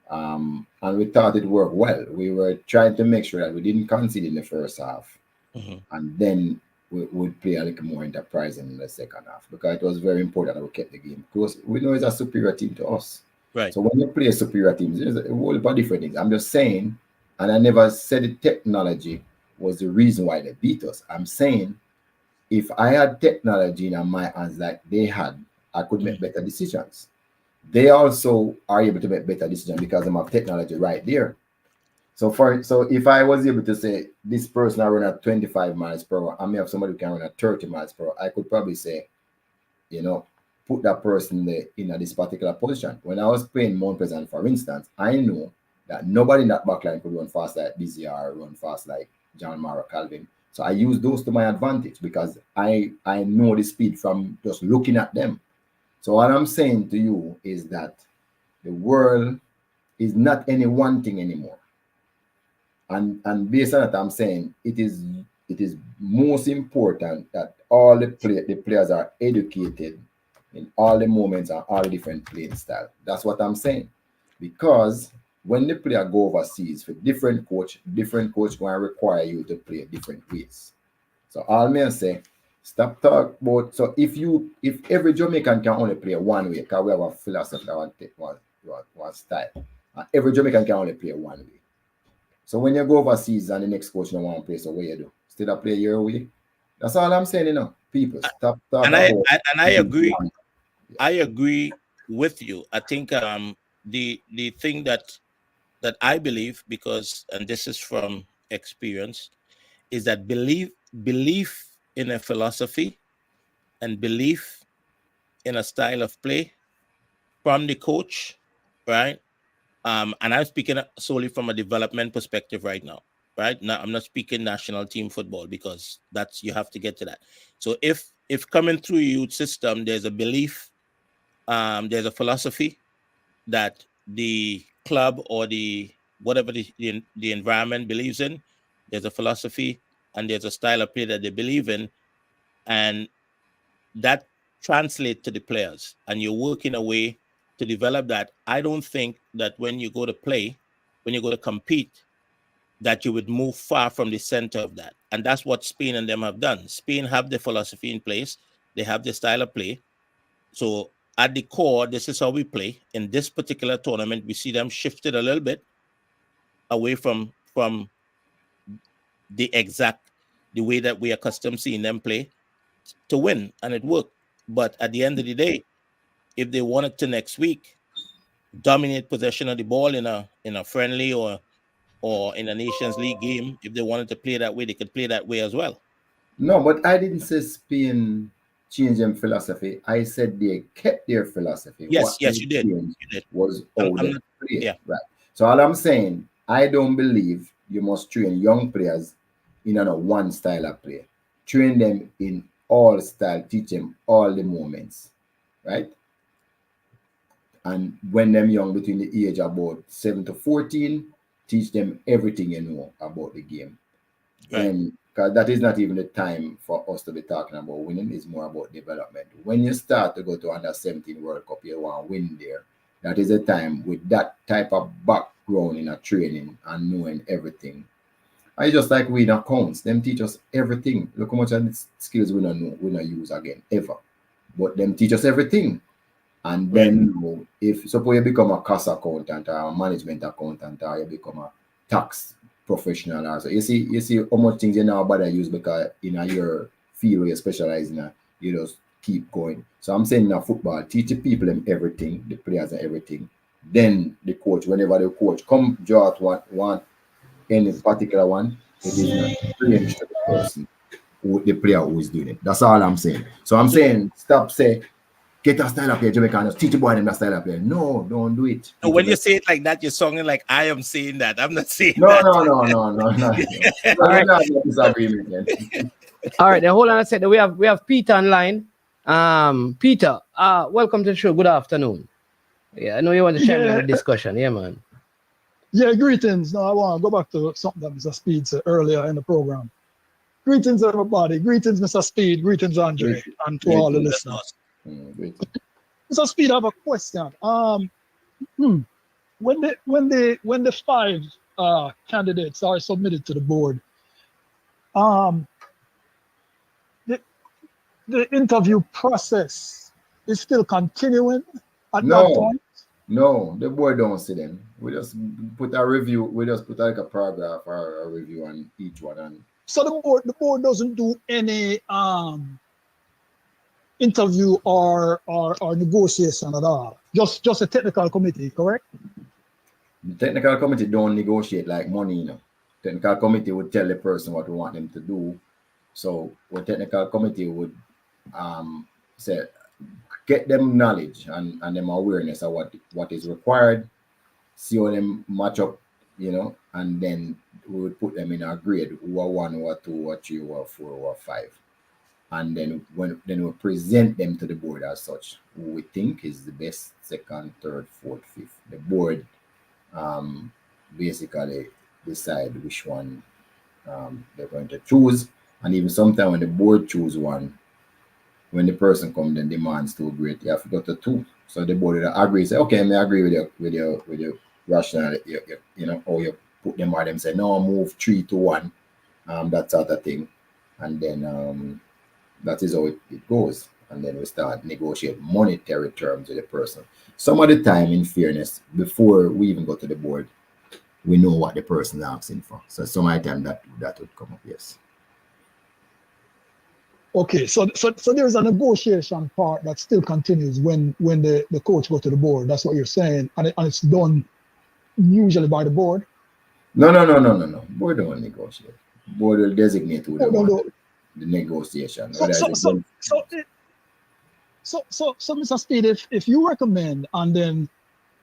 and we thought it worked well. We were trying to make sure that we didn't concede in the first half, and then we would play a little more enterprising in the second half, because it was very important that we kept the game close. We know it's a superior team to us. Right. So when you play superior teams, there's a whole lot of different things. I'm just saying, and I never said the technology was the reason why they beat us. I'm saying if I had technology in my hands like they had, I could make better decisions. They also are able to make better decisions because they have technology right there. So if I was able to say this person I run at 25 miles per hour, I may have somebody who can run at 30 miles per hour, I could probably say, put that person in this particular position. When I was playing Mount Pleasant, for instance, I know that nobody in that backline could run fast like Dizzy or run fast like John Mara Calvin. So I use those to my advantage because I know the speed from just looking at them. So what I'm saying to you is that the world is not any one thing anymore. And based on that, I'm saying it is most important that all the players are educated in all the moments and all the different playing style. That's what I'm saying. Because when the player go overseas for different coach going to require you to play different ways. So all me say, stop talk about, so if every Jamaican can only play one way, because we have a philosophy that one style. Every Jamaican can only play one way. So when you go overseas and the next coach don't want to play, so what you do? Still play your way? That's all I'm saying, People, stop talking about. I agree. I agree with you. I think the thing that I believe, because, and this is from experience, is that belief in a philosophy and belief in a style of play from the coach, right? And I'm speaking solely from a development perspective right now, right? Now I'm not speaking national team football, because that's, you have to get to that. So if coming through your youth system, there's a belief, there's a philosophy that the club or the whatever the environment believes in, there's a philosophy and there's a style of play that they believe in, and that translates to the players, and you're working a way to develop that. I don't think that when you go to play, when you go to compete, that you would move far from the center of that. And that's what Spain and them have done. Spain have the philosophy in place. They have the style of play. So at the core, this is how we play. In this particular tournament, we see them shifted a little bit away from the way that we are accustomed seeing them play to win, and it worked. But at the end of the day, if they wanted to next week dominate possession of the ball in a friendly or in a Nations League game, if they wanted to play that way, they could play that way as well. No, but I didn't say Spain changed their philosophy. I said they kept their philosophy. Yes, you did. Was how they play. Yeah. Right. So all I'm saying, I don't believe you must train young players in one style of play. Train them in all style, teach them all the moments, right? And when them young, between the age of about 7 to 14, teach them everything you know about the game. Right. And because that is not even the time for us to be talking about winning, it's more about development. When you start to go to under 17 World Cup, you want to win there. That is a time with that type of background grown in a training and knowing everything. I just like we in accounts. Them teach us everything. Look how much of the skills we don't know, we don't use again ever. But them teach us everything. And then if suppose you become a cost accountant or a management accountant or you become a tax professional also, you see how much things you know about use because in your field where you specialize in, you just keep going. So I'm saying in football, teach the people them everything, the players and everything. Then the coach, whenever the coach come draw out one any particular one, it is not strange to the person, the player who is doing it. That's all I'm saying. So I'm saying stop say get a style up here, Jamaica, just teach the boy them that style up here. No, don't do it. So when you say it like that, you're sounding like I am saying that. I'm not saying no, that. No. All right. Disagreement. All right, then hold on a second. We have Peter online. Peter, welcome to the show. Good afternoon. Yeah, I know you want to share the discussion. Yeah, man. Yeah, greetings. Now I want to go back to something that Mr. Speed said earlier in the program. Greetings, everybody. Greetings, Mr. Speed. Greetings, Andre, and to all the listeners. Mr. Speed, I have a question. When the 5 candidates are submitted to the board, the interview process is still continuing at that point? No, the board don't see them. We just put a review. We just put like a paragraph or a review on each one. And so the board doesn't do any interview or negotiation at all. Just a technical committee, correct? The technical committee don't negotiate like money, you know. Technical committee would tell the person what we want them to do. So what technical committee would say get them knowledge and them awareness of what is required, see how them match up, you know, and then we would put them in a grade, who are 1, who are 2, who are 3, who are 4, who are 5. And then we present them to the board as such, who we think is the best, 2nd, 3rd, 4th, 5th. The board basically decide which one they're going to choose. And even sometimes when the board choose one, when the person comes and demands too great, you have to go to 2. So the board will agree, say, okay, I agree with your rationale, you know, or you put them or them say, no, move 3 to 1, that sort of thing. And then that is how it goes. And then we start negotiate monetary terms with the person. Some of the time, in fairness, before we even go to the board, we know what the person is asking for. So some of the time that would come up, yes. Okay, so there's a negotiation part that still continues when the coach go to the board. That's what you're saying, and it's done usually by the board. No. Board don't negotiate. Board will designate who they want the negotiation. So Mr. Speed, if you recommend and then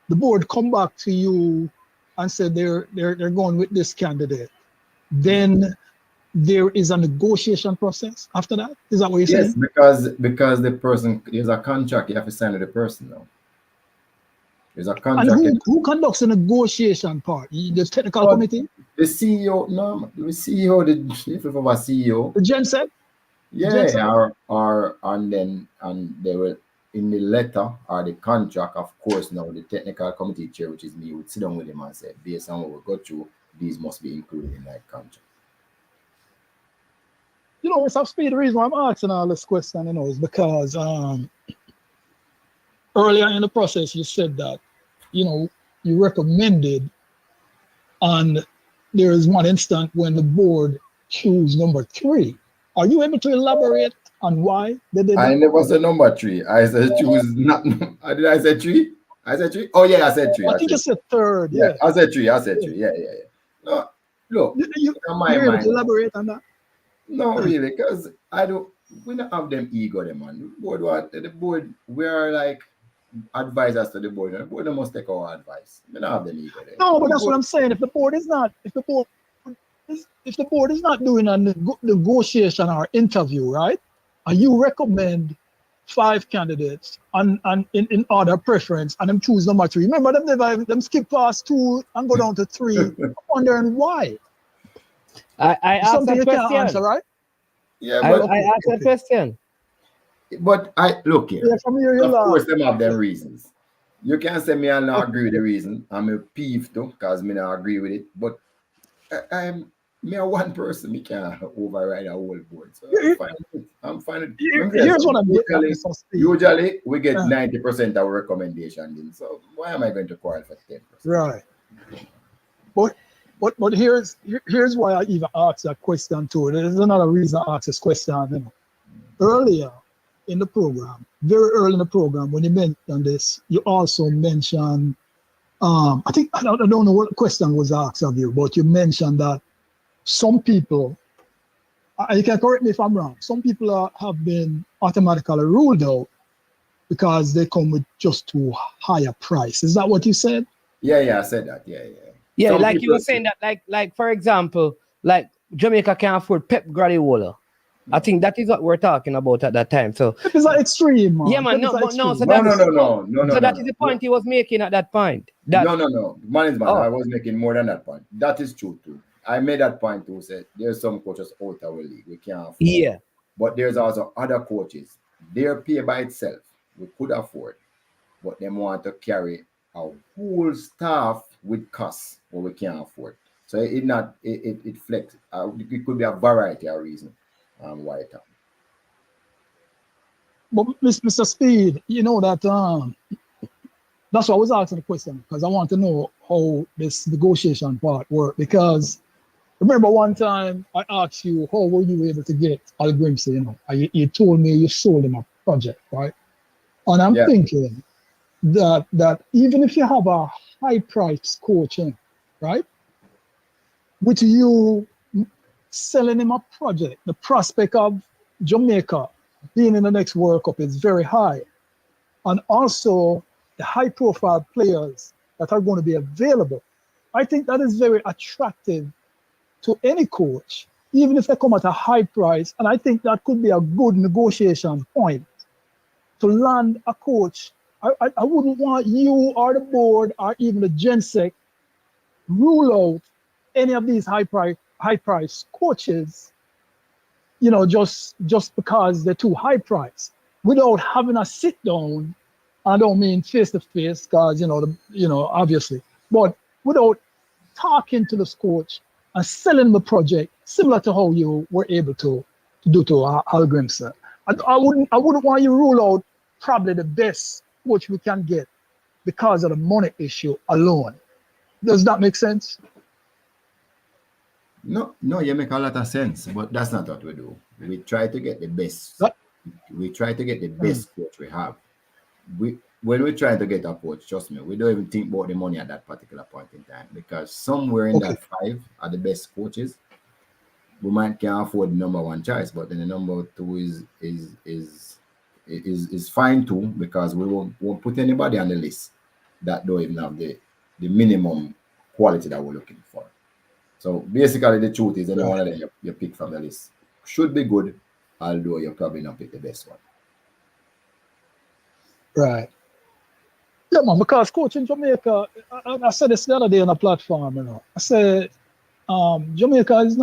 the board come back to you and say they're going with this candidate, then there is a negotiation process after that? Is that what you're saying? Yes, because the person, there's a contract you have to sign with the person now. There's a contract. And who conducts the negotiation part? The technical committee? The CEO, no, the CEO, the chief of our CEO. The gen said? Yeah, and they will, in the letter or the contract, of course, now the technical committee chair, which is me, would sit down with him and say, based on what we got through, these must be included in that contract. You know, Mr. Speed, the reason why I'm asking all this question, you know, is because earlier in the process, you said that, you know, you recommended, and there is one instant when the board chose number 3. Are you able to elaborate on why they did that? I never said number 3. I said choose not. Did I say 3? I said 3. Oh yeah, I said 3. I think you said 3rd. Yeah, I said 3. Yeah. No, look, you're able to elaborate on that? No, really, because we don't have them ego, them man. The board, we are like advisors to the board, and the board must take our advice. We don't have them ego there. No, but that's what I'm saying. If the board is not doing a negotiation or interview, right? And you recommend 5 candidates and in order of preference, and them choose number 3. Remember them skip past 2 and go down to 3. I'm wondering why. I asked that question. Can't answer, right? Yeah, but I asked that question. But I look here. Yeah, from here, of course, them have their reasons. You can say me I not agree with the reason. I'm a peeve too, because me not agree with it. But I'm me a one person, me can't override a whole board. So I'm fine with it. I'm fine with it. Here's what I'm getting at, Mr. Speed. Usually we get 90% of recommendation in. So why am I going to quarrel for 10%? Right. But here's why I even asked that question too. There's another reason I asked this question. You know. Earlier in the program, very early in the program, when you mentioned this, you also mentioned, I think, I don't know what question was asked of you, but you mentioned that some people, you can correct me if I'm wrong, some people have been automatically ruled out because they come with just too high a price. Is that what you said? Yeah, I said that. Yeah, some like you were saying that, like for example, like Jamaica can afford Pep Guardiola. I think that is what we're talking about at that time. So it's like extreme, man. Yeah, man. No. So no. So that is the point he was making at that point. No. Man, I was making more than that point. That is true too. I made that point too. Said there's some coaches out of our league we can't afford. Yeah. But there's also other coaches. Their pay by itself we could afford, but they want to carry a whole staff with costs what we can't afford. So it flex. It could be a variety of reasons why it happened. But Mr. Speed, you know that that's why I was asking the question, because I want to know how this negotiation part worked. Because remember one time I asked you how were you able to get Al Grimsey, you know, you told me you sold him a project, right? And I'm thinking that even if you have a high price coaching, right? With you selling him a project, the prospect of Jamaica being in the next World Cup is very high. And also the high profile players that are going to be available. I think that is very attractive to any coach, even if they come at a high price. And I think that could be a good negotiation point to land a coach. I wouldn't want you or the board or even the GenSec rule out any of these high price coaches, you know, just because they're too high priced, without having a sit down. I don't mean face to face, because obviously, but without talking to this coach and selling the project, similar to how you were able to do to Al Grimsey. I wouldn't want you to rule out probably the best coach we can get because of the money issue alone. Does that make sense? No, you make a lot of sense, but that's not what we do. We try to get the best. We try to get the best coach we have. When we're trying to get a coach, trust me, we don't even think about the money at that particular point in time, because somewhere in that 5 are the best coaches. We might can't afford the number 1 choice, but then the number 2 is fine too, because we won't put anybody on the list that don't even have the minimum quality that we're looking for. So basically, the truth is, any one of them you pick from the list should be good, although you probably not pick the best one. Right. Yeah, man, because coaching Jamaica, I said this the other day on a platform, you know. I said Jamaica is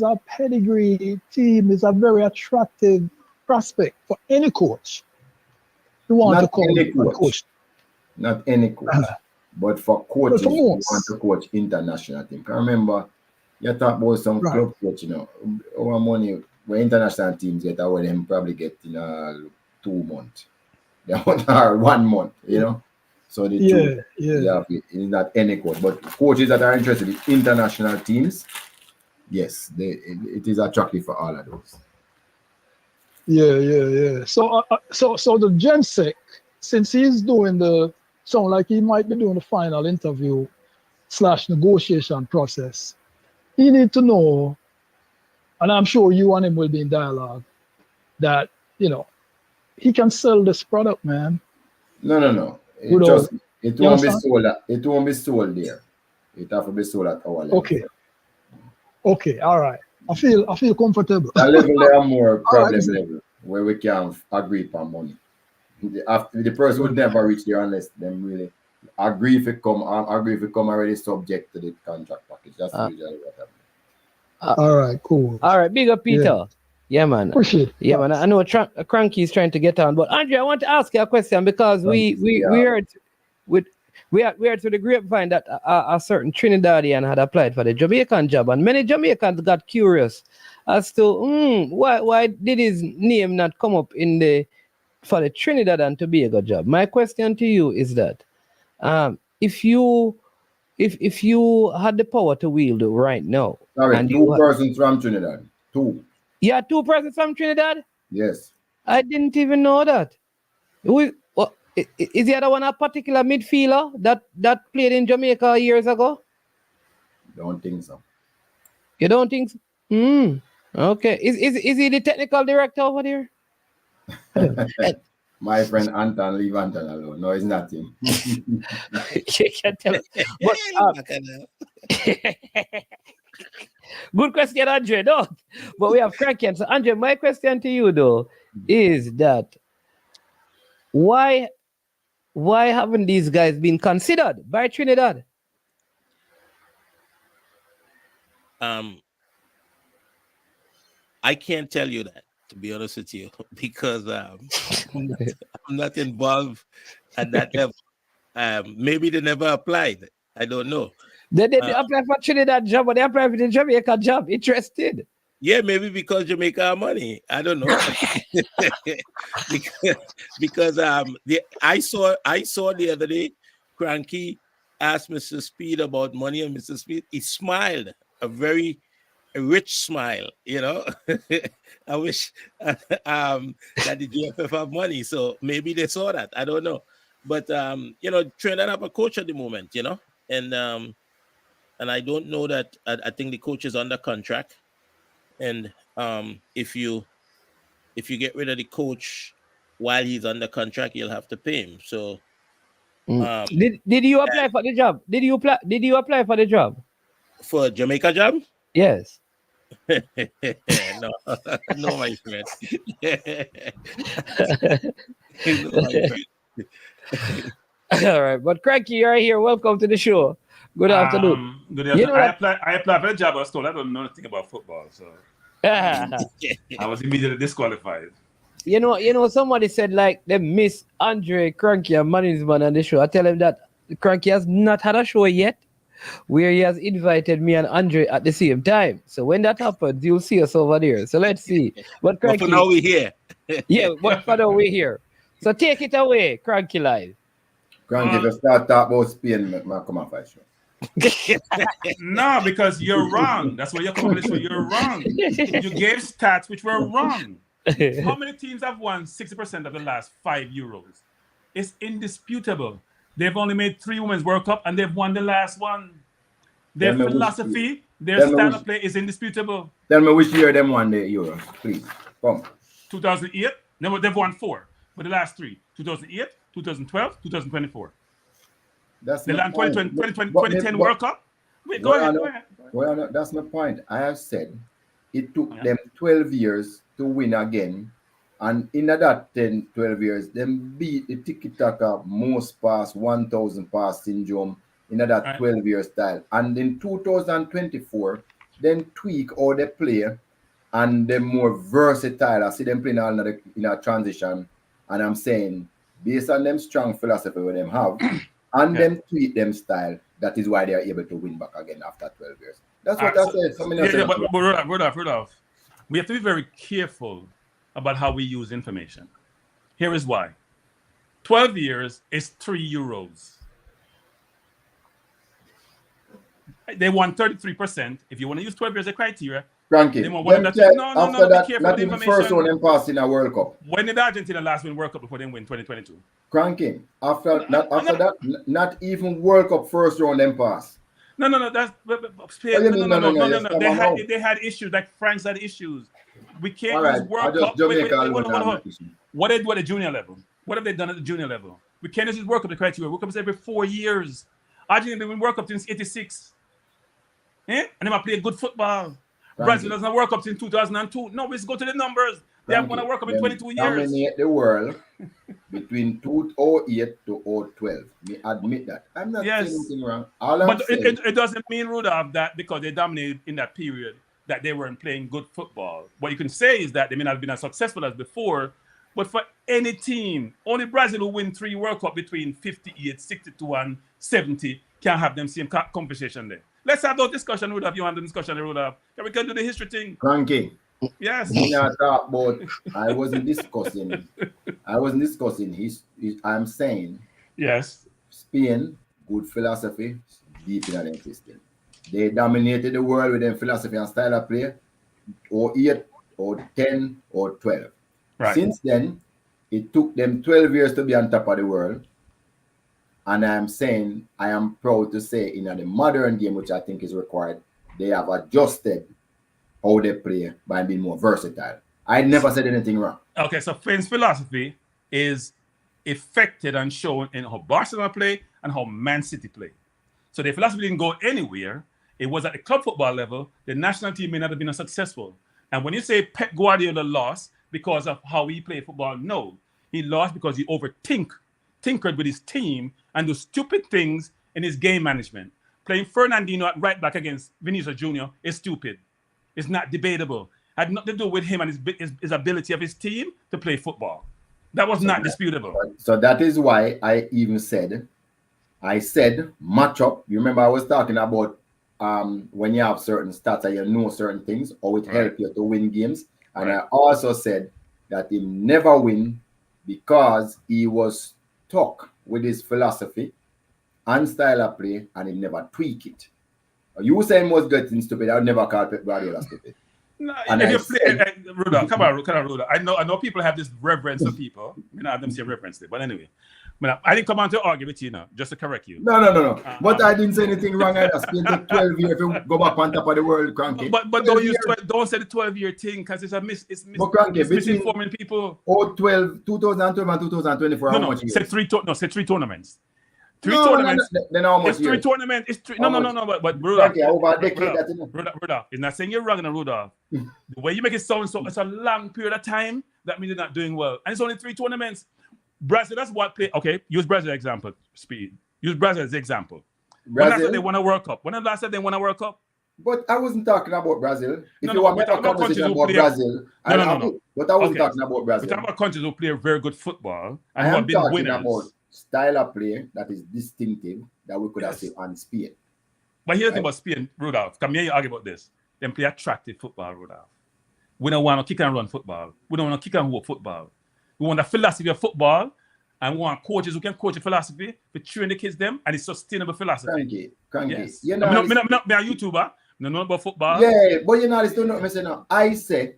a pedigree team, is a very attractive prospect for any coach who want to coach. Not any coach. But for coaches who want to coach international team. I remember you talk about some club coach, you know, our money where international teams get away, them probably get in 2 months. They want 1 month, you know. So the it's not any coach, but coaches that are interested in international teams, yes, it is attractive for all of those. Yeah. So the GenSec, since he's doing sound like he might be doing the final interview / negotiation process, he need to know, and I'm sure you and him will be in dialogue, that, you know, he can sell this product, man. No. It won't be sold. It won't be sold there. It have to be sold at our level. Okay, all right. I feel comfortable. That level there are more problem level where we can agree upon money. The person would never reach there unless them really agree if it come already subject to the contract package. That's usually what happens. All right, cool. All right, big up Peter. Yeah, man. Push it. Yeah, man. I know Cranky is trying to get on, but Andre, I want to ask you a question because we heard with we heard through the grapevine that a certain Trinidadian had applied for the Jamaican job, and many Jamaicans got curious as to why did his name not come up for the Trinidad and Tobago job. My question to you is that if you had the power to wield right now, sorry, 2 persons from Trinidad. 2. Yeah, 2 persons from Trinidad? Yes. I didn't even know that. Is the other one a particular midfielder that played in Jamaica years ago? Don't think so. You don't think so? Okay. Is he the technical director over there? My friend Anton, leave Anton alone. No, it's not him. You can tell it. Good question, Andre. No, but we have Cranky. So, Andre, my question to you though is that why haven't these guys been considered by Trinidad? I can't tell you that, to be honest with you, because I'm not involved at that level. Maybe they never applied. I don't know. They didn't apply for Trinidad job, but they applied for the Jamaica job. Interested? Yeah, maybe because Jamaica have money. I don't know. because I saw the other day, Cranky asked Mr. Speed about money, and Mr. Speed, he smiled, a very rich smile, you know. I wish that the GFF have money, so maybe they saw that. I don't know. But Trinidad have a coach at the moment, you know, and I don't know that. I think the coach is under contract, and if you get rid of the coach while he's under contract, you'll have to pay him. So, did you apply for the job? Did you apply for the job? For Jamaica job? Yes. No, my friend. No, my friend. All right, but Cranky, you're here. Welcome to the show. Good afternoon. Good afternoon. I applied for the job. I was told I don't know anything about football, so I was immediately disqualified. You know, somebody said like they miss Andre, Cranky, and Management on the show. I tell him that Cranky has not had a show yet where he has invited me and Andre at the same time. So when that happens, you'll see us over there. So let's see. But Cranky, for now we're here. Yeah, but for now we're here. So take it away, Cranky Live. Cranky, if you start talking about Spain, I come off show. No, because you're wrong. That's what you're calling for. You're wrong. You gave stats which were wrong. How many teams have won 60% of the last 5 Euros? It's indisputable. They've only made 3 Women's World Cup and they've won the last one. Their philosophy, their style of play is indisputable. Tell me which year them won the Euro, please. Come. 2008. They've won 4, but the last 3. 2008, 2012, 2024. That's the 2010 World Cup. Wait, go ahead. Well, that's my point. I have said it took them 12 years to win again. And in that 12 years, them beat the tiki-taka most pass, 1,000 pass syndrome in that 12-year style. And in 2024, then tweak all they play and they're more versatile. I see them playing all in a transition. And I'm saying, based on them strong philosophy where them have, and them tweak them style, that is why they are able to win back again after 12 years. That's what I said. But Rudolph, we have to be very careful about how we use information. Here is why. 12 years is 3 Euros. They won 33%. If you want to use 12 years as a criteria, Frankie, after that, not even first one them pass in a World Cup. When did Argentina last win World Cup before they win 2022? Cranking. After that, not even World Cup first round them pass. No. That's They had issues. Like France had issues. We can't use World Cup. What they do at the junior level? What have they done at the junior level? We can't use World Cup the criteria. World Cup is every 4 years. Argentina didn't win World Cup since '86. And they might play good football. Brazil doesn't World Cup since 2002. No, let's go to the numbers. They have won a World Cup in 22 years. Dominate the world between 2008 to 2012. We admit that. I'm not saying anything wrong. But it doesn't mean, Rudolph, that because they dominated in that period, that they weren't playing good football. What you can say is that they may not have been as successful as before, but for any team, only Brazil who win 3 World Cup between 58, 62, and 70 can have them same conversation there. Let's have those discussion, Rudolph. You want the discussion, Rudolph? We can do the history thing. Cranky. Yes. I wasn't discussing. I'm saying. Yes. Spain, good philosophy, deep in their system. They dominated the world with their philosophy and style of play, or 8, or 10, or 12. Right. Since then, it took them 12 years to be on top of the world. And I'm saying, I am proud to say, in the modern game, which I think is required, they have adjusted how they play by being more versatile. I never said anything wrong. Okay, so Spain's philosophy is affected and shown in how Barcelona play and how Man City play. So the philosophy didn't go anywhere. It was at the club football level. The national team may not have been as successful. And when you say Pep Guardiola lost because of how he played football, no. He lost because he tinkered with his team and do stupid things in his game management. Playing Fernandinho at right back against Vinicius Jr. is stupid. It's not debatable. It had nothing to do with him and his ability of his team to play football. That was not disputable. So that is why I even said, match up. You remember I was talking about when you have certain stats and you know certain things, or it help you to win games. And I also said that he never win because he was stuck with his philosophy and style of play, and he never tweak it. You say he was getting stupid. I would never call Pep Guardiola stupid. No, Rudolph, come on, Rudolph. I know people have this reverence for people. I don't have them say reverence it, but anyway. I didn't come on to argue with you now, just to correct you. No. But I didn't say anything wrong either. Spain took 12 years to go back on top of the world, Cranky. But don't say the 12-year thing, because it's misinforming people. 2012 and 2024, how much years? Say three tournaments. Then how much? It's 3 tournaments. It's 3. No. But Rudolph, Rudolph, it's not saying you're wrong, Rudolph. The way you make it sound, so it's a long period of time. That means you're not doing well, and it's only 3 tournaments. Brazil, that's what play. Okay, use Brazil example. Speed. Use Brazil as example. When last time they won a World Cup? When the last time they won a World Cup? But I wasn't talking about Brazil. If you want me to have a conversation about Brazil, no. But I wasn't talking about Brazil. We're talking about countries who play very good football and who have been talking winners. About style of play that is distinctive that we could have seen on Spain. But here's the thing about Spain, Rudolph. Come here, you argue about this. They play attractive football, Rudolph. We don't want to kick and run football. We don't want to kick and hoop football. We want a philosophy of football, and we want coaches who can coach a philosophy to train the kids them, and it's sustainable philosophy. Cranky. Yes. I'm not a YouTuber. No about football. Yeah, but you know, don't know me say now. I say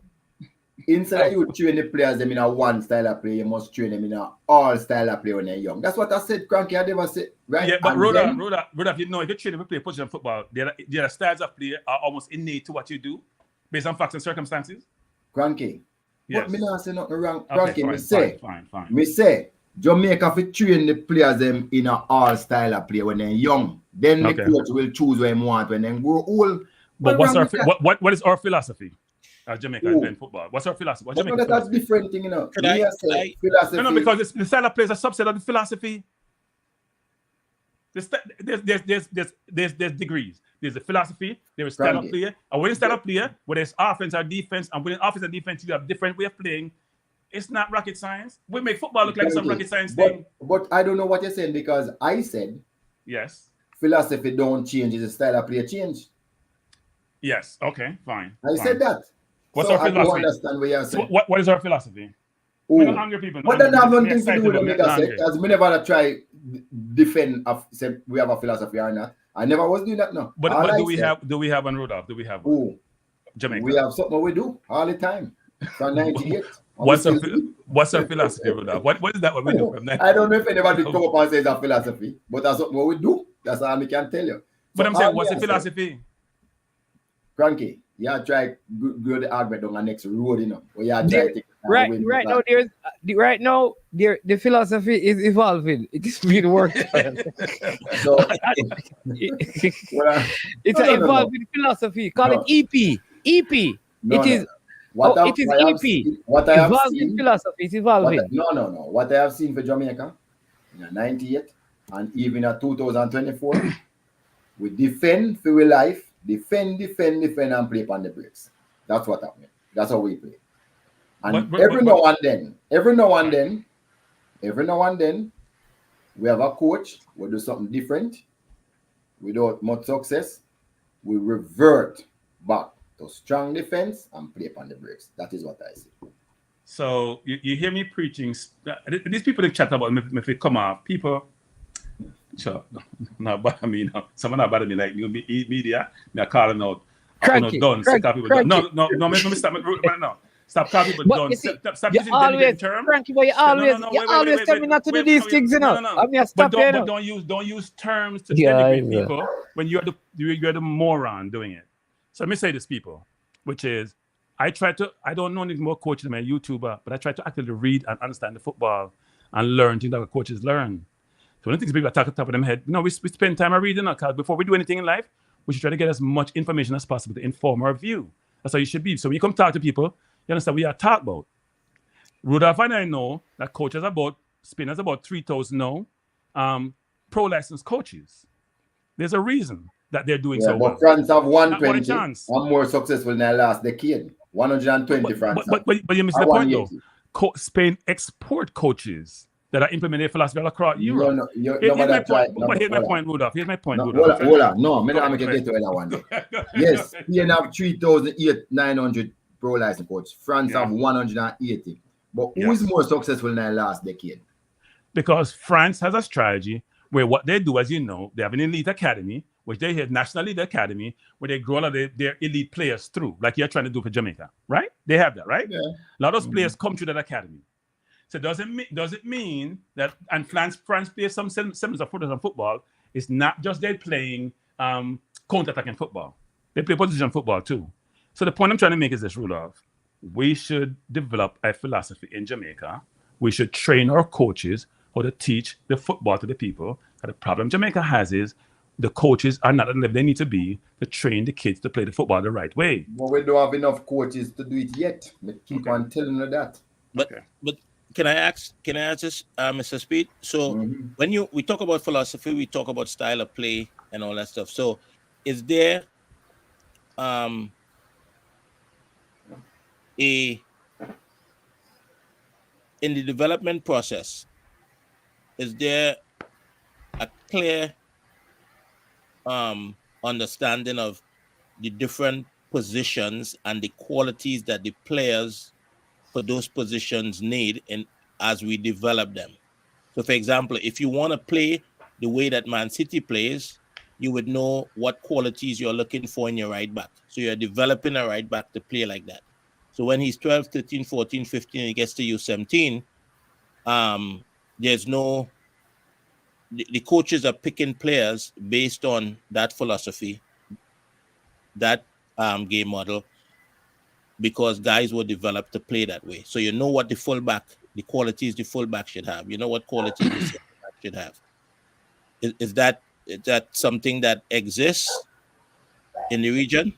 instead of you train the players them in a one style of play, you must train them in a all style of play when they're young. That's what I said, Cranky. I never said right. Yeah, but Rudolph, you know, if you train them to play position football, their styles of play are almost innate to what you do, based on facts and circumstances. Cranky. Yes. But me not say nothing wrong. Okay, Cranky, fine. Me say Jamaica fit train the players them in a all style of play when they're young. Then the coach will choose what he want when they grow old. But what is our philosophy as Jamaica in football? What's our philosophy? What's Jamaica's that's different thing, you know. Philosophy. No, because the style of play is a subset of the philosophy. There's degrees. There's a philosophy, there's style of play, and when you style of play, whether it's offense or defense, and within offense and defense, you have different way of playing. It's not rocket science. We make football look like some rocket science thing. But I don't know what you're saying, because I said yes, philosophy don't change, it's a style of play change. Yes, okay, fine. I said that. What's our philosophy? I don't understand what you're saying. So what is our philosophy? We're not hungry people. But then I have nothing to do with what I said, because we never try defend say we have a philosophy or not. I never was doing that now. But do we have on Rudolph? Do we have Jamaica? We have something we do all the time. From 98. What's our philosophy, Rudolph? What is that what we do? I don't know if anybody come up and says a philosophy, but that's what we do. That's all I can tell you. But I'm saying, what's the philosophy? Cranky, you try go the argument on the next road, you know. Right now, the philosophy is evolving. It is being worked on. So it's an evolving philosophy. Call it EP. EP. It is EP. What I have seen, philosophy is evolving. What I have seen for Jamaica in 98 and even at 2024, we defend for our life defend, and play on the breaks. That's what happened. That's how we play. And every now and then, we have a coach. We do something different. Without much success, we revert back to strong defense and play on the breaks. That is what I see. So you hear me preaching. These people that chat about me if they come out, people. Sure, not bad me now. Someone not bad me like you media. Me are calling out. Cranky, done. cranky. No. Let me stop right now. Stop calling people done. Stop using delicate terms. Cranky, but you always tell me not to do these things, you know. But don't use terms to denigrate people when you're the moron doing it. So let me say this, people, which is I don't know any more coaches than a YouTuber, but I try to actually read and understand the football and learn things that coaches learn. So one of the things people attack at the top of them head, we spend time reading because before we do anything in life, we should try to get as much information as possible to inform our view. That's how you should be. So when you come talk to people, you understand what we are talking about. Rudolph and I know that coaches Spain has about 3,000 now, pro licensed coaches. There's a reason that they're doing so well. But France have 120 and more successful in the last decade. 120 France. But you miss the point though. Spain export coaches that are implementing philosophy all across Europe. Here's my point, Rudolph. Here's my point, Rudolph. Hold on. No, I'm not get to that one. Yes, Spain have 3,900 pro license coaches. France have 180. But who is more successful in the last decade? Because France has a strategy where what they do, as you know, they have an elite academy, which they have National Elite Academy, where they grow a lot of their elite players through, like you're trying to do for Jamaica, right? They have that, right? Yeah. A lot of those players come through that academy. So does it mean that, and France plays some semblance of football, it's not just they're playing counter-attacking football. They play position football too. So the point I'm trying to make is this, Rudolph. We should develop a philosophy in Jamaica. We should train our coaches how to teach the football to the people. And the problem Jamaica has is the coaches are not at the level they need to be to train the kids to play the football the right way. But we don't have enough coaches to do it yet. We keep on telling you that. But can I ask this, Mr. Speed? So when we talk about philosophy, we talk about style of play and all that stuff. So is there in the development process, is there a clear understanding of the different positions and the qualities that the players for those positions need as we develop them? So for example, if you want to play the way that Man City plays, you would know what qualities you're looking for in your right back. So you're developing a right back to play like that. So when he's 12, 13, 14, 15, he gets to U17, there's no... The coaches are picking players based on that philosophy, that game model, because guys were developed to play that way. So you know what the qualities the fullback should have. You know what qualities the fullback should have. Is that something that exists in the region?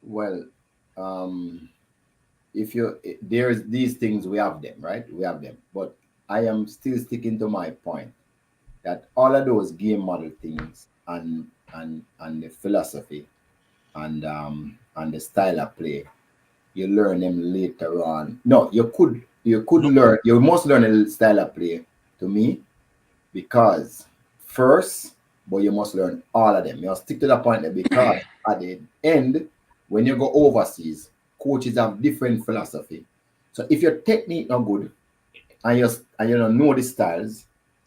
Well, there's these things, we have them, right? We have them, but I am still sticking to my point that all of those game model things and the philosophy and the style of play, you learn them later on. No, you must learn the style of play, to me, because first, but you must learn all of them. You must stick to the point that because at the end, when you go overseas, coaches have different philosophy. So if your technique not good, and you don't know the styles,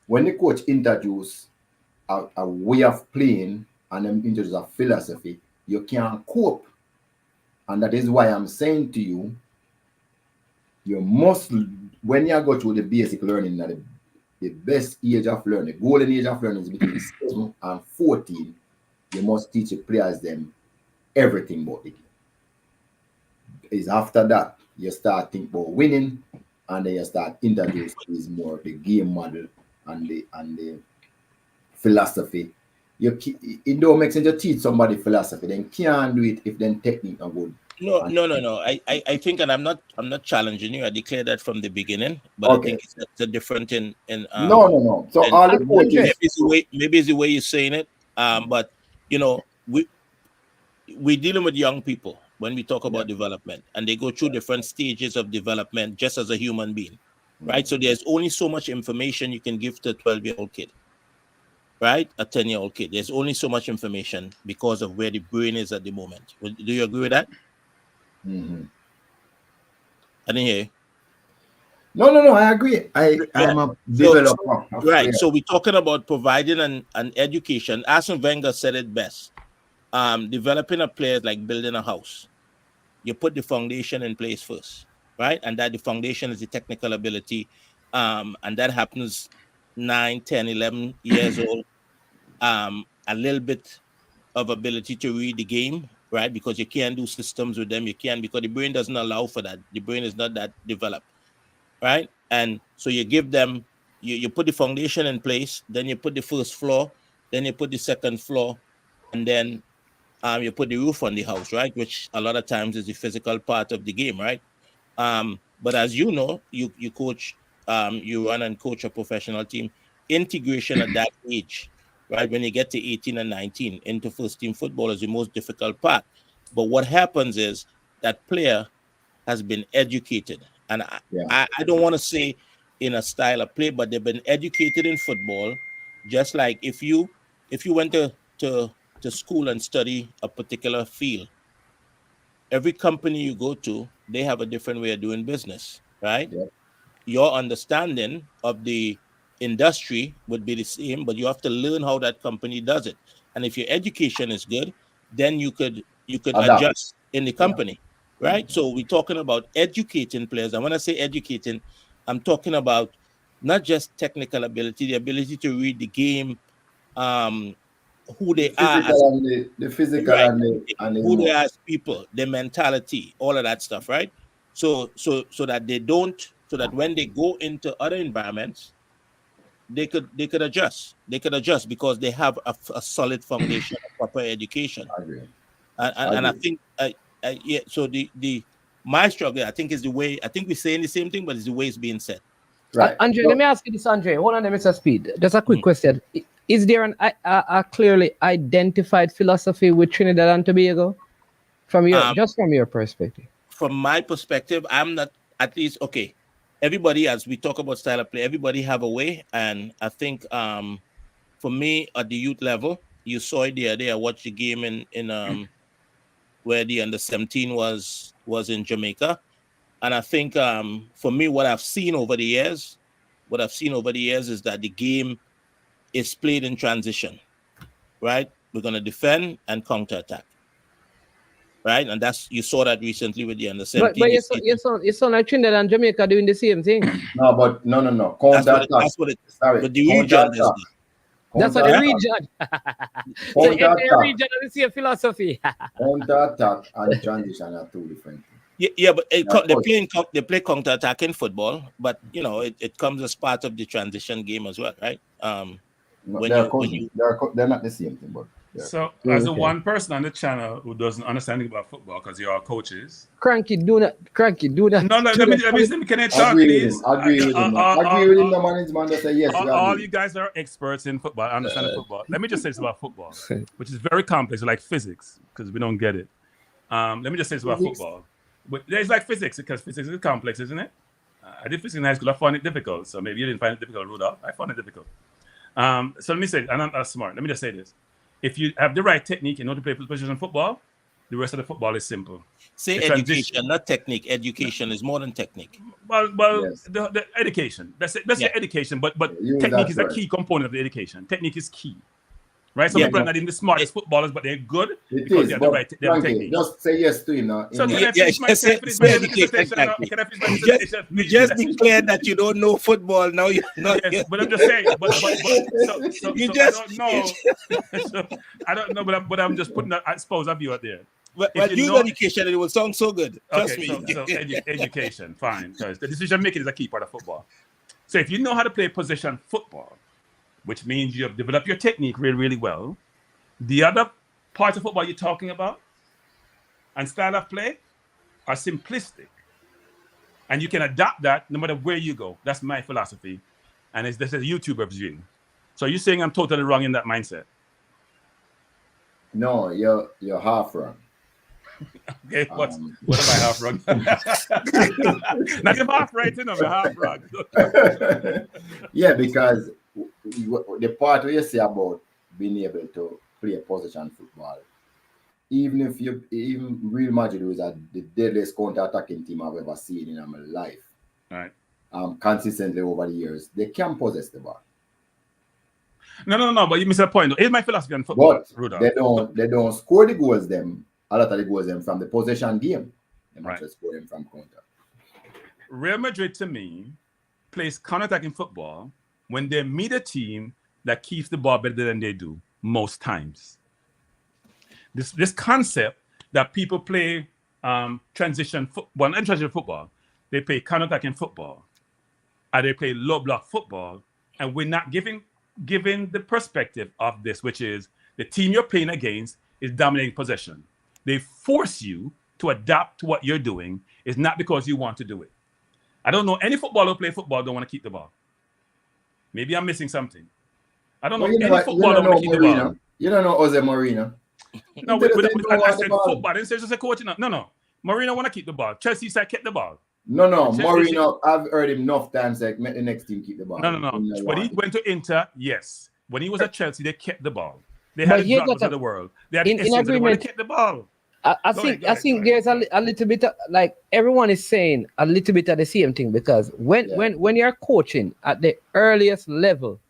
when the coach introduce a way of playing and then introduce a philosophy, you can't cope. And that is why I'm saying to you, you must, when you go through the basic learning, the best age of learning, the golden age of learning is between 7 and 14, you must teach the players them everything about the game. It's after that, you start thinking about winning, and then you start introducing more the game model and the philosophy. It don't make sense to teach somebody philosophy. Then can't do it if then technique not good. No. I think, and I'm not challenging you. I declare that from the beginning, but okay. I think it's a different in no. So all the coaches, maybe it's the way you're saying it. But we're dealing with young people when we talk about development, and they go through different stages of development just as a human being, right? So there's only so much information you can give to a 12-year-old kid, right? A 10-year-old kid. There's only so much information because of where the brain is at the moment. Do you agree with that? Mm-hmm. I didn't hear you. No, I agree. I'm a developer. Right. So we're talking about providing an education. Arsene Wenger said it best. Developing a player is like building a house. You put the foundation in place first, right? And that the foundation is the technical ability. And that happens 9, 10, 11 years old. A little bit of ability to read the game, right? Because you can't do systems with them. You can't, because the brain doesn't allow for that. The brain is not that developed, right? And so you give them, you put the foundation in place, then you put the first floor, then you put the second floor, and then you put the roof on the house, right? Which a lot of times is the physical part of the game, right? But as you know, you coach, you run and coach a professional team. Integration at that age, right? When you get to 18 and 19 into first team football is the most difficult part. But what happens is that player has been educated. And I don't want to say in a style of play, but they've been educated in football. Just like if you went to school and study a particular field, every company you go to, they have a different way of doing business, right? Yeah. Your understanding of the industry would be the same, but you have to learn how that company does it. And if your education is good, then you could adjust in the company, right? So we're talking about educating players. And when I say educating, I'm talking about not just technical ability, the ability to read the game, who they are as the physical, right, and who they are as people, their mentality, all of that stuff, right? So that they don't, so that when they go into other environments, they could adjust. They could adjust because they have a solid foundation, of proper education. I agree. And I think yeah. So the my struggle, I think, is the way. I think we're saying the same thing, but it's the way it's being said. Right. Andre, let me ask you this, Andre. Hold on, Mr. Speed. Just a quick question. Is there a clearly identified philosophy with Trinidad and Tobago? From your perspective? From my perspective, I'm not, at least, okay. Everybody, as we talk about style of play, everybody have a way. And I think for me, at the youth level, you saw it the other day. I watched the game in where the under-17 was in Jamaica. And I think for me, what I've seen over the years is that the game is played in transition, right? We're going to defend and counterattack, right? And you saw that recently with the under-17. But you saw like Trinidad and Jamaica doing the same thing. No. Counterattack. That's what but the region is. That's what the region. So every region has the same philosophy. Counterattack and transition are two different things. Yeah, but they play counterattack in football, but it comes as part of the transition game as well, right? They're not the same thing, but so as the one person on the channel who doesn't understand about football, because you're all coaches. Cranky, do that. No, let me can I talk, please? Agree with him. The management that say yes. All you guys are experts in football. Understand football. Let me just say this about football, which is very complex, like physics, because we don't get it. Let me just say this about football. But it's like physics, because physics is complex, isn't it? I did physics in high school. I found it difficult. So maybe you didn't find it difficult, Rudolph. I found it difficult. So let me say, and I'm not smart. Let me just say this. If you have the right technique, you know to play position in football, the rest of the football is simple. Say education, not technique. Education is more than technique. Well, yes. the education. Let's say education, but technique is a key component of the education. Technique is key. Right? Some people are not even the smartest footballers, but they're good because they have the right technique. Just say yes to him now. So can I finish my dissertation? You just declared that you don't know football. Now you know. Yes, but I'm just saying. I don't know, but I'm just putting I suppose a view out there. Well, education, it will sound so good. Trust me. So education, fine, because the decision making is a key part of football. So if you know how to play position football, which means you have developed your technique really, really well, the other parts of football you're talking about and style of play are simplistic. And you can adapt that no matter where you go. That's my philosophy. And this is a YouTuber's view. So you're saying I'm totally wrong in that mindset? No, you're half wrong. Okay, what am I half wrong? Not you're half right, you know, I'm half wrong. Yeah, because the part where you say about being able to play possession football, even Real Madrid was the deadliest counter-attacking team I've ever seen in my life. Right. Consistently over the years, they can possess the ball. No, but you miss a point. It's my philosophy on football, But Rudolph. they don't score the goals them. A lot of the goals them from the possession game. They might just score them from counter. Real Madrid to me plays counter-attacking football when they meet a team that keeps the ball better than they do most times. This concept that people play transition football, not transition football, they play counter-attacking football, and they play low-block football, and we're not giving the perspective of this, which is the team you're playing against is dominating possession. They force you to adapt to what you're doing. It's not because you want to do it. I don't know any footballer who play football don't want to keep the ball. Maybe I'm missing something. I don't know any footballer who want to keep the ball. You don't know Jose Mourinho. No, I said football. I didn't say just a coach. No. Mourinho want to keep the ball. Chelsea side kept the ball. No. Mourinho, I've heard him enough times like make the next team keep the ball. No. When he went to Inter, yes. When he was at Chelsea, they kept the ball. They had the Drogba's of the world. They had the they kept the ball. I think there's a little bit of, like everyone is saying a little bit of the same thing, because when you're coaching at the earliest level,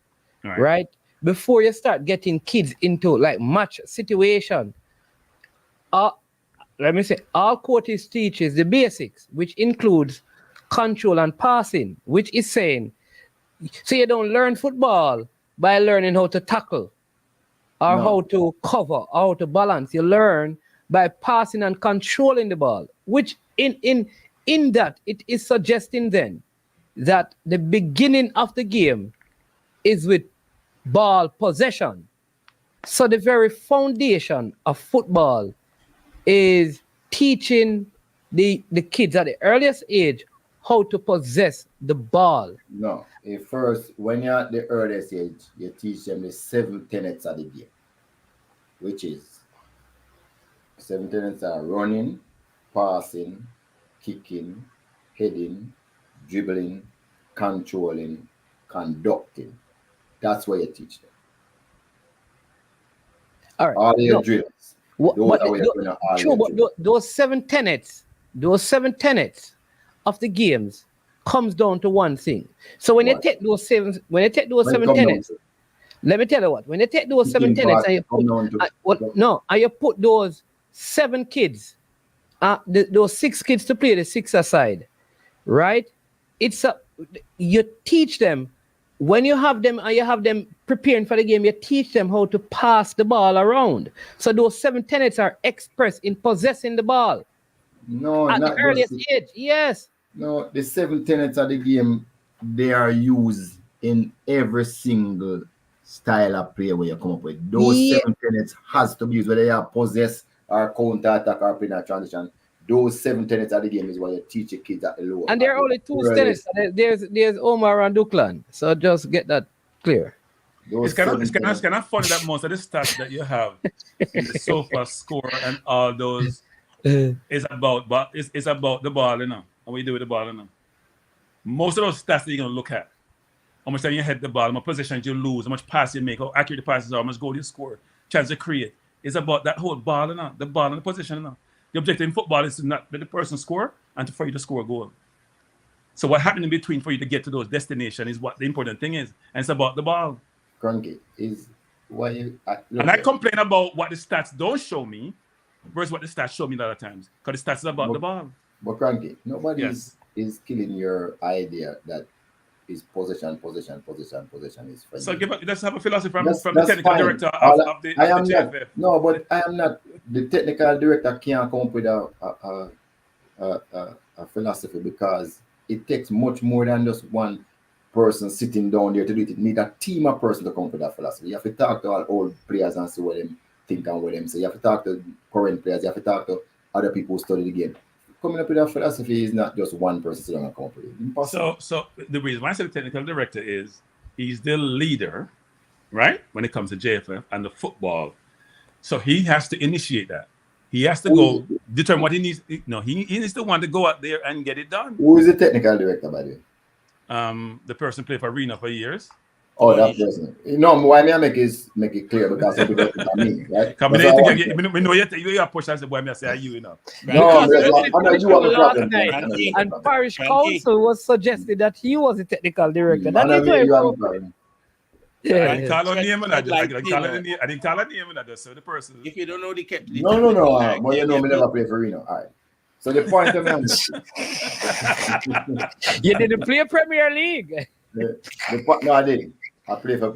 right, before you start getting kids into like match situation, let me say, all coaches teaches the basics, which includes control and passing, which is saying, so you don't learn football by learning how to tackle or how to cover or how to balance. You learn by passing and controlling the ball, which in that it is suggesting then that the beginning of the game is with ball possession. So the very foundation of football is teaching the kids at the earliest age how to possess the ball. No, first, when you're at the earliest age, you teach them the 7 tenets of the game, which is 7 tenets are running, passing, kicking, heading, dribbling, controlling, conducting. That's what you teach them. All right. All your drills. Those 7 tenets of the games comes down to one thing. So when you take those 7 tenets, let me tell you what. When you take those 7 tenets and you put those 7 kids, those 6 kids to play the 6-a-side, right? You teach them. When you have them preparing for the game, you teach them how to pass the ball around. So those 7 tenets are expressed in possessing the ball. No, at the earliest age, yes. No, the 7 tenets of the game, they are used in every single style of play where you come up with. Those 7 tenets has to be used, whether you are possess or counter attack or play a transition. Those 7 tenets of the game is what you teach your kids at the lower. And there are only 2 tenets. There's Omar and Duklan. So just get that clear. It's kind of funny that most of the stats that you have in the sofa score and all those is about the ball, you know, and what you do with the ball, you know. Most of those stats that you're gonna look at, how much time you hit the ball, how much possessions you lose, how much pass you make, how accurate the passes are, how much goal you score, chance to create. It's about that whole ball, you know, the ball and the position, you know. The objective in football is to not let the person score and for you to score a goal. So what happened in between for you to get to those destinations is what the important thing is, and it's about the ball. Cranky is why you. And I complain about what the stats don't show me versus what the stats show me a lot of times, because the stats is about the ball. But Cranky, nobody is killing your idea that is possession is friendly. So let's have a philosophy from the technical director of the JFF. No, but I am not. The technical director can't come up with a philosophy, because it takes much more than just one person sitting down there to do it. It needs a team of person to come up with that philosophy. You have to talk to all old players and see what them think and what them say. You have to talk to current players. You have to talk to other people who study the game. Coming up with a philosophy is not just one person sitting down and come up with it. Impossible. So the reason why I say the technical director is he's the leader, right? When it comes to JFF and the football So he has to initiate that. He has to go determine what he needs. No, he needs to want to go out there and get it done. Who is the technical director, by the way? The person played for Reno for years. Oh, that person. No, why me I make it clear because some people think me, right? We know you push as the boy me say you know. No, last night, and Parish Council was suggested that he was the technical director. That is why I didn't call her name and I didn't call her name and I just said the person. If you don't know the captain. No. But you know me never play for Reno. All right. So the point of you didn't play Premier League. No, I didn't. I play for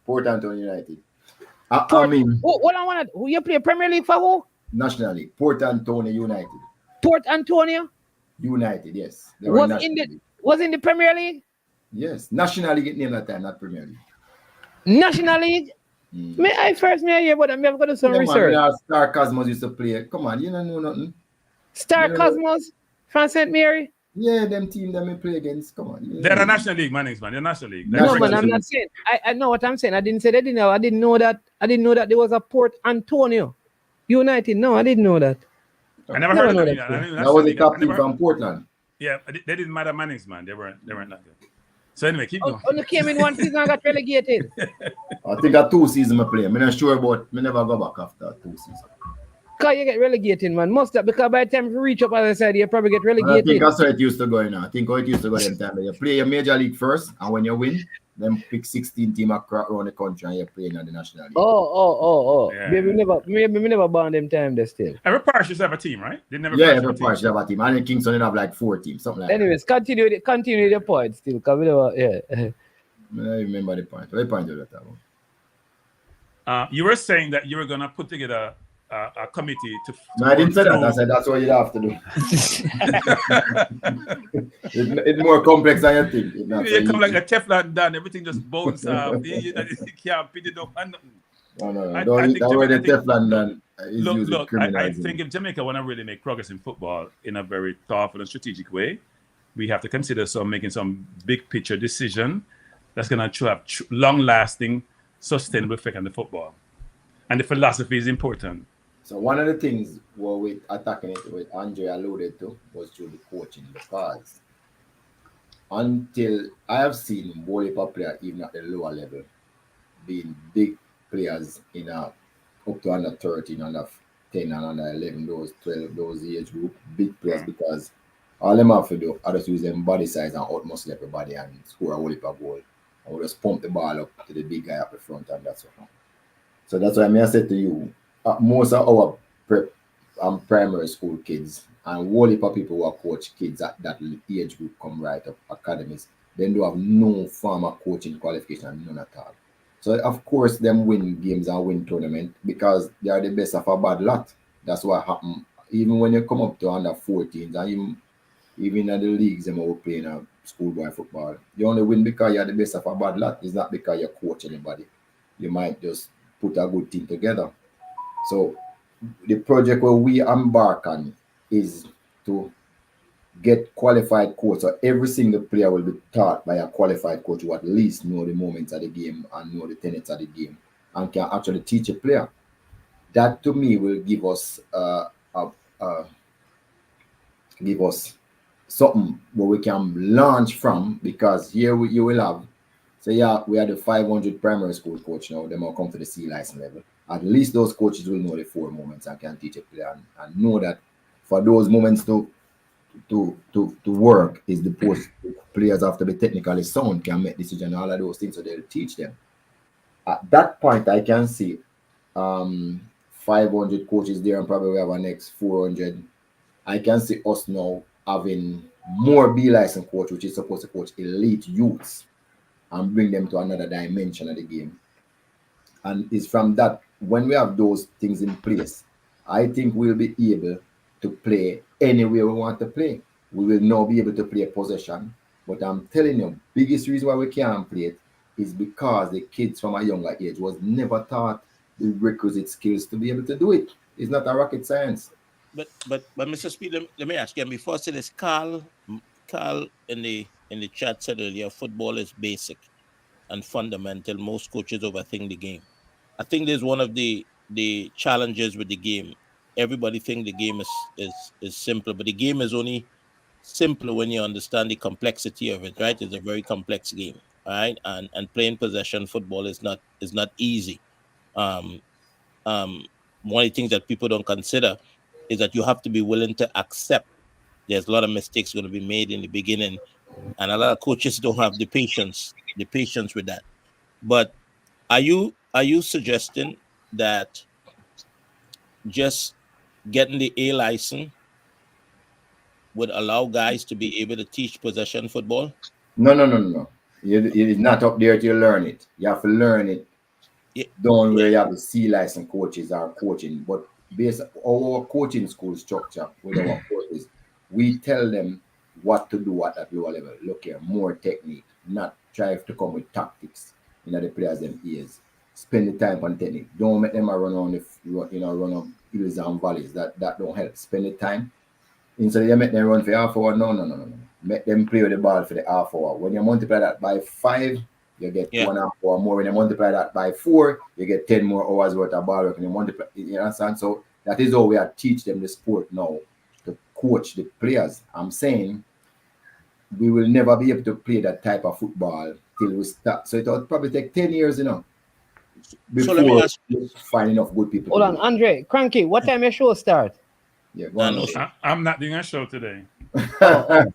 Port Antonio United. Who you play Premier League for who? National League. Port Antonio United. Port Antonio? United, yes. Was in the Premier League? Yes. National League named that time, not Premier League. National League? May I hear about them? I'm going to do some research. Star Cosmos used to play. Come on, you don't know nothing. Star Cosmos from St. Mary? Yeah, them team that we play against. Come on. They're a National League, man. They're National League. No, man, I'm not saying. I know what I'm saying. I didn't say they didn't know. I didn't know that there was a Port Antonio United. No, I didn't know that. I never heard of that. That was the captain from Portland. Yeah, they didn't matter Mannings, man. They weren't that good. So anyway, keep going. Only came in one season and got relegated. I think at 2 seasons I play. I'm not sure about. Me never go back after 2 seasons. Because you get relegated, man. Must have, because by the time you reach up, as I said, you probably get relegated. I think that's how it used to go now. I think how it used to go them time. You play your major league first, and when you win, then pick 16 teams around the country and you're playing in the National League. Oh. Yeah. Maybe we never born them time there still. Every parish used to have a team, right? Every parish have a team. And in Kingston, they have like 4 teams, something like Anyways, that. continue the point still. Because we never, I remember the point. What point was that? You were saying that you were going to put together a committee to no, I didn't say that. I said that's what you have to do. It's more complex than you think. You come like a Teflon done, everything just bounce off. You can't put it up and nothing. No. Don't that way the Teflon done is look, I think if Jamaica want to really make progress in football in a very thoughtful and strategic way, we have to consider making some big picture decision that's going to have long-lasting, sustainable effect on the football. And the philosophy is important. So one of the things what we attacking it with Andre alluded to was through the coaching, because until I have seen volleyball players even at the lower level being big players in up to under 13, under 10 and under 11, those 12, those age group, big players, because all them have to do are just use them body size and outmuscle everybody and score a volleyball goal. I will just pump the ball up to the big guy up the front and that's what. So that's why I said to you, most of our prep and primary school kids and whole heap of people who are coach kids at that age group come right up academies, then do have no formal coaching qualification, none at all. So of course them win games and win tournament because they are the best of a bad lot. That's what happens. Even when you come up to under 14s and even in the leagues them are playing schoolboy football, you only win because you're the best of a bad lot. It's not because you coach anybody. You might just put a good team together. So the project where we embark on is to get qualified coach. So every single player will be taught by a qualified coach who at least know the moments of the game and know the tenets of the game and can actually teach a player. That to me will give us something where we can launch from, because here you will have. So yeah, we are the 500 primary school coach now. They will come to the C license level. At least those coaches will know the 4 moments and can teach a player and know that for those moments to work is the post players have to be technically sound, can make decisions, all of those things, so they'll teach them. At that point, I can see 500 coaches there and probably we have our next 400. I can see us now having more B license coach, which is supposed to coach elite youths and bring them to another dimension of the game. And it's from that, when we have those things in place, I think we'll be able to play anywhere we want to play. We will now be able to play possession. But I'm telling you, biggest reason why we can't play it is because the kids from a younger age was never taught the requisite skills to be able to do it. It's not a rocket science. But Mr. Speed, let me ask you, before I say this, Carl in the chat said earlier, football is basic and fundamental. Most coaches overthink the game. I think there's one of the the challenges with the game. Everybody think the game is simple, but the game is only simple when you understand the complexity of it, right? It's a very complex game, right? And playing possession football is not easy. Um, one of the things that people don't consider is that you have to be willing to accept there's a lot of mistakes going to be made in the beginning, and a lot of coaches don't have the patience with that. But are you suggesting that just getting the A license would allow guys to be able to teach possession football? No. It's not up there to learn it. You have to learn it. Don't where you have the C license coaches are coaching, but based on our coaching school structure with our coaches, we tell them what to do at that lower level. Look here, more technique, not try to come with tactics in the players' them ears. Spend the time on technique. Don't make them run on run on hills and valleys. That don't help. Spend the time. Instead you make them run for half hour. No. Make them play with the ball for the half hour. When you multiply that by 5, you get 1.5 hour more. When you multiply that by 4, you get 10 more hours worth of ball work. And you multiply, you understand? So that is how we are teach them the sport now to coach the players. I'm saying we will never be able to play that type of football till we start. So it will probably take 10 years, before so let me ask you find enough good people. Hold on, Andre, Cranky, what time your show start? Yeah, go on. I'm not doing a show today. Because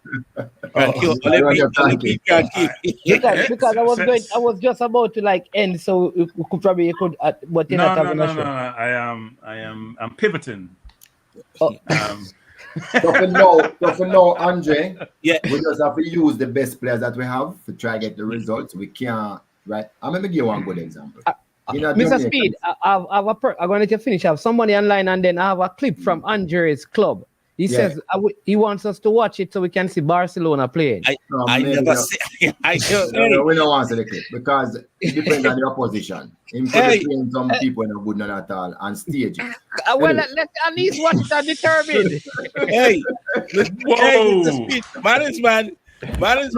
I was just about to end, so we could probably but you're not having a show. I'm pivoting. So for now, Andre, we just have to use the best players that we have to try to get the results. We can't, right? I'm gonna give you one good example. Mr. Speed, I'm going to finish. I have somebody online, and then I have a clip from Andre's club. He says he wants us to watch it so we can see Barcelona playing. I never say. We don't want to see the clip because it depends on the opposition. Him playing some people in a good none at all and stage it. Well, let's at least watch it and determine. Hey, whoa, Man is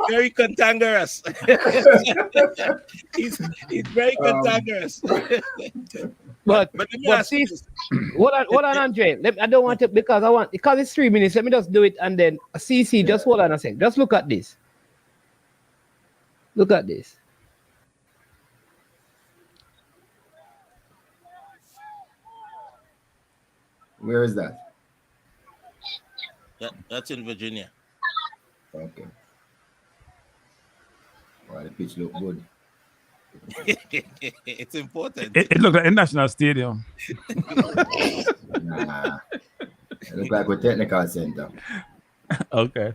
very cantankerous. he's very cantankerous. But see, hold on, Andre. I don't want to because it's 3 minutes. Let me just do it and then CC. Just hold on a sec. Just look at this. Look at this. Where is that? That's in Virginia. Okay. Well, the pitch look good. It's important. It looked like a national stadium. Nah. It look like a technical center. Okay.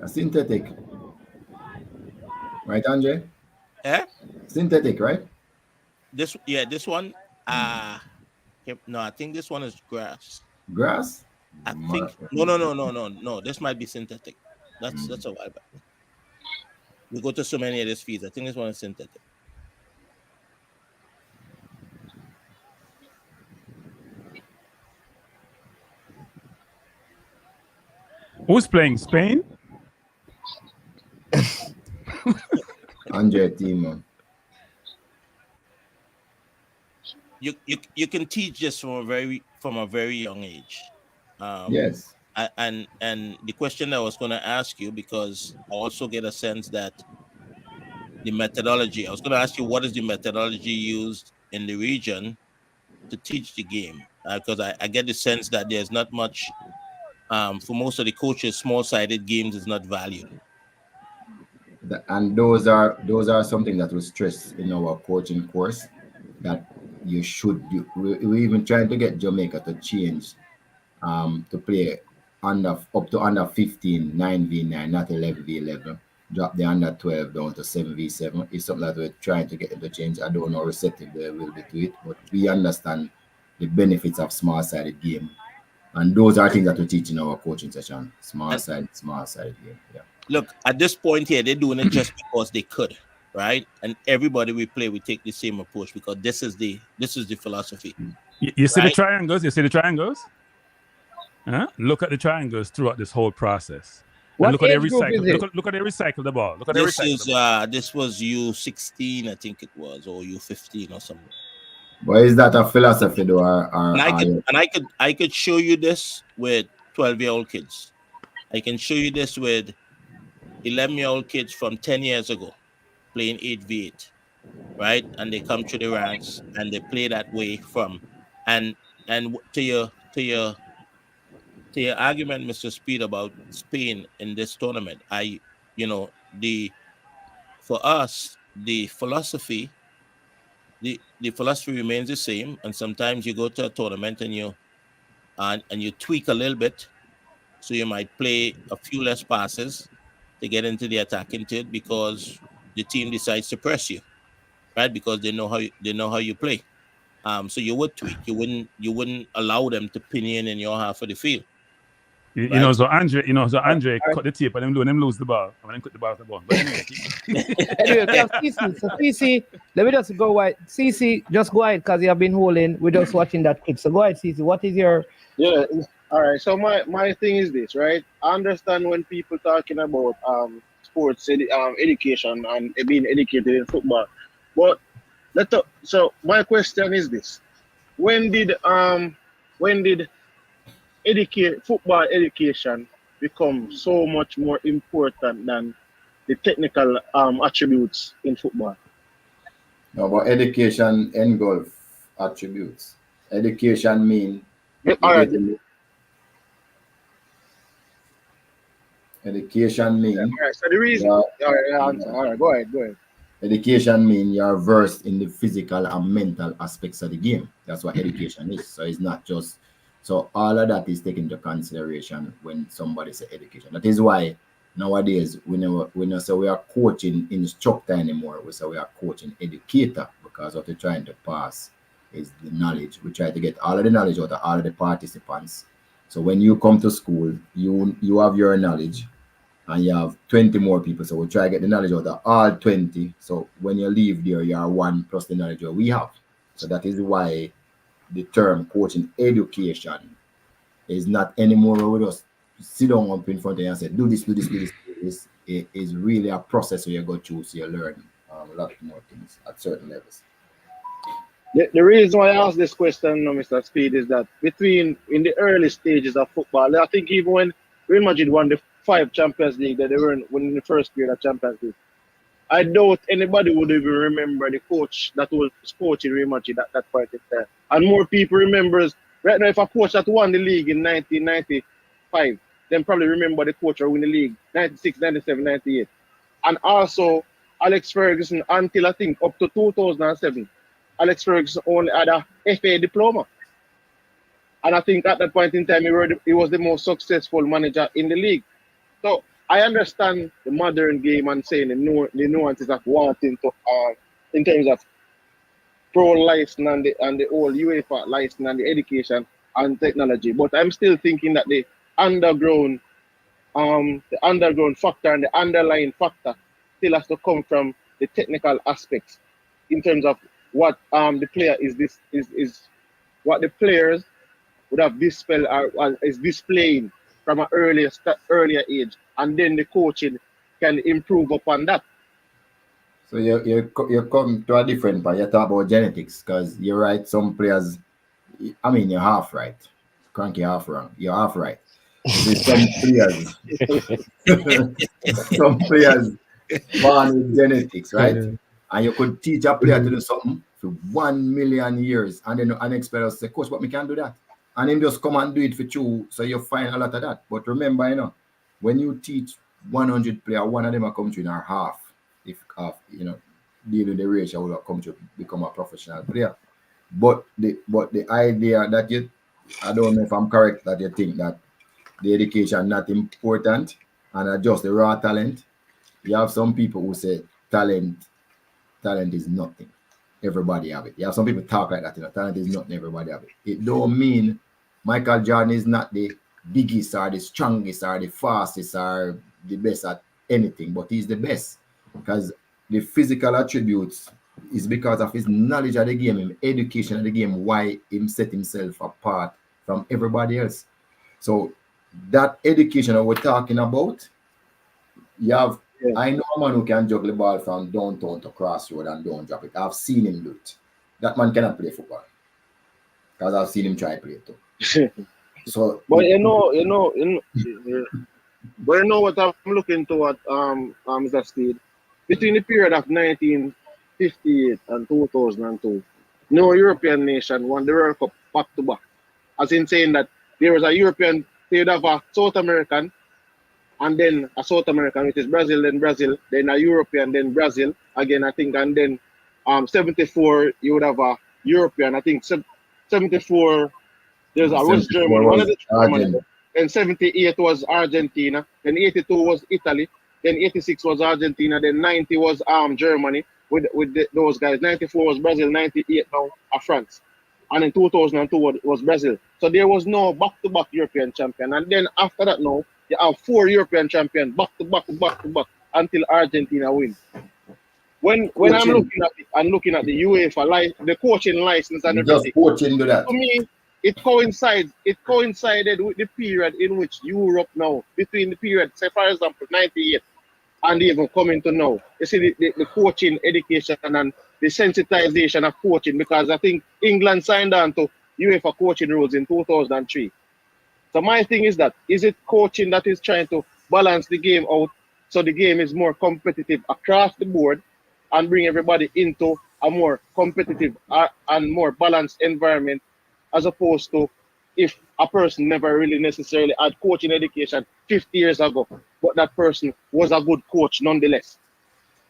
A synthetic. Right, Andre? Eh? Synthetic, right? This one. No, I think this one is grass. Grass? I think no. This might be synthetic. That's a while back. We go to so many of these feeds. I think this one is synthetic. Who's playing? Spain? Andre team. You can teach this from a very young age. Yes. And the question I was going to ask you, because I also get a sense that the methodology, I was going to ask you, what is the methodology used in the region to teach the game? Because I get the sense that there's not much, for most of the coaches, small-sided games is not valued. And those are something that we stress in our coaching course, that you should do. We're even trying to get Jamaica to change to play up to under 15, 9v9, not 11v11. Drop the under 12 down to 7v7. It's something that we're trying to get them to change. I don't know how receptive they will be to it, but we understand the benefits of small-sided game. And those are things that we teach in our coaching session. Small-sided game. Yeah. Look, at this point here, they're doing it just because they could, right? And everybody we play, we take the same approach because this is the philosophy. You see the triangles? You see the triangles? Huh? Look at the triangles throughout this whole process. And look at every cycle. Look at every cycle the ball. This was U16, I think it was, or U15 or something. But is that a philosophy though? I could show you this with 12-year-old kids. I can show you this with 11-year-old kids from 10 years ago playing 8v8, right? And they come through the ranks and they play that way from and to your argument, Mr. Speed, about Spain in this tournament, for us, the philosophy remains the same. And sometimes you go to a tournament and you tweak a little bit. So you might play a few less passes to get into the attacking third because the team decides to press you, right? Because they know how you play. So you would tweak. You wouldn't allow them to pin you in your half of the field. You know, so Andre cut the tape and them lose the ball. And then cut the ball to the ball. But anyway, anyway, we have CC. So CC, let me just go wide. CC, just go ahead because you have been holding. We're just watching that clip. So go ahead, CC. What is your... Yeah, all right. So my thing is this, right? I understand when people talking about sports education and being educated in football. But so my question is this. When did football education become so much more important than the technical attributes in football? No, but education engulf attributes. Education mean education mean. All right. So the reason. All right. Go ahead. Education mean you're versed in the physical and mental aspects of the game. That's what education is. So it's not just. So all of that is taken into consideration when somebody say education. That is why nowadays we don't say we are coaching instructor anymore. We say we are coaching educator, because what we're trying to pass is the knowledge. We try to get all of the knowledge out of all of the participants. So when you come to school, you have your knowledge and you have 20 more people. So we try to get the knowledge out of all 20. So when you leave there, you are one plus the knowledge that we have. So that is why the term coaching education is not anymore where we just sit down up in front of you and say, do this. It is really a process where you go through, so you learn a lot more things at certain levels. The reason why I ask this question, Mr. Speed, is that in the early stages of football, I think even when Real Madrid won the 5 Champions League that they were in the first period of Champions League, I doubt anybody would even remember the coach that was coaching Real Madrid at that point in time. And more people remembers, right now, if a coach that won the league in 1995, then probably remember the coach who won the league 96, 97, 98. And also, Alex Ferguson, until I think up to 2007, Alex Ferguson only had a FA diploma. And I think at that point in time, he was the most successful manager in the league. So I understand the modern game and saying the nuances of wanting to, in terms of pro license and the old UEFA license and the education and technology. But I'm still thinking that the underground factor and the underlying factor still has to come from the technical aspects in terms of what the player is what the players would have displayed or is displaying from an earlier age, and then the coaching can improve upon that. So you come to a different point. You talk about genetics, because you're right. Some players, I mean, you're half right. Cranky half wrong. You're half right. Some players born with genetics, right? And you could teach a player to do something for 1 million years, and then unexpected us say, coach, but we can't do that. And him just come and do it for you, so you find a lot of that. But remember, when you teach 100 players, one of them will come to in our half. If half, deal with the ratio, will come to become a professional player. But the idea that I don't know if I'm correct, that you think that the education not important and just the raw talent. You have some people who say talent is nothing. Everybody have it. You have some people talk like that. Talent is nothing. Everybody have it. It don't mean Michael Jordan is not the biggest or the strongest or the fastest or the best at anything, but he's the best because the physical attributes is because of his knowledge of the game, his education of the game, why he set himself apart from everybody else. So that education that we're talking about, I know a man who can juggle the ball from downtown to crossroad and don't drop it. I've seen him do it. That man cannot play football. Because I've seen him try to play too. So, but you know what I'm looking toward, Mr. Speed. Between the period of 1958 and 2002, no European nation won the World Cup back to back. As in saying that there was a European, they'd have a South American, and then a South American, which is Brazil, then a European, then Brazil again, I think, and then 74 you would have a European. I think 74 there's a West Germany, one of the Germany. Then 78 was Argentina, then 82 was Italy, then 86 was Argentina, then 90 was Germany with those guys. 94 was Brazil, 98 now France, and in 2002 was Brazil. So there was no back-to-back European champion, and then after that now you have 4 European champions back-to-back until Argentina wins. When I'm looking at the UEFA the coaching license and everything, to me it coincided with the period in which Europe now, between the period, say for example 98 and even coming to now, you see the coaching education and the sensitization of coaching, because I think England signed on to UEFA coaching rules in 2003. So my thing is that, is it coaching that is trying to balance the game out so the game is more competitive across the board and bring everybody into a more competitive and more balanced environment, as opposed to if a person never really necessarily had coaching education 50 years ago, but that person was a good coach nonetheless.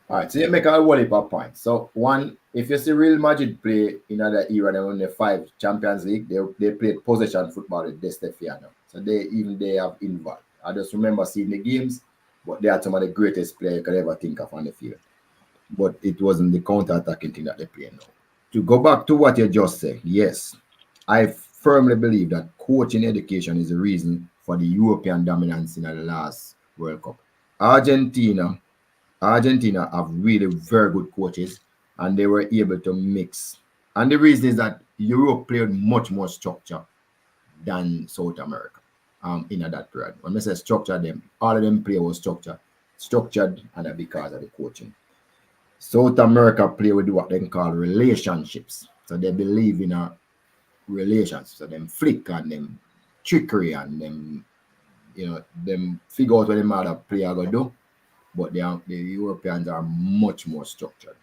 All right, so you make a whole heap of points. So one, if you see Real Madrid play in another era, they won the 5 Champions League, they played possession football with De Stefano. So they have involved. I just remember seeing the games, but they are some of the greatest players you could ever think of on the field. But it wasn't the counter-attacking thing that they play now. To go back to what you just said, yes, I firmly believe that coaching education is the reason for the European dominance in the last World Cup. Argentina have really very good coaches, and they were able to mix. And the reason is that Europe played much more structure than South America in that period. When I say structure, all of them play was structured, and that's because of the coaching. South America play with what they call relationships. So they believe in a relations. So them flick and them trickery and them, them figure out what them other player go do. But the Europeans are much more structured.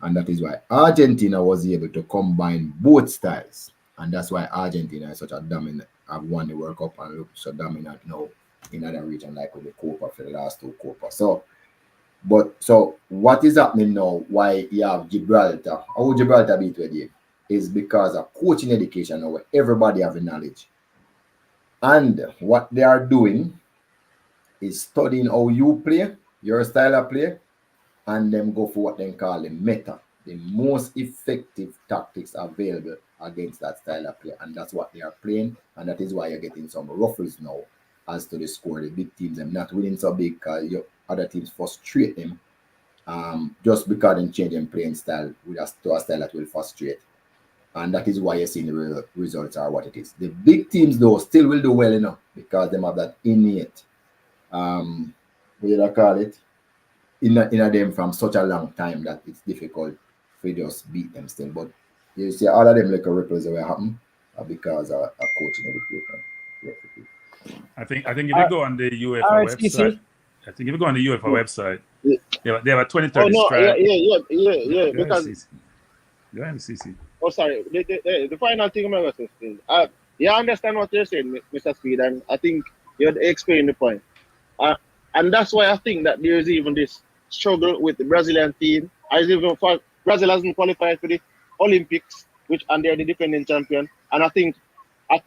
And that is why Argentina was able to combine both styles. And that's why Argentina is such a dominant, have won the World Cup and look so dominant now in other region, like with the Copa for the last 2 Copa. So what is happening now, why you have Gibraltar, how Gibraltar beat today, is because of coaching education now, where everybody have the knowledge. And what they are doing is studying how you play, your style of play, and then go for what they call the meta, the most effective tactics available against that style of play. And that's what they are playing, and that is why you're getting some ruffles now as to the score. The big teams are not winning so big because your other teams frustrate them just because they change their playing style to a style that will frustrate. And that is why you're seeing the results are what it is. The big teams, though, still will do well enough because they have that innate, what do you call it, in them from such a long time that it's difficult for you just beat them still. But you see, all of them like a ripples that will happen because of coaching education. I think if you go on the UEFA website, I think if you go on the UEFA website, they have a 2030 strike. Yeah. Because go ahead, CC. Oh, sorry. The final thing I'm going to say is, I understand what you're saying, Mr. Speed, and I think you're explaining the point. And that's why I think that there's even this struggle with the Brazilian team. Brazil hasn't qualified for the Olympics, and they're the defending champion. And I think at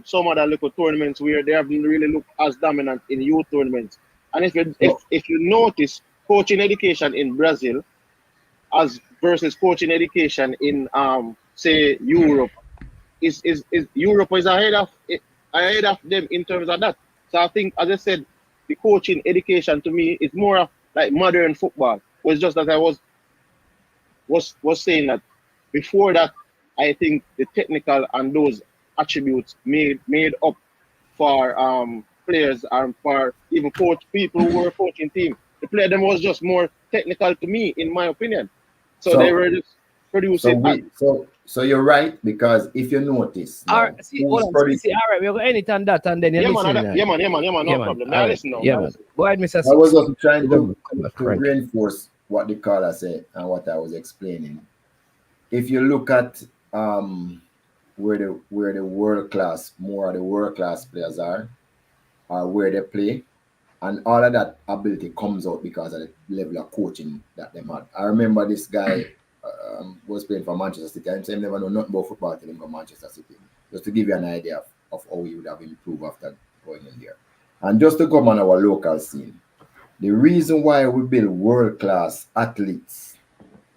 some other local tournaments where they haven't really looked as dominant in youth tournaments. And if you notice, coaching education in Brazil as versus coaching education in say Europe is Europe is ahead of them in terms of that. So I think, as I said, the coaching education to me is more of like modern football. It was just that I was saying that before that, I think the technical and those attributes made up for players and for even people who were coaching team. The player them was just more technical to me, in my opinion. So they were just produce so it. So you're right, because if you notice, all right, all right, we're going to edit on that and then you listen. Yeah, man, no problem. Now listen now. Yeah, man. Go ahead, Mr. I was just trying to reinforce what the caller said and what I was explaining. If you look at where the world class, more of the world class players are where they play, and all of that ability comes out because of the level of coaching that they had. I remember this guy was playing for Manchester City. I never know nothing about football till he got Manchester City. Just to give you an idea of how he would have improved after going in there. And just to come on our local scene, the reason why we build world-class athletes,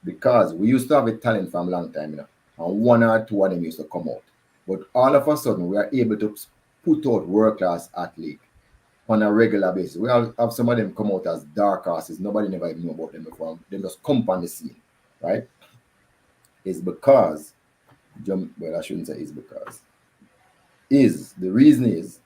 because we used to have a talent from a long time, and one or two of them used to come out. But all of a sudden, we are able to put out world-class athletes on a regular basis. We have some of them come out as dark horses. Nobody never even knew about them before. They just come on the scene, right? It's because, well, I shouldn't say it's because. The reason is,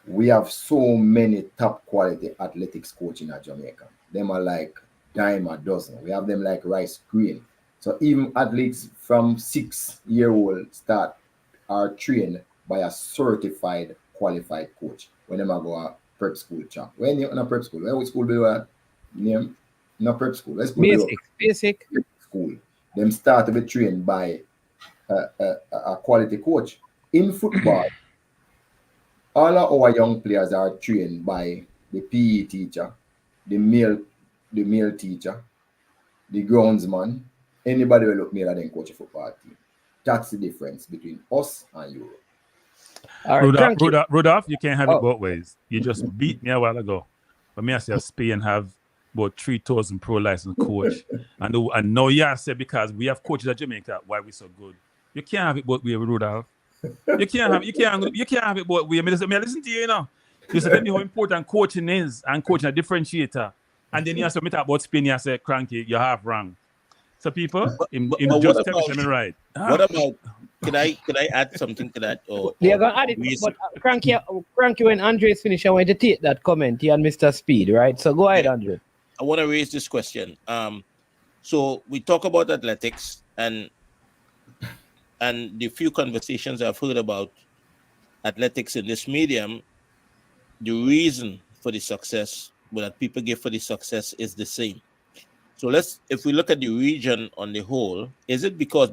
we have so many top quality athletics coaching at Jamaica. Them are like dime a dozen. We have them like rice grain. So even athletes from 6-year-old start are trained by a certified qualified coach when they go a prep school champ. When you're in a prep school, where school do you name? No prep school. Basic school. Them start to be trained by a quality coach. In football, all of our young players are trained by the PE teacher, the male teacher, the groundsman, anybody will look male and coach a football team. That's the difference between us and you. Rudolph, you can't have it both ways. You just beat me a while ago. But me, I say Spain have about 3,000 pro license coach. and now you say because we have coaches at Jamaica, why we so good. You can't have it both ways, Rudolph. You can't have it both ways. I listen to you, You say how important coaching is and coaching a differentiator. And then you say me talk about Spain, you say cranky, you're half wrong. So people, just tell me right. What about could I add something to that? Or gonna add it, but cranky when Andre's finished, I want to take that comment here on Mr. Speed, right? So go ahead, Andre. I want to raise this question. So we talk about athletics and the few conversations I've heard about athletics in this medium, the reason for the success, that people give for the success is the same. So if we look at the region on the whole, is it because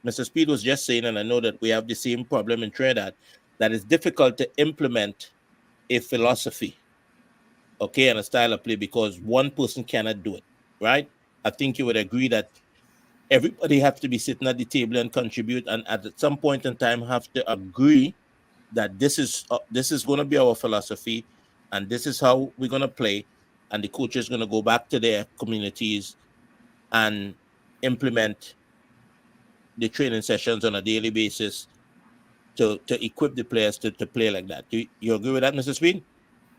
Mr. Speed was just saying, and I know that we have the same problem in Trinidad, that it's difficult to implement a philosophy, okay, and a style of play because one person cannot do it, right? I think you would agree that everybody has to be sitting at the table and contribute, and at some point in time have to agree that this is going to be our philosophy, and this is how we're going to play, and the coach is going to go back to their communities and implement the training sessions on a daily basis to equip the players to play like that. Do you agree with that, Mr. Speed?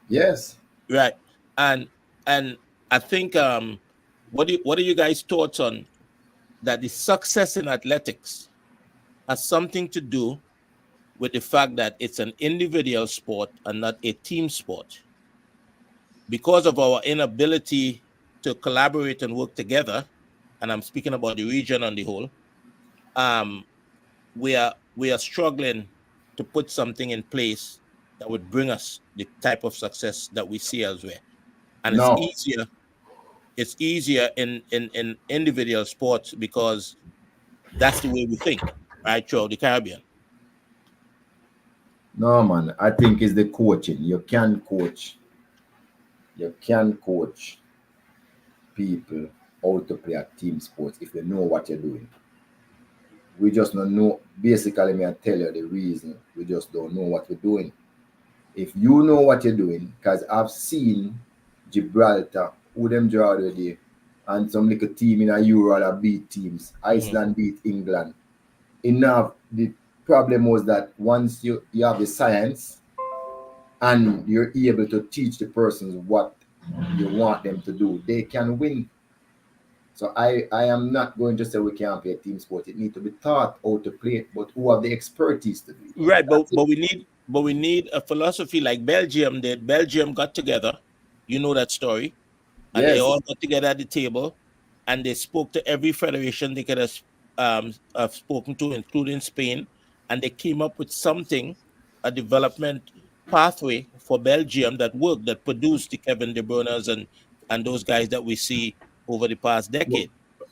Yes. Right. And I think what are you guys' thoughts on that the success in athletics has something to do with the fact that it's an individual sport and not a team sport? Because of our inability to collaborate and work together, and I'm speaking about the region on the whole, we are struggling to put something in place that would bring us the type of success that we see elsewhere. And it's easier in individual sports because that's the way we think, right, throughout the Caribbean. No, man, I think it's the coaching. You can coach people how to play a team sports if you know what you're doing. We just don't know. Basically, me I tell you the reason. We just don't know what we're doing. If you know what you're doing, because I've seen Gibraltar, who them draw already, and some little team in a Euro that beat teams. Iceland beat England. Enough. The problem was that once you have the science and you're able to teach the persons what you want them to do, they can win. So I am not going to say we can't play a team sport. It needs to be taught how to play it, but who have the expertise to do it. Right, but we need a philosophy like Belgium did. Belgium got together, you know that story, and they all got together at the table, and they spoke to every federation they could have spoken to, including Spain, and they came up with something, a development pathway for Belgium that worked, that produced the Kevin De Bruyne's and those guys that we see over the past decade.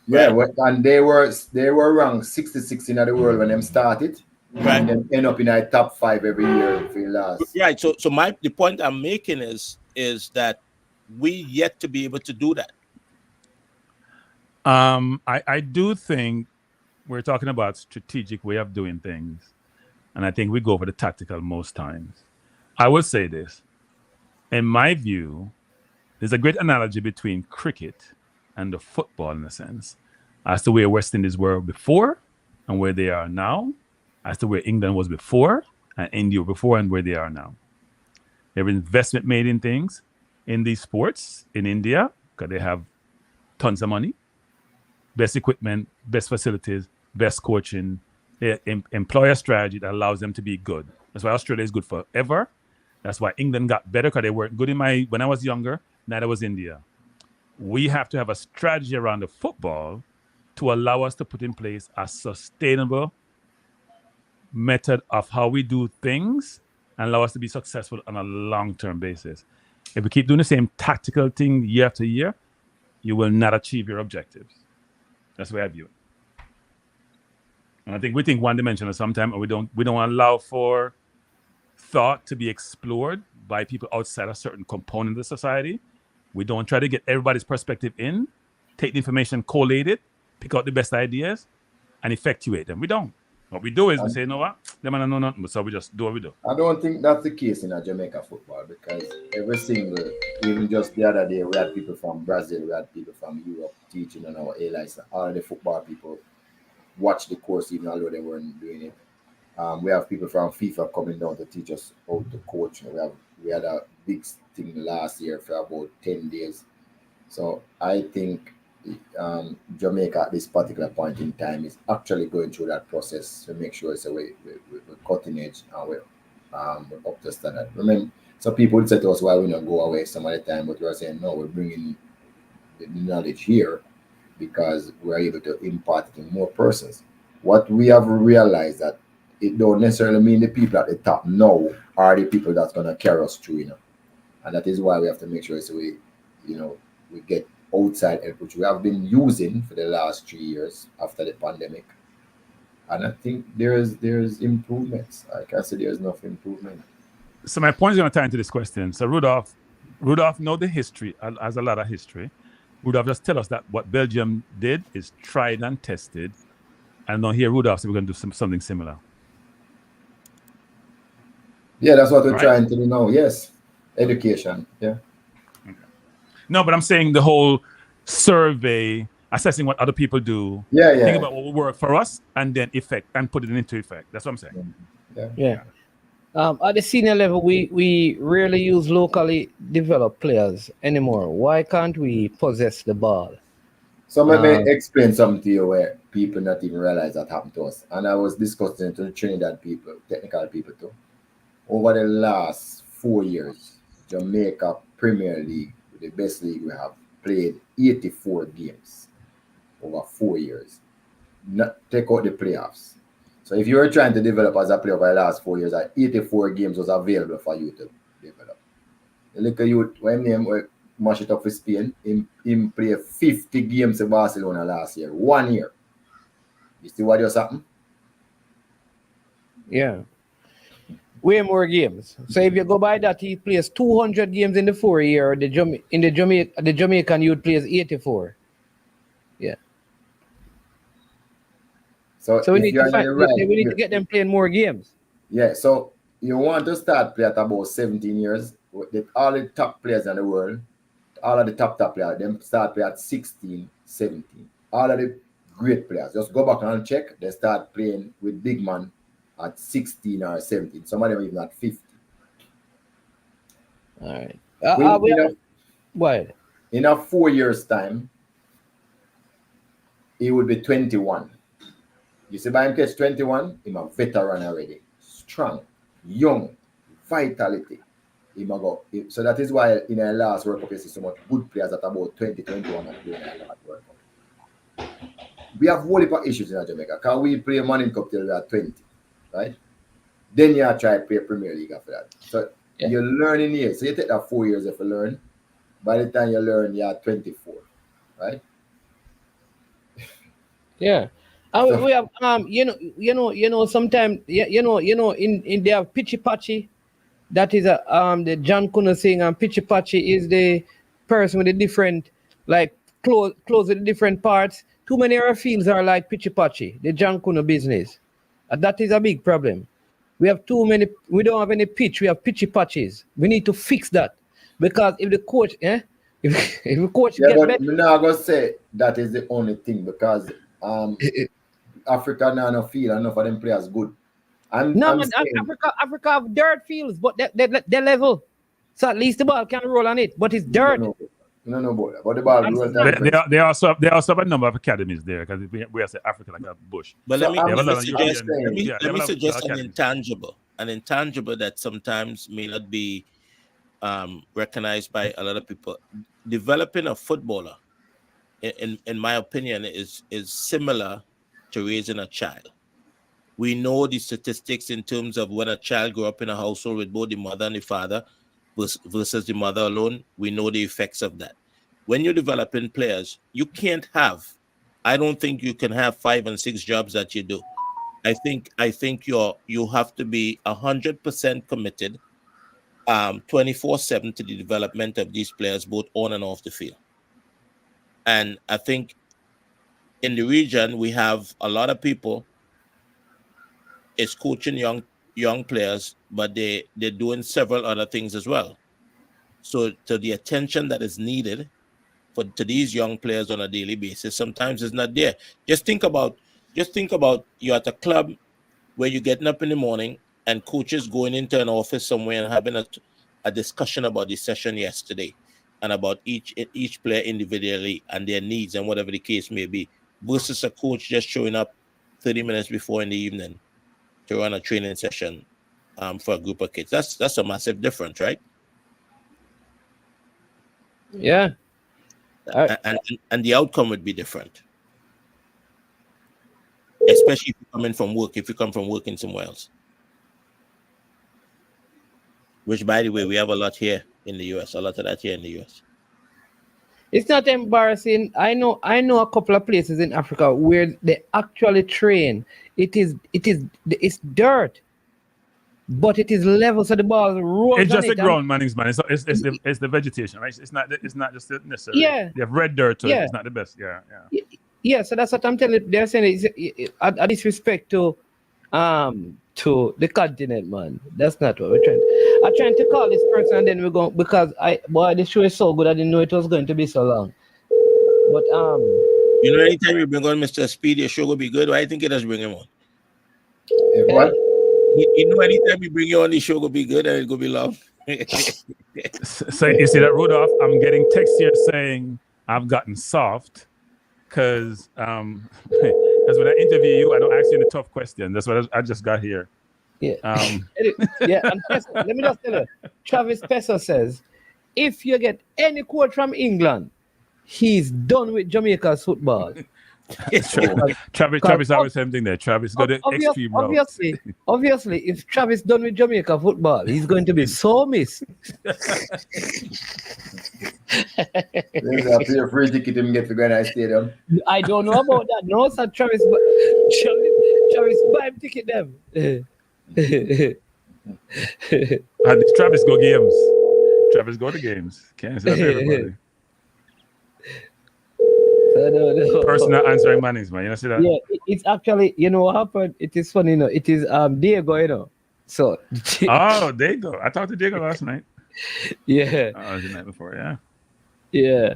Yeah, right? And they were ranked 66 in the world when them started, right? And then end up in our top 5 every year for the last. Right. So the point I'm making is that we yet to be able to do that. I do think we're talking about strategic way of doing things, and I think we go for the tactical most times. I will say this. In my view, there's a great analogy between cricket and the football in a sense, as to where West Indies were before and where they are now, as to where England was before and India before and where they are now. There was investment made in things in these sports in India because they have tons of money, best equipment, best facilities, best coaching. They employ a strategy that allows them to be good. That's why Australia is good forever. That's why England got better because they weren't good when I was younger. Neither was India. We have to have a strategy around the football to allow us to put in place a sustainable method of how we do things and allow us to be successful on a long-term basis. If we keep doing the same tactical thing year after year, you will not achieve your objectives. That's the way I view it. And I think we think one-dimensional sometimes, and we don't allow for thought to be explored by people outside a certain component of society. We don't try to get everybody's perspective in, take the information, collate it, pick out the best ideas, and effectuate them. We don't. What we do is we say, you know what? Them man know nothing, so we just do what we do. I don't think that's the case in Jamaica football, because every single, even just the other day, we had people from Brazil, we had people from Europe teaching on our A-license. All the football people watch the course even although they weren't doing it. We have people from FIFA coming down to teach us how to coach. We had a big thing last year for about 10 days. So I think Jamaica at this particular point in time is actually going through that process to make sure we're cutting edge and we're up to standard. Remember, so people would say to us, why we not go away some of the time, but we're saying, no, we're bringing the knowledge here because we're able to impart it in more persons. What we have realized that it don't necessarily mean the people at the top now are the people that's going to carry us through, And that is why we have to make sure we get outside help, which we have been using for the last 3 years after the pandemic. And I think there's improvements. I can't say there's enough improvement. So my point is going to tie into this question. So Rudolph know the history, has a lot of history. Rudolph just tell us that what Belgium did is tried and tested. And now here Rudolph said we're going to do something similar. Yeah, that's what we're trying to do now. Yes. Education. Yeah. Okay. No, but I'm saying the whole survey, assessing what other people do. Yeah. Think about what will work for us and then put it into effect. That's what I'm saying. Yeah. At the senior level, we rarely use locally developed players anymore. Why can't we possess the ball? So let me explain something to you where people not even realize that happened to us. And I was discussing it to the Trinidad people, technical people too. Over the last 4 years, Jamaica Premier League, the best league we have, played 84 games over 4 years. Take out the playoffs. So if you were trying to develop as a player over the last 4 years, 84 games was available for you to develop. The little youth, when they mash it up for Spain, him play 50 games in Barcelona last year, 1 year. You see what just happened? Yeah. Way more games. So if you go by that, he plays 200 games in the 4 year. The Jamaican youth plays 84. Yeah. So we need to get them playing more games. Yeah. So you want to start play at about 17 years. All the top players in the world, all of the top players, them start play at 16, 17. All of the great players, just go back and check. They start playing with big man at 16 or 17. Some of them even at 50. All right. In a 4 years' time, he would be 21. You see, by him catch 21, he's a veteran already. Strong, young, vitality. So that is why in our last World Cup, you see so much good players at about 20, 21 are doing a lot of World Cup. we have whole heap of issues in Jamaica. Can we play Manning Cup till we are 20, right? Then you try to play Premier League after that. So you're learning here. So you take that 4 years if you learn. By the time you learn, you're 24, right? Yeah. So, we have sometimes in they have pitchy patchy. That is the John Kuno thing, and pitchy patchy is the person with the different close with the different parts. Too many of our fields are like pitchy patchy, the John Kuno business. That is a big problem. We have too many. We don't have any pitch. We have pitchy patches. We need to fix that because if the coach, if the coach get better, I'm not gonna say that is the only thing because Africa now no feel enough of them players good. Africa have dirt fields, but they level. So at least the ball can roll on it, but it's dirt. No, but the ball rolls down. They also have a number of academies there because we have Africa like a bush. But let me suggest an intangible that sometimes may not be recognized by a lot of people. Developing a footballer, in my opinion, is similar to raising a child. We know the statistics in terms of when a child grew up in a household with both the mother and the father versus the mother alone. We know the effects of that. When you're developing players, I don't think you can have 5 and 6 jobs that you do. I think you have to be 100% committed 24/7 to the development of these players, both on and off the field. And I think in the region, we have a lot of people is coaching young players, but they're doing several other things as well. So to the attention that is needed to these young players on a daily basis, sometimes it's not there. Just think about you're at a club where you're getting up in the morning and coaches going into an office somewhere and having a discussion about the session yesterday and about each player individually and their needs and whatever the case may be, versus a coach just showing up 30 minutes before in the evening to run a training session for a group of kids. That's a massive difference, right? Yeah. And the outcome would be different. Especially if you come from working somewhere else. Which, by the way, we have a lot here in the US, a lot of that here in the US. It's not embarrassing. I know a couple of places in Africa where they actually train. It's dirt, but it is level, so the ball rolls. It's just the ground, man. It's the vegetation, right? It's not just necessarily. Yeah. You have red dirt, so yeah. It's not the best. Yeah. Yeah, so that's what I'm telling you. They're saying a disrespect to the continent, man. That's not what we're trying. I'm trying to call this person, and then we're going because the show is so good. I didn't know it was going to be so long. But anytime you bring on Mr. Speed, your show will be good. Why do you think it does bring him on? What? Anytime you bring you on, the show will be good and it will be long. So you see that, Rudolph? I'm getting texts here saying I've gotten soft because when I interview you, I don't ask you any tough questions. That's what I just got here. Yeah. And let me just tell you, Travis Pesser says, if you get any quote from England, he's done with Jamaica's football. Travis always same thing there. Travis got the extreme route. Obviously, if Travis done with Jamaica football, he's going to be so missed. There's a free ticket to get to Ghana Stadium. I don't know about that. No, sir, Travis buy him ticket them. Travis go games. Travis go to games. Can't say that to everybody. No. Person not answering Mannings, man. You know, see that? Yeah, it's actually, what happened? It is funny, It is Diego, So. Oh, Diego. I talked to Diego last night. Yeah. Oh, the night before, yeah. Yeah.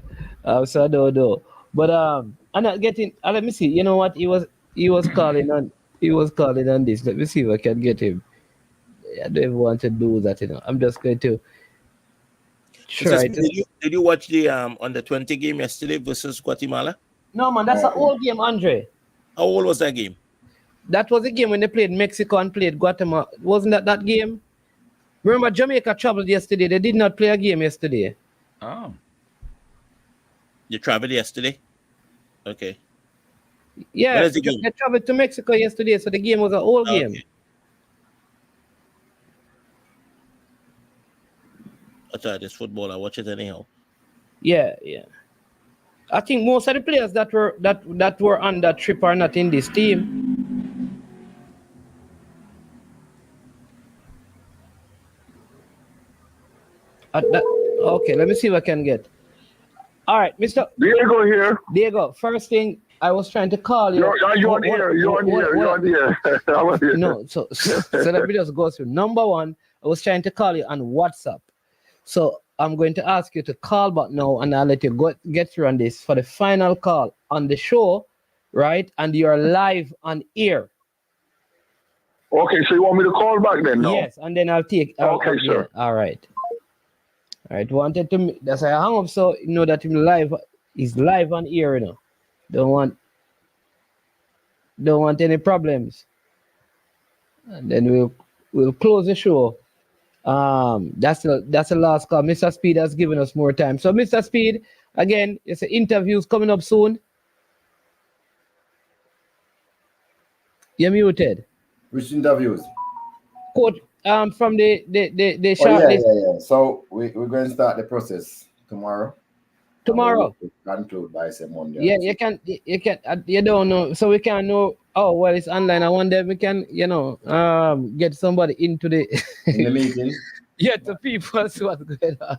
So I don't know. But I'm not getting. Let me see. You know what? He was calling on. He was calling on this. Let me see if I can get him. I don't even want to do that. I'm just going to. Did you watch the under 20 game yesterday versus Guatemala? No, man, that's an old game, Andre. How old was that game? That was a game when they played Mexico and played Guatemala. Wasn't that game? Remember, Jamaica traveled yesterday. They did not play a game yesterday. Oh. You traveled yesterday? Okay. Yeah, they traveled to Mexico yesterday, so the game was a whole game. I thought this football, I watch it anyhow. Yeah. I think most of the players that were on that trip are not in this team. Okay, let me see what I can get. All right, Mr. Diego here. Diego, first thing, I was trying to call you. You're on here. No, so let me just go through. Number one, I was trying to call you on WhatsApp. So I'm going to ask you to call back now, and I'll let you get through on this for the final call on the show, right? And you're live on air. Okay, so you want me to call back then? No? Yes, and then I'll take. Okay, sir. All right. Wanted to. That's why I hung up, so you know that he's live on air, you know. Don't want any problems. And then we'll close the show. That's the last call. Mr. Speed has given us more time. So Mr. Speed, again, it's an interview's coming up soon. You're muted. Which interviews? Coach, from the short list. Yeah. So we're going to start the process tomorrow. Tomorrow. Conclude by say Monday. Yeah, you can. You don't know, so we can know. Oh well, it's online. I wonder if we can, get somebody into the meeting. Yeah, the people see what's going on.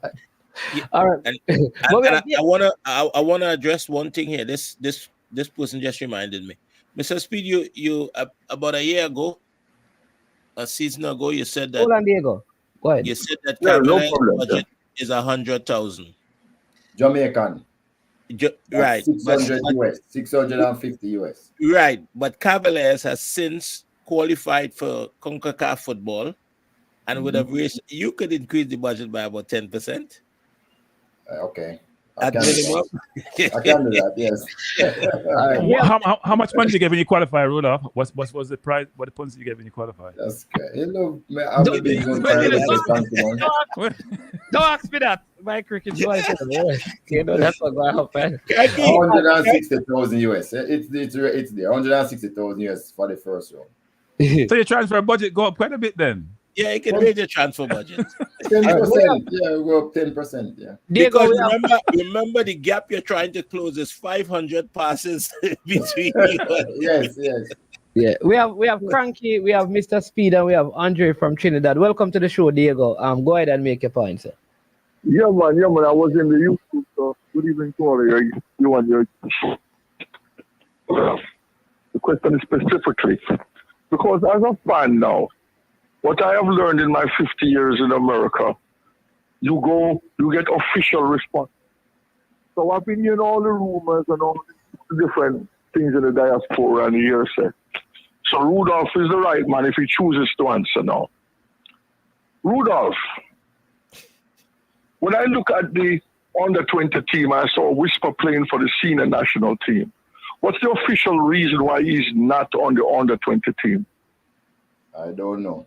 Yeah. All right. And I wanna address one thing here. This person just reminded me, Mr. Speed. You about a year ago, a season ago, you said that. Hold on, Diego. Go ahead. You said that budget is 100,000. Jamaican. Right. 600 US, 650 US. Right. But Cavaliers has since qualified for CONCACAF football and would have raised, you could increase the budget by about 10%. Okay. I can do that, yes. How much money did you get when you qualified, Rudolph? What was the price? What the points did you get when you qualified? That's good. Don't ask me that. My cricket choice. That's what I hope. 160,000 US. It's there. 160,000 US for the first round. So your transfer budget go up quite a bit then. Yeah, you can raise your transfer budget. 10%. Yeah, we go up 10%. Yeah. Because remember the gap you're trying to close is 500 passes between you. Yes. Yeah, we have Cranky, we have Mr. Speed, and we have Andre from Trinidad. Welcome to the show, Diego. Go ahead and make your point, sir. Yeah, man. I was in the YouTube, so good evening to all of you and your. The question is specifically because as a fan now, what I have learned in my 50 years in America, you get official response. So I've been hearing all the rumors and all the different things in the diaspora and the hearsay. So Rudolph is the right man if he chooses to answer now. Rudolph, when I look at the under-20 team, I saw Whisper playing for the senior national team. What's the official reason why he's not on the under-20 team? I don't know.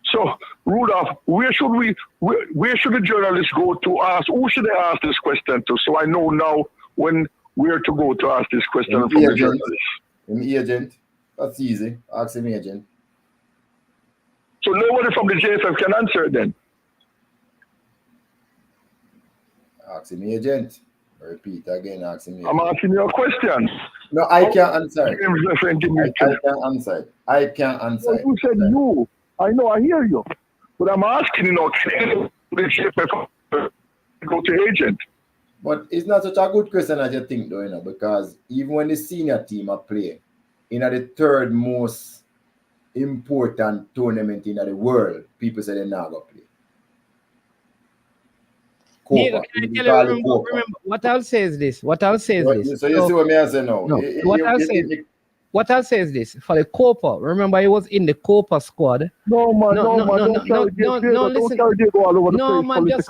So, Rudolph, where should the journalists go to ask? Who should they ask this question to? So I know now where to go to ask this question from the journalists. An agent. That's easy. Ask him agent. So nobody from the JFF can answer it then? Ask him agent. Repeat again, ask him agent. I'm asking you a question. No, I can't answer it. I can't answer it. You said you. I know, I hear you. But I'm asking, can the JFF go to agent? But it's not such a good question as you think, though, because even when the senior team are playing in the third most important tournament in the world, people say they're not going to play. Diego, can I tell you, remember, what I'll say is this. So you see what me I say now? No, what I'll say is what I'll say is this: for the Copa, remember he was in the Copa squad. No, man, listen. No, man, just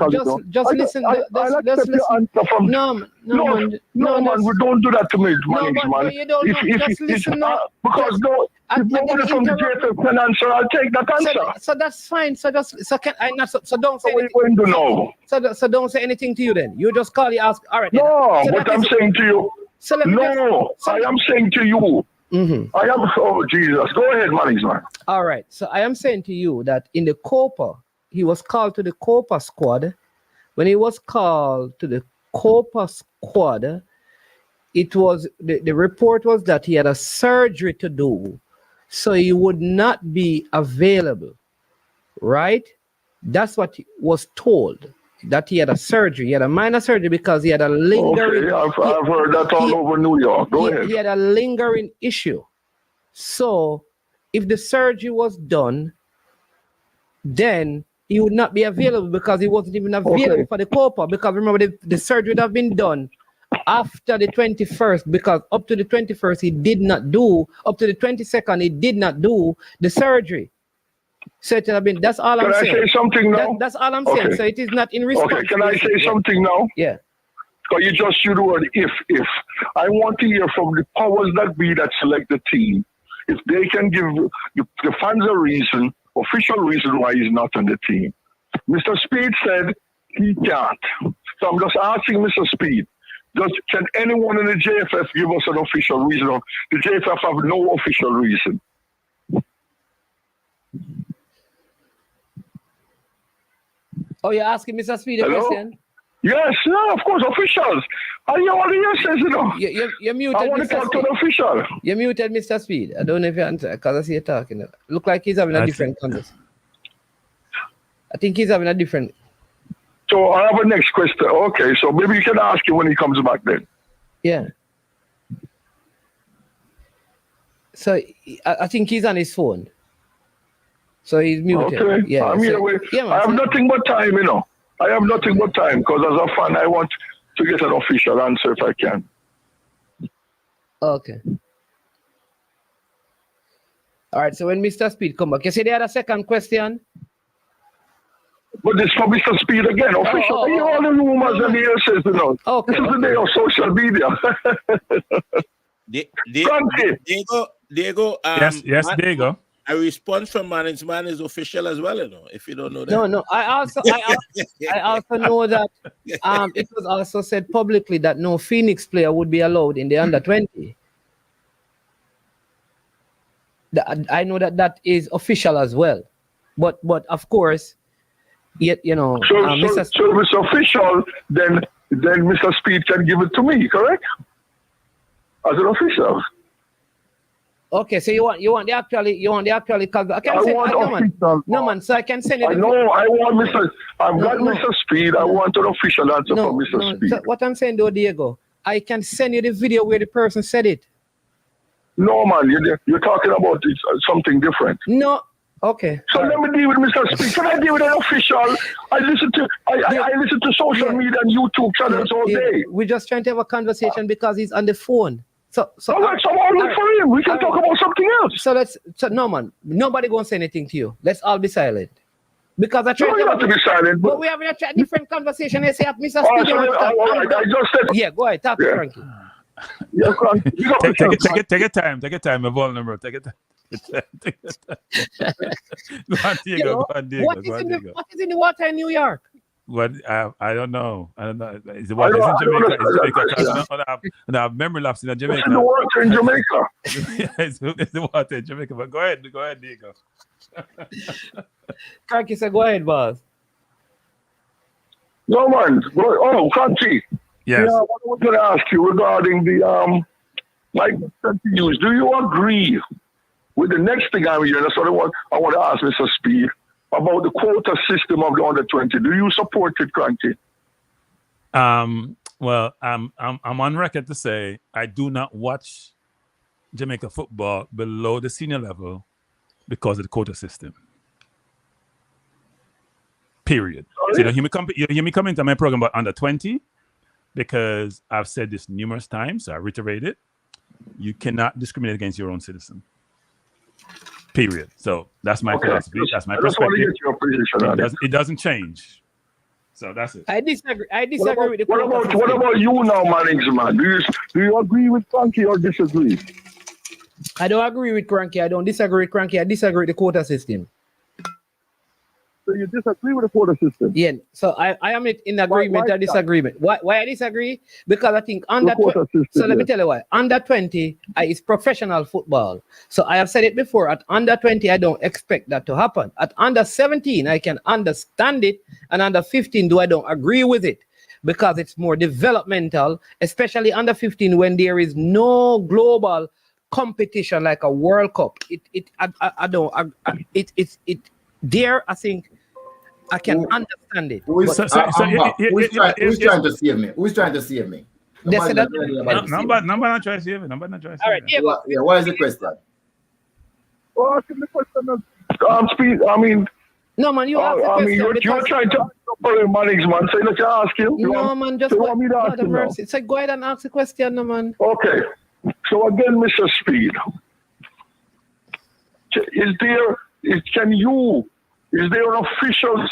listen. No, man, we don't do that to me, man. No, you don't know. Just listen now. Because nobody from the JFF can answer, I'll take that answer. So that's fine. So don't say anything. So don't say anything to you then. You just call, you ask. All right. No, what I'm saying to you. I am saying to you. Mm-hmm. I am. Oh Jesus! Go ahead, man. All right. So I am saying to you that in the Copa, he was called to the Copa squad. When he was called to the Copa squad, it was the report was that he had a surgery to do, so he would not be available. Right? That's what was told. That he had a surgery. He had a minor surgery because he had a lingering... Okay, I've heard that all over New York. Go ahead. He had a lingering issue. So, if the surgery was done, then he would not be available because he wasn't even available for the Copa. Because remember, the surgery would have been done after the 21st, because up to the 21st, he did not do... Up to the 22nd, he did not do the surgery. So it have been, that's all I'm saying. Can I say something now? That's all I'm saying. So it is not in response. Okay, can I say something now? Yeah. Because you just used the word if. I want to hear from the powers that be that select the team, if they can give the fans a reason, official reason why he's not on the team. Mr. Speed said he can't. So I'm just asking Mr. Speed, can anyone in the JFF give us an official reason? The JFF have no official reason. Oh, you're asking Mr. Speed a question? Yes, of course, officials. I hear all the yeses, you know. You're muted, I want to talk to the official. You're muted, Mr. Speed. I don't know if you answer, because I see you talking. Look like he's having a different conversation. I think he's having a different... So I have a next question. Okay, so maybe you can ask him when he comes back then. Yeah. So I think he's on his phone. So he's muted. Okay. Yeah. I'm here I have nothing but time, you know. I have nothing but time because as a fan, I want to get an official answer if I can. Okay. All right. So when Mr. Speed come back, you see they had a second question. But this for Mr. Speed again, official. All the rumors and the yeses, you know. Okay. This is the day of social media. Diego. Yes, Diego. A response from management is official as well, you know, if you don't know that. No. I also know that it was also said publicly that no Phoenix player would be allowed in the under-20. I know that is official as well. But of course, yet you know. So if it's official, then Mr. Speed can give it to me, correct? As an official. Okay, so you want the actually call. I can send no man, so I can send you. I want Mr. I've got Mr. Speed. I want an official answer from Mr. Speed. So what I'm saying though, Diego, I can send you the video where the person said it. No man, you're talking about something different. No. Okay. So let me deal with Mr. Speed. Can I deal with an official? I listen to social media and YouTube channels all day. We're just trying to have a conversation because he's on the phone. So all right, so I'll look for him. We can talk about something else. So no man, nobody gonna say anything to you. Let's all be silent. Because I try to be silent, but we're having a different conversation. They say Mr. Speed. I just said, yeah, go ahead, talk to Frankie. Yeah, take your time. Take your time, my ball number. Take your time. Go on, Diego. What is in the water in New York? What I don't know. Is it water in Jamaica? I have memory lapse in Jamaica. It's the water in Jamaica. Yeah, it's the water in Jamaica. But go ahead, Diego. Frankie said, "Go ahead, boss." No man. Frankie. Yes. Yeah, what I was going to ask you regarding the news. Do you agree with the next thing I'm hearing? That's what I want to ask Mr. Speed about the quota system of the under-20. Do you support it, Cranky? Well, I'm on record to say I do not watch Jamaica football below the senior level because of the quota system. Period. So you hear me come into my program about under-20 because I've said this numerous times, so I reiterate it. You cannot discriminate against your own citizen. Period. So that's my philosophy. That's my perspective. It doesn't change. So that's it. I disagree. With the what about you now, management? Do you agree with Cranky or disagree? I don't agree with Cranky. I don't disagree with Cranky. I disagree with the quota system. So you disagree with the quota system? Yeah. So I am in agreement or disagreement. Why I disagree? Because I think under 20, so let me tell you why. Under 20 is professional football. So I have said it before. At under 20, I don't expect that to happen. At under 17, I can understand it, and under 15, I don't agree with it because it's more developmental, especially under 15 when there is no global competition like a World Cup. There, I think I can understand it. Who's trying to save me? Who's trying to save me? Number not trying to save it. Number not trying to save it. All right, what is the question? Well, asking the question Speed. I mean, no man, you ask the question. You're trying to follow management. So let you ask him. No man, just want me to ask him now? So go ahead and ask the question, no man. Okay. So again, Mr. Speed, is there an official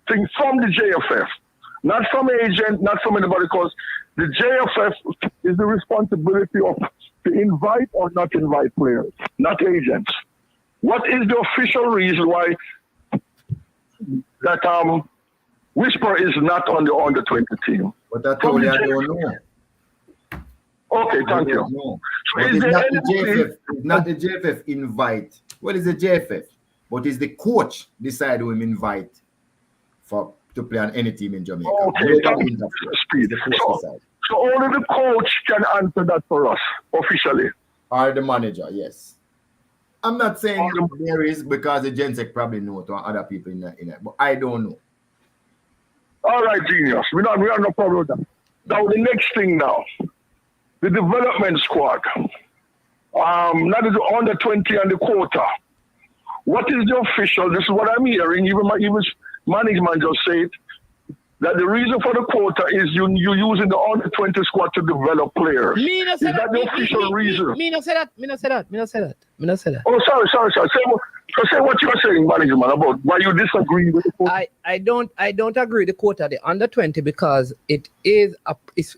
thing from the JFF, not from agent, not from anybody, because the JFF is the responsibility of to invite or not invite players, not agents. What is the official reason why that Whisper is not on the under 20 team? But I told you I don't know. Okay, thank you. So it's not the JFF invite. What is the JFF? But is the coach decide who him invite to play on any team in Jamaica? Okay, Speed. So only the coach can answer that for us officially. Or the manager, yes. I'm not saying there is because the Gensec probably know to other people in it, but I don't know. All right, genius. We have no problem with that. Now the next thing now, the development squad. That is under 20 and the quota. What is the official? This is what I'm hearing. Even management just said that the reason for the quota is you using the under 20 squad to develop players. Is that the official reason? Me not say that. Oh, sorry. Say what you're saying, management, about why you disagree with the quota. I don't agree with the quota, the under 20, because it's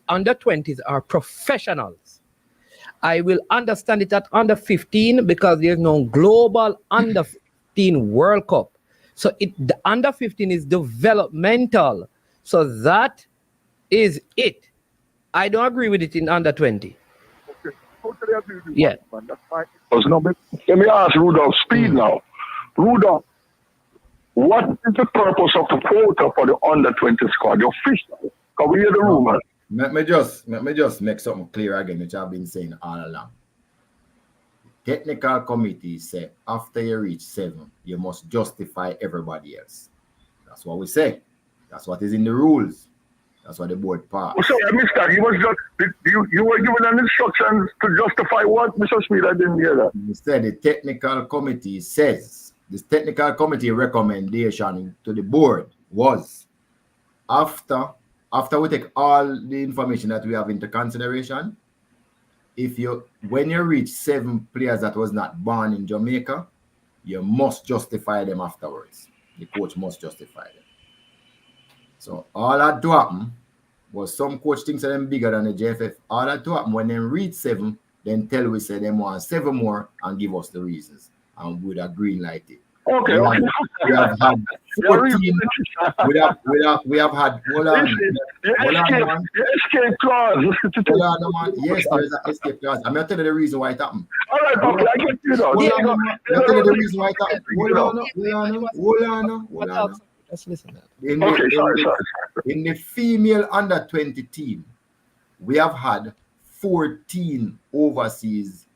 under 20s are professionals. I will understand it at under 15 because there's no global under 15 World Cup. So the under 15 is developmental. So that is it. I don't agree with it in under 20. Okay, totally agree with you. Yeah. Man. That's fine. Let me ask Rudolph Speed now. Rudolph, what is the purpose of the quota for the under 20 squad? The official? Can we hear the rumor? Let me just make something clear again, which I've been saying all along. Technical committee say after you reach 7, you must justify everybody else. That's what we say. That's what is in the rules. That's what the board passed. Oh, sorry, I missed that. You were given an instruction to justify what, Mr. Speed? I didn't hear that. Instead, the technical committee says, this technical committee recommendation to the board was after we take all the information that we have into consideration, when you reach 7 players that was not born in Jamaica, you must justify them afterwards. The coach must justify them. So all that to happen was some coach thinks that them bigger than the JFF. All that to happen when they reach 7, then tell we say them want 7 more and give us the reasons, and we would have green light it. Okay. We have had 14. We have had. Hold on, escape clause. Hold on, man. Yes, there is an escape clause. I'm going to tell you the reason why it happened. All right, okay, I get you. Hold on, I'm tell you the reason why it happened. Hold on. Let's listen. In the female under 20 team, we have had 14 overseas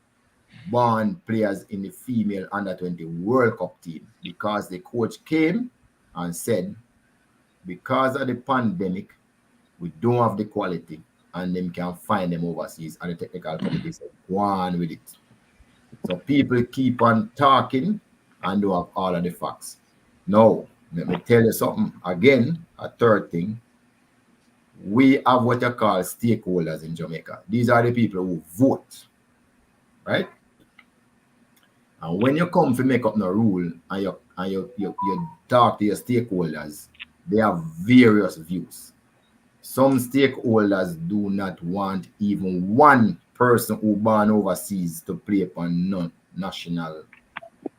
born players in the female under 20 World Cup team because the coach came and said, because of the pandemic, we don't have the quality and them can find them overseas, and the technical committee said, go on with it. So people keep on talking and don't have all of the facts. Now, let me tell you something again, a third thing. We have what you call stakeholders in Jamaica. These are the people who vote. right? And when you come to make up no rule and you talk to your stakeholders, they have various views. Some stakeholders do not want even one person who born overseas to play upon non-national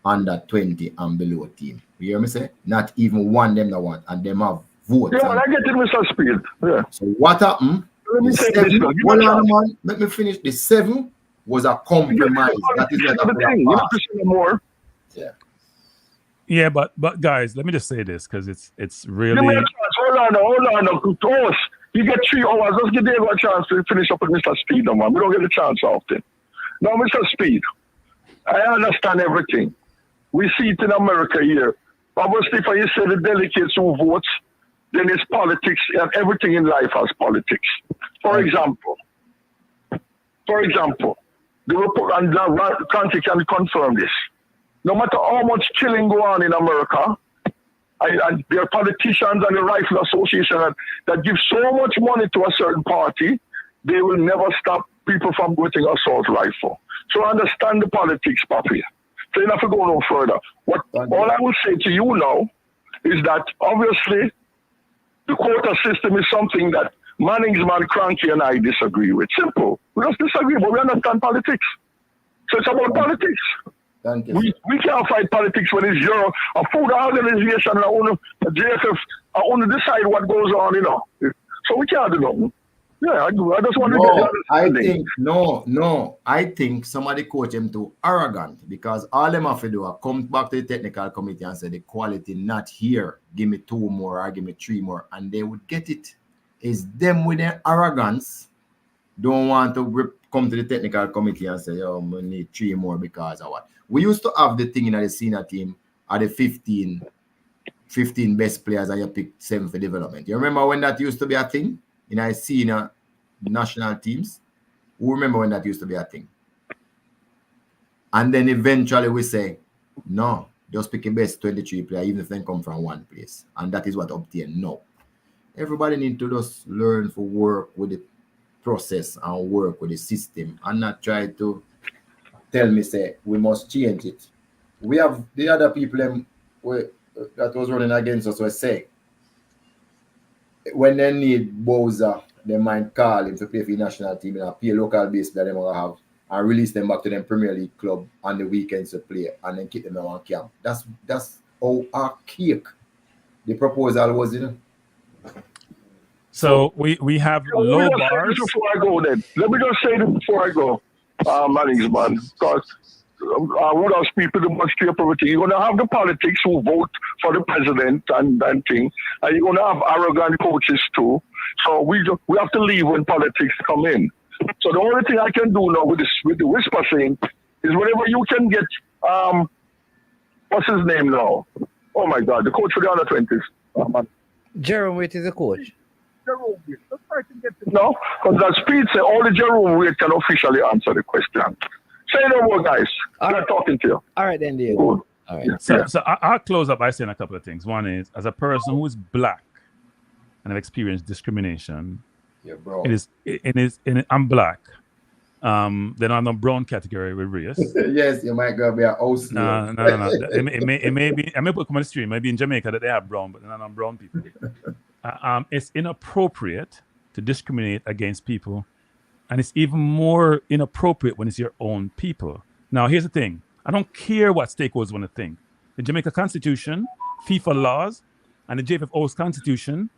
under 20 and below team. You hear me say? Not even one them that want, and them have votes. Yeah, I get it, Mr. Speed. Yeah. So what happened? Let me say this. Hold on, man. Let me finish. The 7 was a compromise. That is what the thing. You have to say more. Yeah. Yeah, but guys, let me just say this because it's really. Give me a chance. Hold on. Toast. You get 3 hours. Let's give Dave a chance to finish up with Mr. Speed, man. We don't get a chance often. Now, Mr. Speed, I understand everything. We see it in America here. Obviously, if you say the delegates who vote, then it's politics, and everything in life has politics. For example, the report, and the country can confirm this. No matter how much killing go on in America, and there are politicians and the Rifle Association that give so much money to a certain party, they will never stop people from getting assault rifle. So understand the politics, Papi. So you don't have to go no further. All I will say to you now is that obviously the quota system is something that Manningsman, Cranky, and I disagree with. Simple. We just disagree, but we understand politics. So it's about politics. Thank you. We can't fight politics when it's a food organization and a JFF only decide what goes on, you know. So we can't do nothing. Yeah, I just want to get I think some of the coach them too arrogant because all them have to do is come back to the technical committee and say the quality not here. Give me 2 more or give me 3 more, and they would get it. It's them with their arrogance don't want to come to the technical committee and say, "Oh, we need 3 more because of what." We used to have the thing in the senior team at the 15 best players and you pick 7 for development. You remember when that used to be a thing? In our senior national teams, who remember when that used to be a thing? And then eventually we say, no, just pick the best 23 player, even if they come from one place. And that is what obtain now. Everybody need to just learn to work with the process and work with the system and not try to tell me, say, we must change it. We have the other people that was running against us were saying, when they need Bowser, they might call him to play for the national team and pay local base that they might have and release them back to them Premier League club on the weekends to play and then keep them in one camp. That's how archaic the proposal was, you know. So we have low bars. Before I go then, let me just say this before I go, Manningsman, because Rudolph Speed pretty much clear everything. You're going to have the politics who vote for the president and thing, and you're going to have arrogant coaches too. So we have to leave when politics come in. So the only thing I can do now with the whisper thing is whenever you can get what's his name now? Oh my God, the coach for the under 20s. Jerome Waite is the coach. Jerome Waite. Let's try to get it. No, because that Speed said only Jerome Waite can officially answer the question. Say no more, guys. I'm not talking to you. All right, then, Diego. All right. So I'll close up by saying a couple of things. One is, as a person who is black and have experienced discrimination, bro. I'm black. Then I'm a brown category with race. Yes, you might go be a host. No. It may be. I may put come on the street. Maybe in Jamaica that they have brown, but not on brown people. It's inappropriate to discriminate against people. And it's even more inappropriate when it's your own people. Now, here's the thing. I don't care what stakeholders want to think. The Jamaica Constitution, FIFA laws, and the JFFO's Constitution,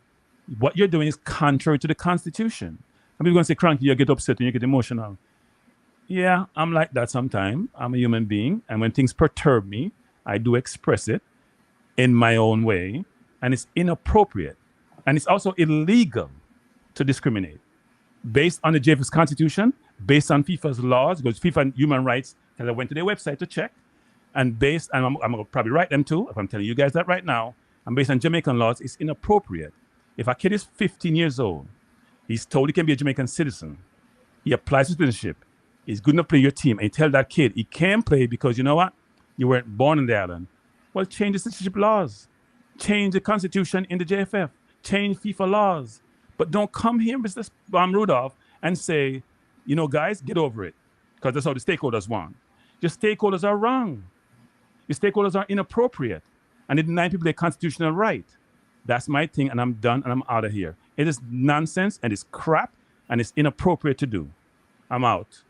what you're doing is contrary to the Constitution. Some people are going to say, Cranky, you get upset and you get emotional. Yeah, I'm like that sometimes. I'm a human being. And when things perturb me, I do express it in my own way. And it's inappropriate. And it's also illegal to discriminate. Based on the JFF's Constitution, based on FIFA's laws, because FIFA and human rights, because I went to their website to check, and I'm going to probably write them too, if I'm telling you guys that right now, and based on Jamaican laws, it's inappropriate. If a kid is 15 years old, he's told he can be a Jamaican citizen, he applies for citizenship, he's good enough to play your team, and you tell that kid he can play because you know what? You weren't born in the island. Well, change the citizenship laws. Change the Constitution in the JFF. Change FIFA laws. But don't come here, Mr. Rudolph, and say, you know, guys, get over it. because that's how the stakeholders want. Your stakeholders are wrong. Your stakeholders are inappropriate. And they deny people their constitutional right. That's my thing, and I'm done, and I'm out of here. It is nonsense, and it's crap, and it's inappropriate to do. I'm out.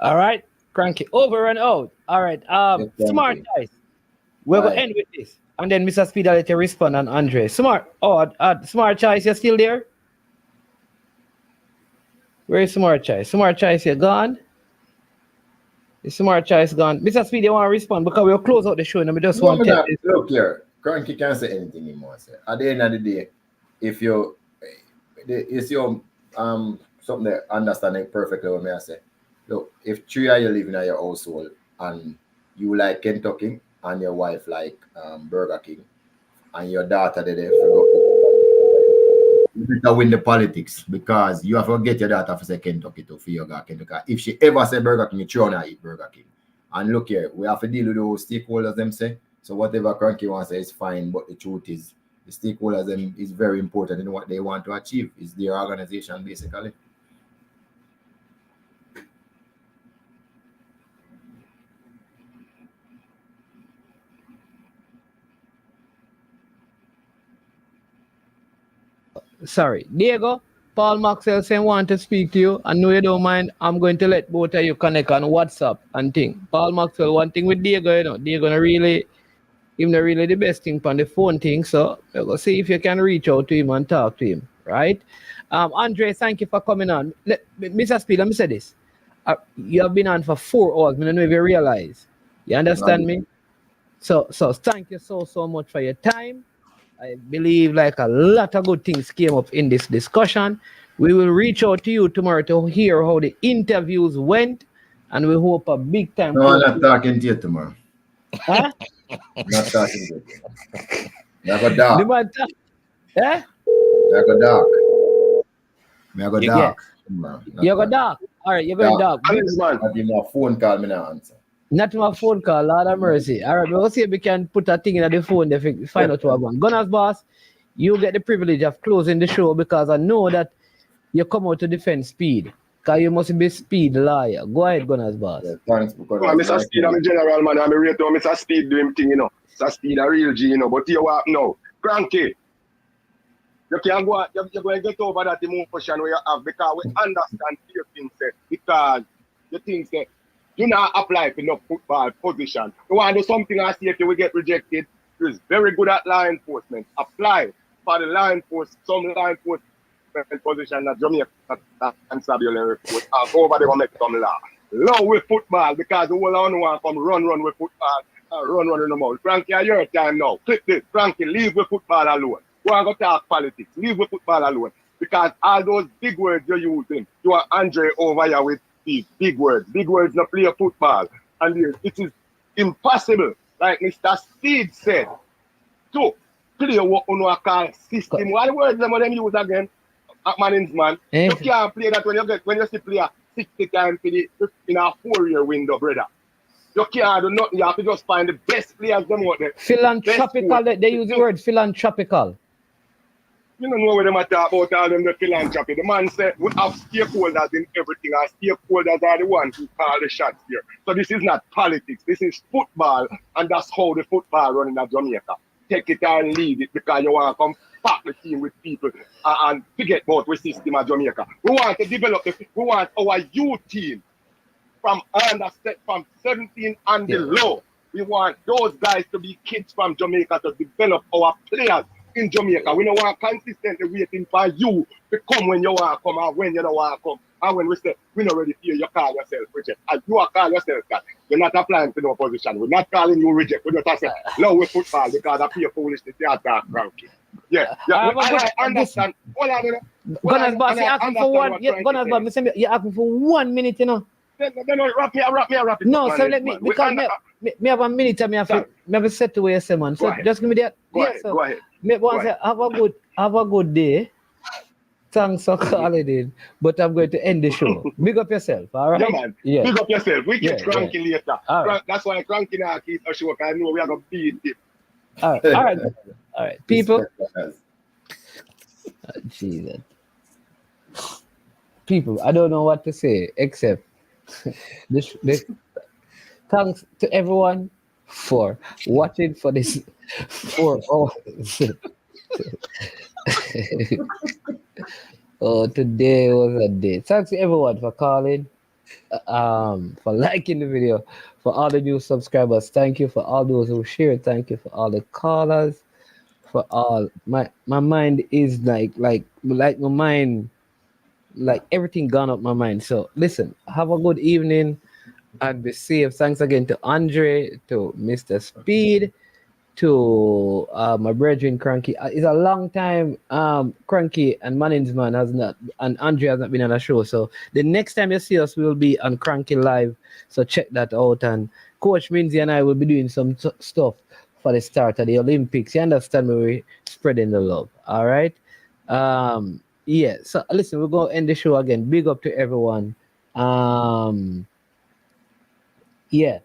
All right, Cranky, over and out. All right, Smart guys. We're going to end with this. And then Mr. Speed, I'll let you respond on Andre. Smart Choice, you're still there? Where is Smart Choice? Smart Choice, you're gone? Is Smart Choice gone? Mr. Speed, you want to respond? Because we'll close out the show and we just want to look here, Cranky can't say anything anymore. Sir. At the end of the day, if you it's your something that understanding perfectly what I say. Look, if three of you living in your household and you like Kentucky and your wife like Burger King and your daughter there, you better win the politics because you have to get your daughter to say Kentucky to feel Kentucky. If she ever say Burger King, you throw her eat Burger King. And look here, we have to deal with those stakeholders them say. So whatever Cranky wants to say is fine, but the truth is the stakeholders them is very important in what they want to achieve. It's their organization basically. Sorry, Diego, Paul Maxwell saying want to speak to you. I know you don't mind. I'm going to let both of you connect on WhatsApp and thing. Paul Maxwell, one thing with Diego, you know, Diego not really the best thing on the phone thing. So we'll see if you can reach out to him and talk to him, right? Andre, thank you for coming on. Mr. Speed, let me say this. You have been on for 4 hours. I don't know if you realize. You understand me? So thank you so much for your time. I believe like a lot of good things came up in this discussion. We will reach out to you tomorrow to hear how the interviews went, and we hope a big time. No, I'm not talking to you tomorrow. Huh? I'm not talking to you. I go dark. Eh? I go dark. I go dark. You go dark. All right, you're going dark. I give my phone call, me not answer. Not my phone call, Lord have mercy. All right, we'll see if we can put a thing in the phone to find out what one. Gunners boss, you get the privilege of closing the show because I know that you come out to defend Speed. Because you must be Speed lawyer. Go ahead, Gunners boss. Yeah, thanks. Mr. Speed, I'm a general man. I'm a rate of Mr. Speed doing thing, you know. Mr. Speed a real G, you know. But you what now? Cranky. You can't go, you're going to get over that emotion where you have because we understand your things, because the things that do not apply for no football position. You want to do something and see if you will get rejected. You're very good at law enforcement. Apply for the law enforcement, some law enforcement position that Jamaica and Sabiola report. And go over there and make some law. Law with football because the whole one want to come run with football, run in the mouth. Frankie, your time now. Click this. Frankie, leave with football alone. Go and go talk politics. Leave with football alone. Because all those big words you're using, you are Andre over here with these big words. Big words not play football. And it is impossible, like Mr. Speed said, to play what you call system. What the words them use again? Man. You can't play that when you see player 60 times in a 4-year window, brother. You can't do nothing. You have to just find the best players them out there. Philanthropical, they use the word philanthropical. You don't know what they talk about all them the philanthropy. The man said we have stakeholders in everything, and stakeholders are the ones who call the shots here. So this is not politics, this is football, and that's how the football running in Jamaica. Take it and leave it because you want to come pack the team with people and forget about the system of Jamaica. We want to develop we want our youth team from 17 and below. We want those guys to be kids from Jamaica to develop our players in Jamaica. We don't want consistently waiting for you to come when you want to come and when you don't want to come. And when we say, we not ready for you, you call yourself reject. And you are call yourself that. You're not applying for no position. We're not calling you reject. We just say, no, we football because I feel foolishness. They are dark ranking. Yeah. I understand. Gunners boss, you're asking for one. Gunners boss, you're asking for 1 minute, you know. No, wrap it. No, so let me, because me have a minute and me have to set away a man. So just give me that. Go ahead. Me want to say, have a good day. Thanks for calling in, but I'm going to end the show. Big up yourself, all right? Yeah, man. Yeah. Big up yourself. We get cranky later. Right. That's why cranky now keep a show because I know we are going to beat it. All right. People. Jesus. People, I don't know what to say except Thanks to everyone for watching for this 4 hours. Oh, today was a day. Thanks to everyone for calling, for liking the video, for all the new subscribers. Thank you for all those who shared. Thank you for all the callers. For all my mind is like my mind, like everything gone up my mind. So listen, have a good evening and be safe. Thanks again to Andre, to Mr. Speed, to my brethren Cranky. It's a long time Cranky and Manningsman has not, and Andre has not been on a show. So the next time you see us, we will be on Cranky Live. So check that out. And Coach Minzy and I will be doing some stuff for the start of the Olympics. You understand me? We're spreading the love. All right. Yeah. So listen, we're gonna end the show again. Big up to everyone. Yeah.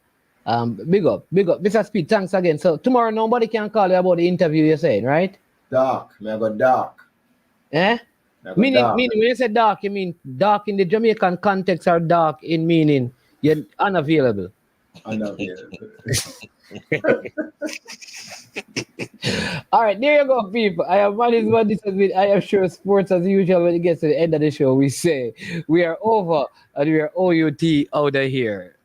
Big up. Mr. Speed, thanks again. So tomorrow nobody can call you about the interview you're saying, right? Dark. I got dark. Eh? Meaning when you say dark, you mean dark in the Jamaican context or dark in meaning you're unavailable? Unavailable. All right, there you go, people. I am Management. This has been I Am Sure Sports. As usual, when it gets to the end of the show, we say we are over and we are OUT out of here.